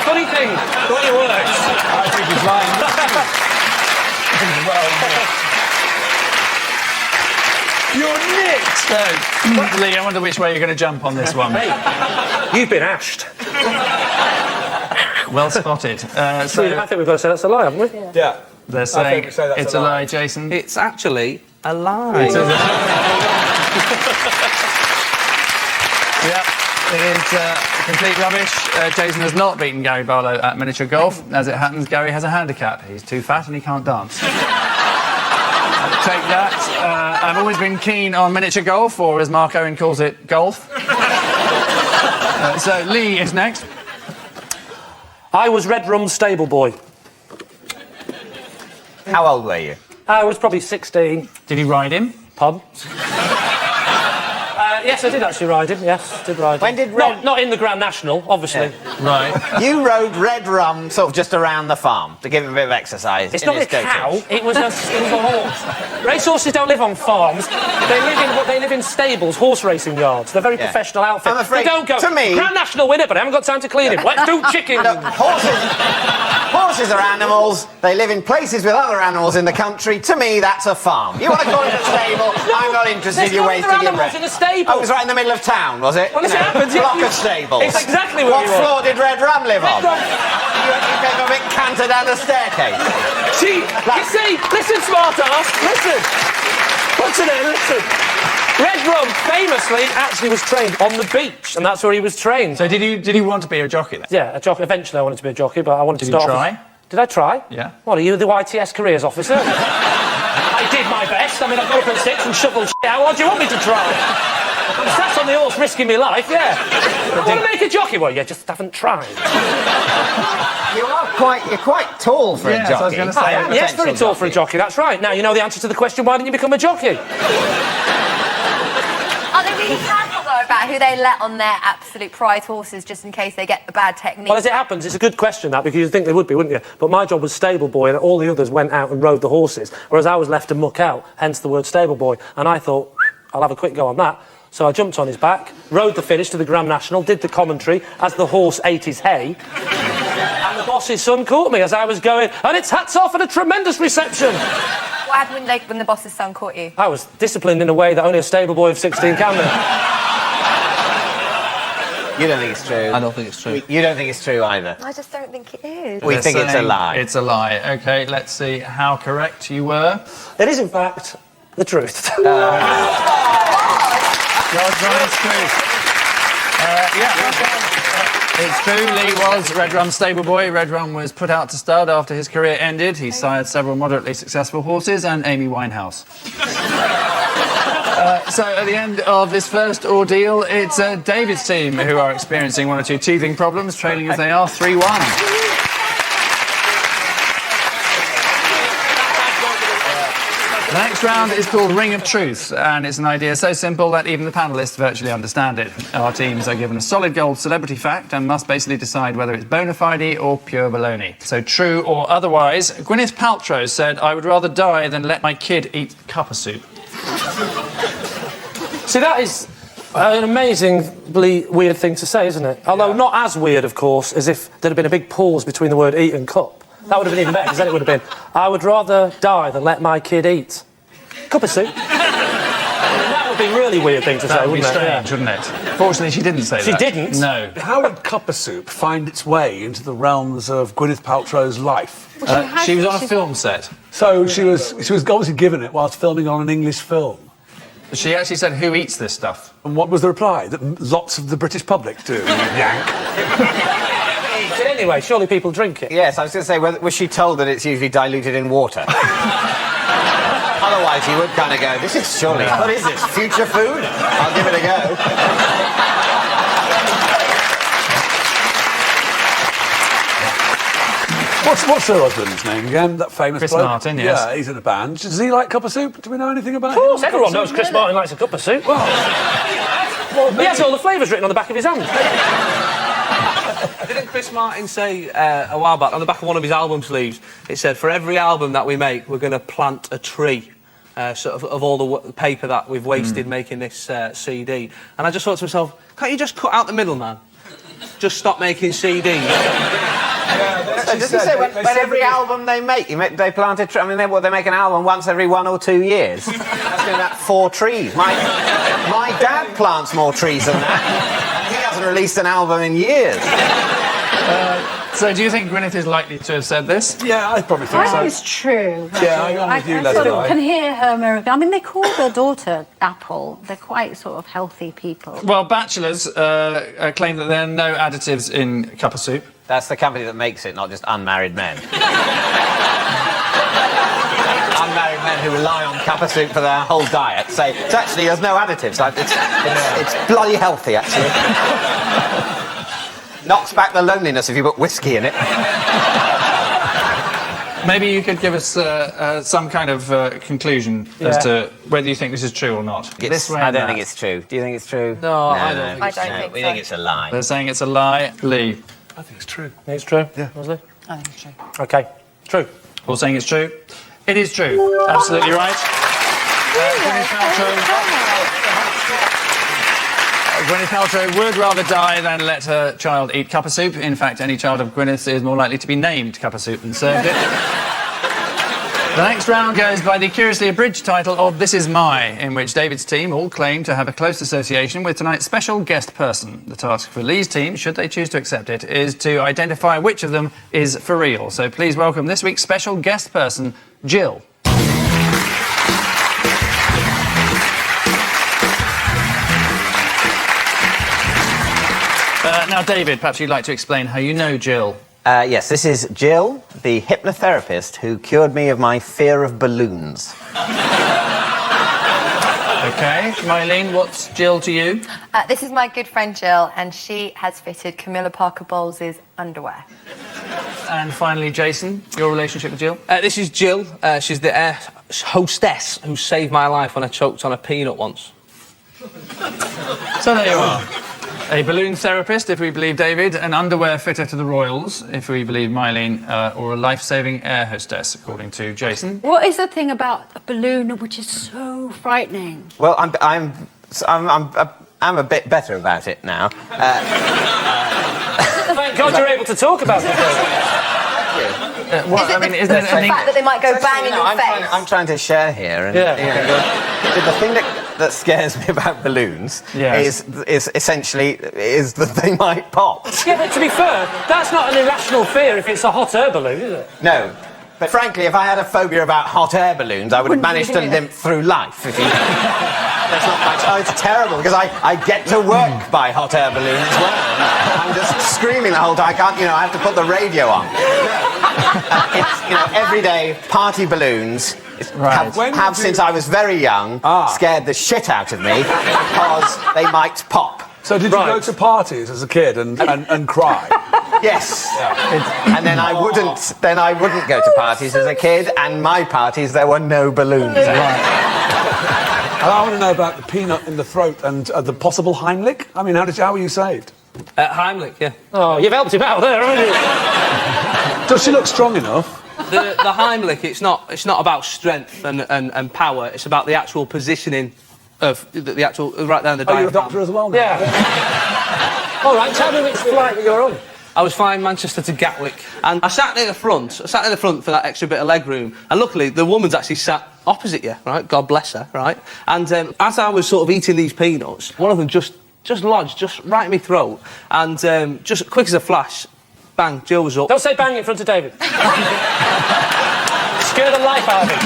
Funny thing. Got your words. I think he's lying. Well, You're nicked! So, Lee, I wonder which way you're going to jump on this one. Hey, you've been ashed. Well spotted. I think we've got to say that's a lie, haven't we? Yeah. They're saying it's a lie, Jason. It's actually a lie. Yeah, it is complete rubbish. Jason has not beaten Gary Barlow at miniature golf. As it happens, Gary has a handicap. He's too fat and he can't dance. Take that. I've always been keen on miniature golf, or as Mark Owen calls it, golf. So Lee is next. I was Red Rum's stable boy. How old were you? I was probably 16. Did he ride him? Pardon? Yes, I did actually ride him. Yes, did ride him. When did not in the Grand National, obviously. Right. You rode Red Rum sort of just around the farm to give him a bit of exercise. It's not a cow. It was a horse. Racehorses don't live on farms. They live in stables, horse racing yards. They're very professional outfits. I'm afraid, they don't go to me, Grand National winner, but I haven't got time to clean him. Let's do chicken. Look, horses are animals. They live in places with other animals in the country. To me, that's a farm. You want to call it a stable? I'm not interested. You're wasting your breath. In a stable. Oh, it was right in the middle of town, was it? Well, it happens. Block of stables. It's exactly where What floor did Red Rum live on? Rum. You gave a bit canter down the staircase. See, listen, smart ass, listen. What's in it? Listen. Red Rum famously actually was trained on the beach, and that's where he was trained. So did he want to be a jockey then? Yeah, a jockey. Eventually, I wanted to be a jockey, but I wanted to start. Did you try? Did I try? Yeah. What, are you the YTS careers officer? I did my best. I mean, I got up at 6 and shoveled shit out. What do you want me to try? I'm sat on the horse risking my life, yeah. I want to make a jockey. Well, you just haven't tried. You're quite tall for a jockey. I was going to say. Yes, very tall for a jockey, that's right. Now you know the answer to the question, why didn't you become a jockey? Are they really careful, though, about who they let on their absolute prize horses just in case they get a bad technique? Well, as it happens, it's a good question, that, because you'd think they would be, wouldn't you? But my job was stable boy, and all the others went out and rode the horses, whereas I was left to muck out, hence the word stable boy. And I thought, I'll have a quick go on that. So I jumped on his back, rode the finish to the Grand National, did the commentary as the horse ate his hay. And the boss's son caught me as I was going, and it's hats off and a tremendous reception. What happened when the boss's son caught you? I was disciplined in a way that only a stable boy of 16 can be. You don't think it's true? I don't think it's true. You don't think it's true either? I just don't think it is. We think it's a lie. It's a lie. OK, let's see how correct you were. It is, in fact, the truth. It's true. It's true, Lee was Red Run's stable boy. Red Run was put out to stud after his career ended. He sired several moderately successful horses and Amy Winehouse. So at the end of this first ordeal, it's David's team who are experiencing one or two teething problems, trailing as they are 3-1. The next round is called Ring of Truth, and it's an idea so simple that even the panellists virtually understand it. Our teams are given a solid gold celebrity fact and must basically decide whether it's bona fide or pure baloney. So true or otherwise, Gwyneth Paltrow said, "I would rather die than let my kid eat cuppa soup." See, that is an amazingly weird thing to say, isn't it? Although not as weird, of course, as if there had been a big pause between the word eat and cup. That would have been even better, because then it would have been, I would rather die than let my kid eat cup of soup. That would be a really weird thing to say, wouldn't it? That would be strange, wouldn't it? Fortunately, she didn't say that. She didn't? No. How did cuppa soup find its way into the realms of Gwyneth Paltrow's life? She was on a film set. So she was obviously given it whilst filming on an English film. She actually said, who eats this stuff? And what was the reply? That lots of the British public do, yank. Anyway, surely people drink it. Yes, I was going to say, was she told that it's usually diluted in water? Otherwise, you would kind of go, this is surely, what is this, future food? I'll give it a go. What's her husband's name again? That famous Chris bloke? Martin, yes. Yeah, he's in a band. Does he like cuppa soup? Do we know anything about Of course, him? everyone knows Chris Martin likes a cup of soup. Well, he has all the flavours written on the back of his hand. Didn't Chris Martin say a while back, on the back of one of his album sleeves, it said, for every album that we make, we're going to plant a tree. Sort of all the paper that we've wasted making this CD. And I just thought to myself, can't you just cut out the middleman? Just stop making CDs. Does he say when every album they make, they plant a tree? I mean, they make an album once every 1 or 2 years. That's going to be 4 trees. My dad plants more trees than that. He hasn't released an album in years. So do you think Gwyneth is likely to have said this? Yeah, I probably think I so. think it's true. Yeah, I'm with you, I sort of Leslie. can hear her miracle. I mean, they call their daughter Apple. They're quite sort of healthy people. Well, bachelors claim that there are no additives in cuppa soup. That's the company that makes it, not just unmarried men. Unmarried men who rely on cuppa soup for their whole diet say, it's actually, there's no additives. It's bloody healthy, actually. Knocks back the loneliness if you put whiskey in it. Maybe you could give us some kind of conclusion as to whether you think this is true or not. I don't think it's true. Do you think it's true? No, I don't think I don't think we so. think it's a lie. They're saying it's a lie. Lee. I think it's true. Think it's true? Yeah. Leslie? I think it's true. OK, true. All saying it's true. It is true. Absolutely right. Gwyneth Paltrow would rather die than let her child eat cuppa soup. In fact, any child of Gwyneth's is more likely to be named cuppa soup than served it. The next round goes by the curiously abridged title of This Is My, in which David's team all claim to have a close association with tonight's special guest person. The task for Lee's team, should they choose to accept it, is to identify which of them is for real. So please welcome this week's special guest person, Jill. Now, David, perhaps you'd like to explain how you know Jill. Yes, this is Jill, the hypnotherapist who cured me of my fear of balloons. Okay, Mylene, what's Jill to you? This is my good friend Jill, and she has fitted Camilla Parker Bowles' underwear. And finally, Jason, your relationship with Jill? This is Jill. She's the air hostess who saved my life when I choked on a peanut once. So there you are. A balloon therapist, if we believe David, an underwear fitter to the Royals, if we believe Mylene, or a life-saving air hostess, according to Jason. What is the thing about a balloon which is so frightening? Well, I'm a bit better about it now. Thank God you're able to talk about it. Is it the fact that they might go bang in your face? I'm trying to share here. And, the thing that scares me about balloons is essentially that they might pop. Yeah, but to be fair, that's not an irrational fear if it's a hot air balloon, is it? No. But frankly, if I had a phobia about hot air balloons, I would have managed to limp through life. If you... That's not much. Oh, it's terrible, because I get to work by hot air balloons as well. I'm just screaming the whole time. I can't, I have to put the radio on. It's, every day, party balloons have since I was very young, scared the shit out of me, because they might pop. So did you go to parties as a kid and cry? Yes. And then I wouldn't go to parties as a kid, and my parties there were no balloons. And I want to know about the peanut in the throat and the possible Heimlich. I mean, how were you saved? Heimlich, yeah. Oh, you've helped him out there, haven't you? Does she look strong enough? The Heimlich, it's not about strength and power. It's about the actual positioning of the actual right down the diaphragm. Are you a doctor as well now? Yeah. All right, tell me which flight you're on. I was flying Manchester to Gatwick, and I sat near the front. I sat near the front for that extra bit of leg room, and luckily the woman's actually sat opposite you, right? God bless her, right? And as I was sort of eating these peanuts, one of them just lodged right in my throat, and just quick as a flash, bang, Jill was up. Don't say bang in front of David. Scare the life out of him.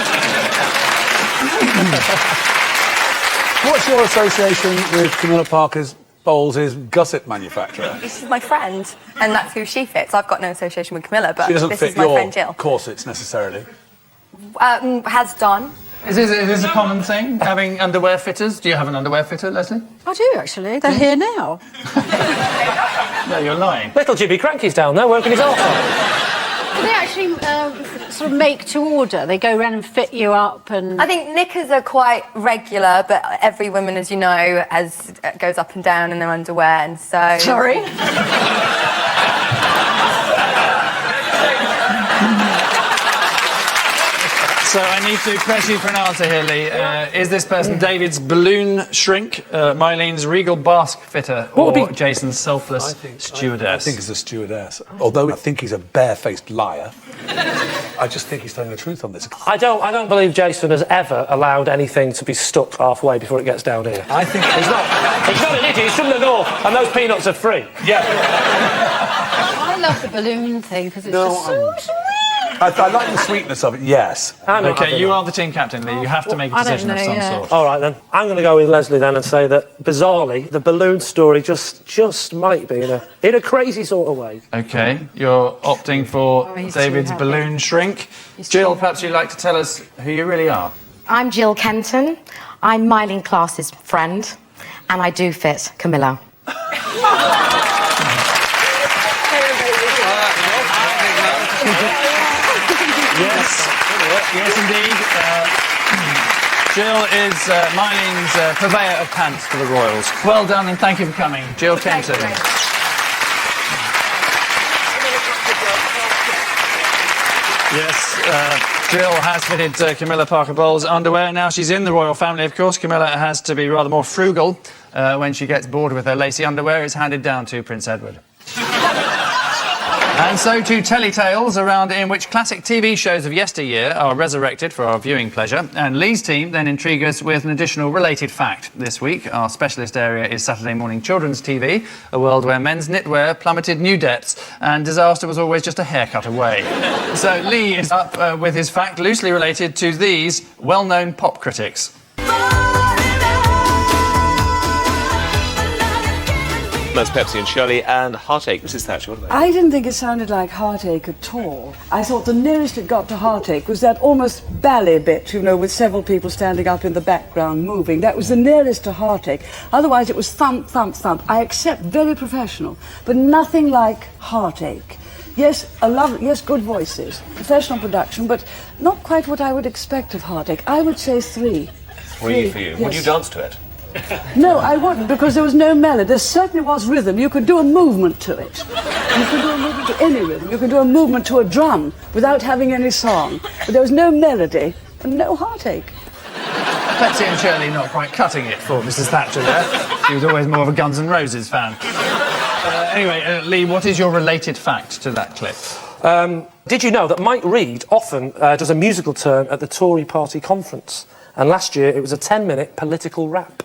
What's your association with Camilla Parker Bowles' gusset manufacturer? This is my friend, and that's who she fits. I've got no association with Camilla, but She doesn't this fit is my friend Jill. your corsets necessarily. Has done. Is this a common thing, having underwear fitters? Do you have an underwear fitter, Leslie? I do, actually. They're here now. No, you're lying. Little Jimmy Cranky's down there working his arse off. They actually sort of make to order. They go around and fit you up and... I think knickers are quite regular, but every woman, as you know, goes up and down in their underwear, and so... Sorry? So I need to press you for an answer here, Lee. Is this person David's balloon shrink, Mylene's regal basque fitter, or Jason's selfless stewardess? I think it's a stewardess. Although I think he's a barefaced liar, I just think he's telling the truth on this. I don't believe Jason has ever allowed anything to be stuck halfway before it gets down here. I think he's not an idiot. He's from the north, and those peanuts are free. Yeah. I love the balloon thing because it's just so sweet. I like the sweetness of it, yes. Okay, you are the team captain, Lee. You have to make a decision of some sort. All right, then. I'm going to go with Leslie then and say that, bizarrely, the balloon story just might be in a crazy sort of way. Okay, you're opting for David's balloon shrink. Jill, perhaps you'd like to tell us who you really are. I'm Jill Kenton. I'm Mylene Class's friend, and I do fit Camilla. Yes, indeed. Jill is Mylene's purveyor of pants for the Royals. Well done, and thank you for coming, Jill Kenton. Yes, Jill has fitted Camilla Parker Bowles' underwear. Now she's in the royal family, of course. Camilla has to be rather more frugal when she gets bored with her lacy underwear. It's handed down to Prince Edward. And so to Telly-tales, around in which classic TV shows of yesteryear are resurrected for our viewing pleasure. And Lee's team then intrigue us with an additional related fact. This week, our specialist area is Saturday morning children's TV, a world where men's knitwear plummeted new depths and disaster was always just a haircut away. So Lee is up with his fact loosely related to these well-known pop critics. Deadman's Pepsi and Shirley, and Heartache. Mrs. Thatcher, what about you? I didn't think it sounded like Heartache at all. I thought the nearest it got to Heartache was that almost ballet bit, you know, with several people standing up in the background moving. That was the nearest to Heartache. Otherwise, it was thump, thump, thump. I accept very professional, but nothing like Heartache. Yes, yes, good voices, professional production, but not quite what I would expect of Heartache. I would say 3. 3 for you. Yes. Would you dance to it? No, I wouldn't, because there was no melody. There certainly was rhythm. You could do a movement to it. You could do a movement to any rhythm. You could do a movement to a drum without having any song. But there was no melody and no Heartache. Pepsi and Shirley not quite cutting it for Mrs. Thatcher there. She was always more of a Guns N' Roses fan. Anyway, Lee, what is your related fact to that clip? Did you know that Mike Reid often does a musical turn at the Tory party conference? And last year it was a 10-minute political rap.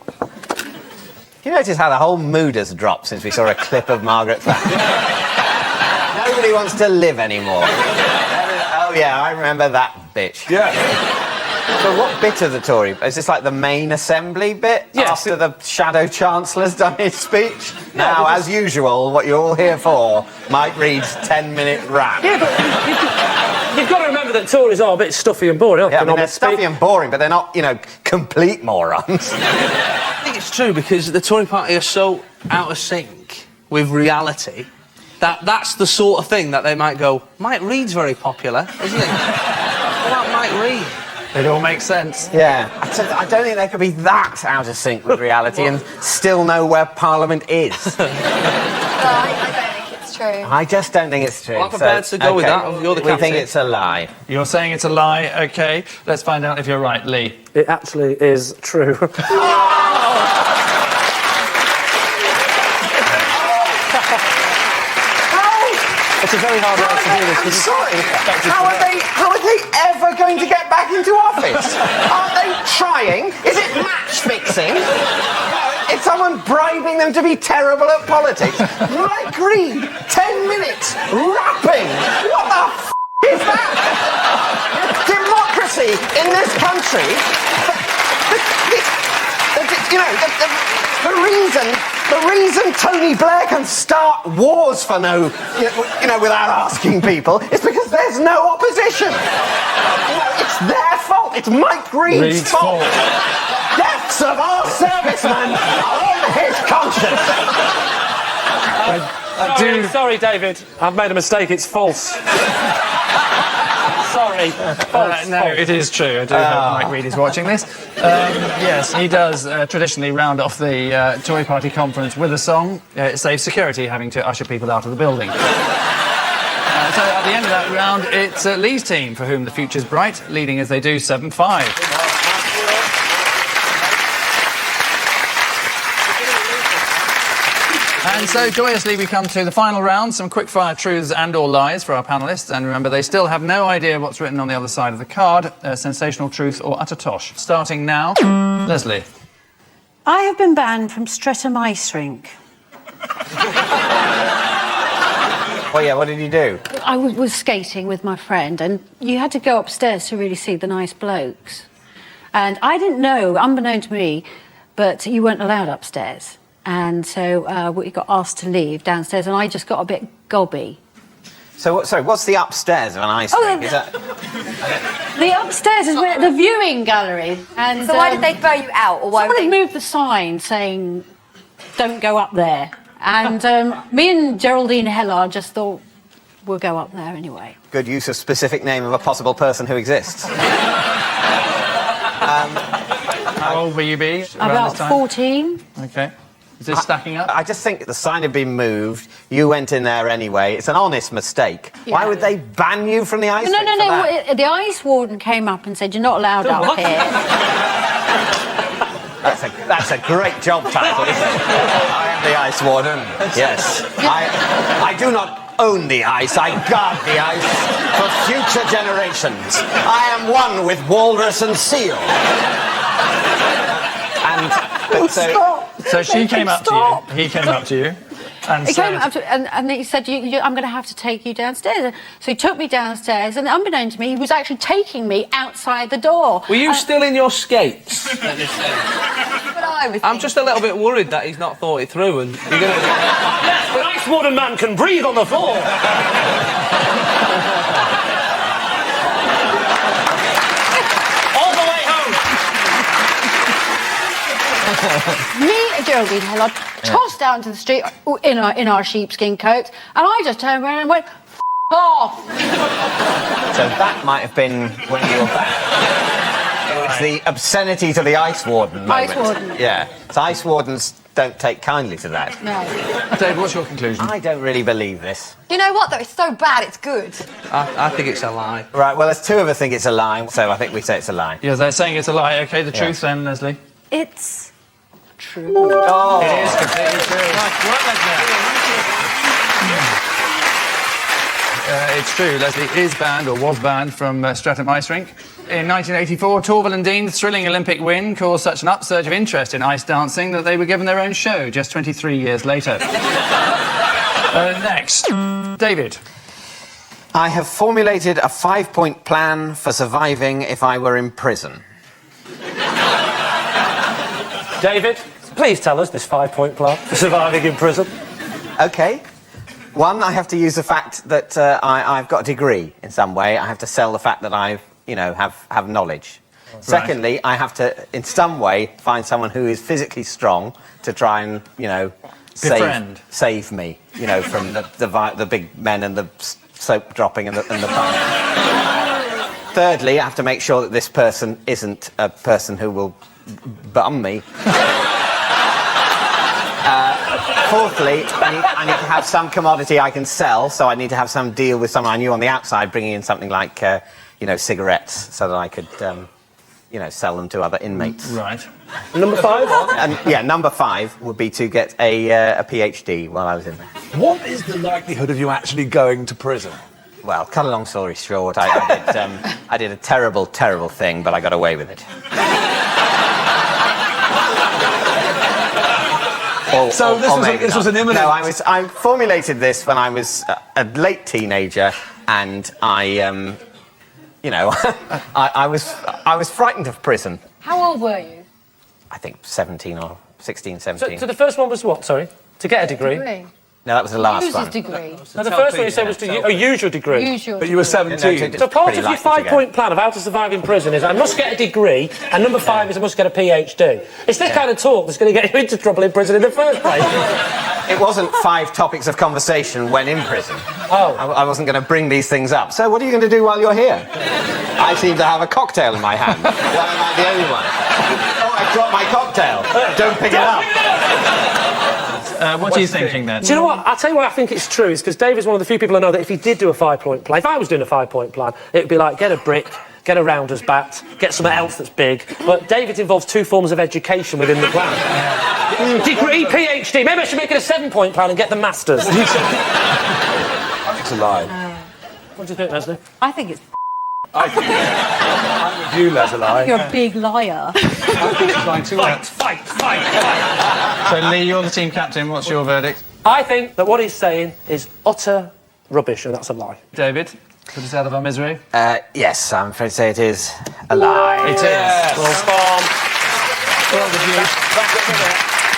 You notice how the whole mood has dropped since we saw a clip of Margaret Thatcher? Nobody wants to live anymore. Oh yeah, I remember that bitch. Yeah. So what bit of the Tory? Is this like the main assembly bit? Yes. After the Shadow Chancellor's done his speech? Now, as usual, what you're all here for, Mike Reid's 10-minute rap. Yeah, but you've got to remember that Tories are a bit stuffy and boring, aren't Yeah, I mean, they're stuffy and boring, but they're not, you know, complete morons. I think it's true because the Tory party are so out of sync with reality that that's the sort of thing that they might go, Mike Reid's very popular, isn't he? What about Mike Reid? It all makes sense. Yeah. I don't think they could be that out of sync with reality and still know where Parliament is. I don't think it's true. I just don't think it's true. Well, I'm prepared to go with that. You're the We think captain. it's a lie. You're saying it's a lie, OK. Let's find out if you're right, Lee. It actually is true. It's a very hard way to do this. I'm sorry. How are they ever going to get back into office? Aren't they trying? Is it match fixing? Is someone bribing them to be terrible at politics? Mike Reid, 10 minutes, rapping. What the is that? Democracy in this country. You know, the reason Tony Blair can start wars for without asking people is because there's no opposition. It's their fault. It's Mike Reid's fault. Deaths of our servicemen are on his conscience. Sorry, David. I've made a mistake. It's false. Sorry. False. No, it is true. I do hope Mike Reid is watching this. Yes, he does traditionally round off the Tory party conference with a song. It saves security having to usher people out of the building. So at the end of that round, it's Lee's team for whom the future's bright, leading as they do 7-5. And so, joyously, we come to the final round, some quick-fire truths and or lies for our panellists. And remember, they still have no idea what's written on the other side of the card. Sensational truth or utter tosh. Starting now, Leslie. I have been banned from Streatham Ice Rink. Well, yeah, what did you do? I was skating with my friend, and you had to go upstairs to really see the nice blokes. And I didn't know, unbeknown to me, but you weren't allowed upstairs. And so we got asked to leave downstairs, and I just got a bit gobby. So, sorry, what's the upstairs of an ice rink? Is that... The upstairs is where the viewing gallery. And So why did they throw you out? Or why somebody moved the sign saying, "Don't go up there." And me and Geraldine Hellard just thought, we'll go up there anyway. Good use of specific name of a possible person who exists. How old will you be around About this time? 14. OK. Is this stacking up? I just think the sign had been moved. You went in there anyway. It's an honest mistake. Yeah. Why would they ban you from the ice rink? No. The ice warden came up and said, "You're not allowed up here." That's a great job title, isn't it? I am the ice warden. Yes. I do not own the ice. I guard the ice for future generations. I am one with walrus and seal. So she came up to you. He came up to you. And He came up to, and he said, "I'm going to have to take you downstairs." So he took me downstairs, and unbeknown to me, he was actually taking me outside the door. Were you still in your skates at this stage? But overthinking. I'm just a little bit worried that he's not thought it through and you're going to... Yes, an ice warden man can breathe on the floor. All the way home. Me and Geraldine Hillard tossed out into the street in our sheepskin coats, and I just turned around and went, F*** off. So that might have been when you were back. It was the obscenity to the ice warden moment. Ice warden. Yeah. So ice wardens don't take kindly to that. No. Dave, what's your conclusion? I don't really believe this. You know what, though? It's so bad, it's good. I think it's a lie. Right, well, there's two of us think it's a lie, so I think we say it's a lie. Yeah, they're saying it's a lie. OK, the truth then, Leslie? It's true. Oh. It is completely true. Nice work, Leslie. It's true. Leslie is banned, or was banned, from Streatham Ice Rink. In 1984, Torvill and Dean's thrilling Olympic win caused such an upsurge of interest in ice dancing that they were given their own show just 23 years later. Next, David. I have formulated a 5-point plan for surviving if I were in prison. David, please tell us this 5-point plan for surviving in prison. OK. 1, I have to use the fact that I've got a degree in some way. I have to sell the fact that I, have knowledge. Right. Secondly, I have to, in some way, find someone who is physically strong to try and, save me, from the big men and the soap dropping and the bum. Thirdly, I have to make sure that this person isn't a person who will bum me. Fourthly, I need to have some commodity I can sell, so I need to have some deal with someone I knew on the outside, bringing in something like, cigarettes, so that I could, sell them to other inmates. Right. Number 5? Number 5 would be to get a PhD while I was in there. What is the likelihood of you actually going to prison? Well, cut a long story short, I did a terrible, terrible thing, but I got away with it. So this was an imminent... No, I formulated this when I was a late teenager, and I was frightened of prison. How old were you? I think 17 or 16, 17. So the first one was what, sorry? To get a degree? No, that was the last Use one. his degree. No, the first one you said was to use your degree. Use your But you were 17. So part of your 5-point plan of how to survive in prison is I must get a degree, and number 5 is I must get a PhD. It's this kind of talk that's going to get you into trouble in prison in the first place. It wasn't 5 topics of conversation when in prison. Oh. I wasn't going to bring these things up. So what are you going to do while you're here? I seem to have a cocktail in my hand. Why am I the only one? Oh, I dropped my cocktail. Don't pick it up. What are you thinking then? Do you know what? I'll tell you why I think it's true, is because Dave is one of the few people I know that if he did do a 5-point plan, if I was doing a 5-point plan, it would be like get a brick, get a rounder's bat, get something else that's big. But David involves 2 forms of education within the plan. Degree, PhD. Maybe I should make it a 7-point plan and get the masters. I think it's a lie. What do you think, Leslie? I think it's... I'm with you, Leslie. You're a big liar. Fight. So, Lee, you're the team captain. What's your verdict? I think that what he's saying is utter rubbish, and that's a lie. David, put us out of our misery. Yes, I'm afraid to say it is a lie. It is. Well, Well,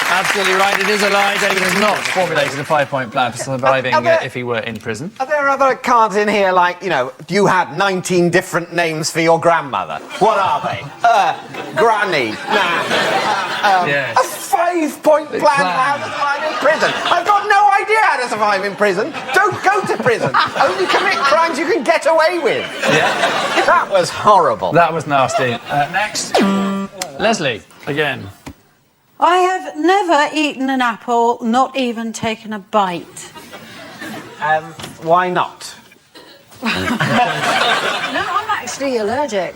absolutely right, it is a lie. David has not formulated a 5-point plan for surviving if he were in prison. Are there other cards in here like, you had 19 different names for your grandmother? What are they? Granny. Yes. A 5-point plan for how to survive in prison. I've got no idea how to survive in prison. Don't go to prison. Only commit crimes you can get away with. Yeah. That was horrible. That was nasty. Next, Leslie, again. I have never eaten an apple, not even taken a bite. Why not? No, I'm actually allergic.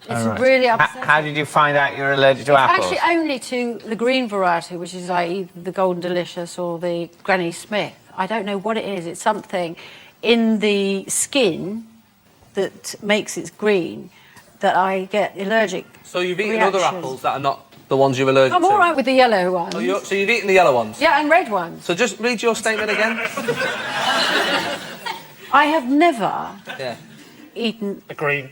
It's really upsetting. How did you find out you're allergic to apples? Actually, only to the green variety, which is like either the Golden Delicious or the Granny Smith. I don't know what it is. It's something in the skin that makes it green that I get allergic. So you've eaten reactions. other apples that are not the ones you're allergic to? I'm all right with the yellow ones. So you've eaten the yellow ones? Yeah, and red ones. So just read your statement again. I have never eaten a green.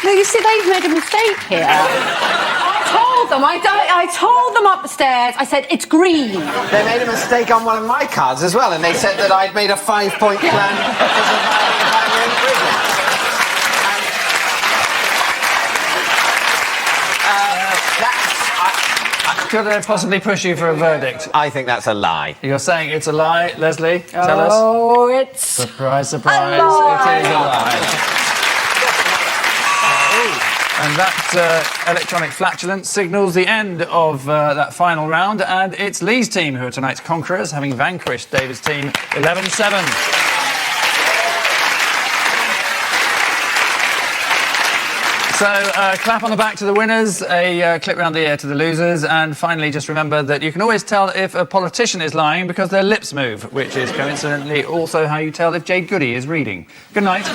No, you see, they've made a mistake here. I told them upstairs. I said it's green. They made a mistake on one of my cards as well, and they said that I'd made a 5-point plan because of I were in prison. Could I possibly push you for a verdict? I think that's a lie. You're saying it's a lie, Leslie? Tell us. Oh, it's Surprise, surprise. a lie. It is a lie. And that electronic flatulence signals the end of that final round, and it's Lee's team who are tonight's conquerors, having vanquished David's team 11-7. So, clap on the back to the winners, a clip round the ear to the losers, and finally just remember that you can always tell if a politician is lying because their lips move, which is coincidentally also how you tell if Jade Goody is reading. Good night.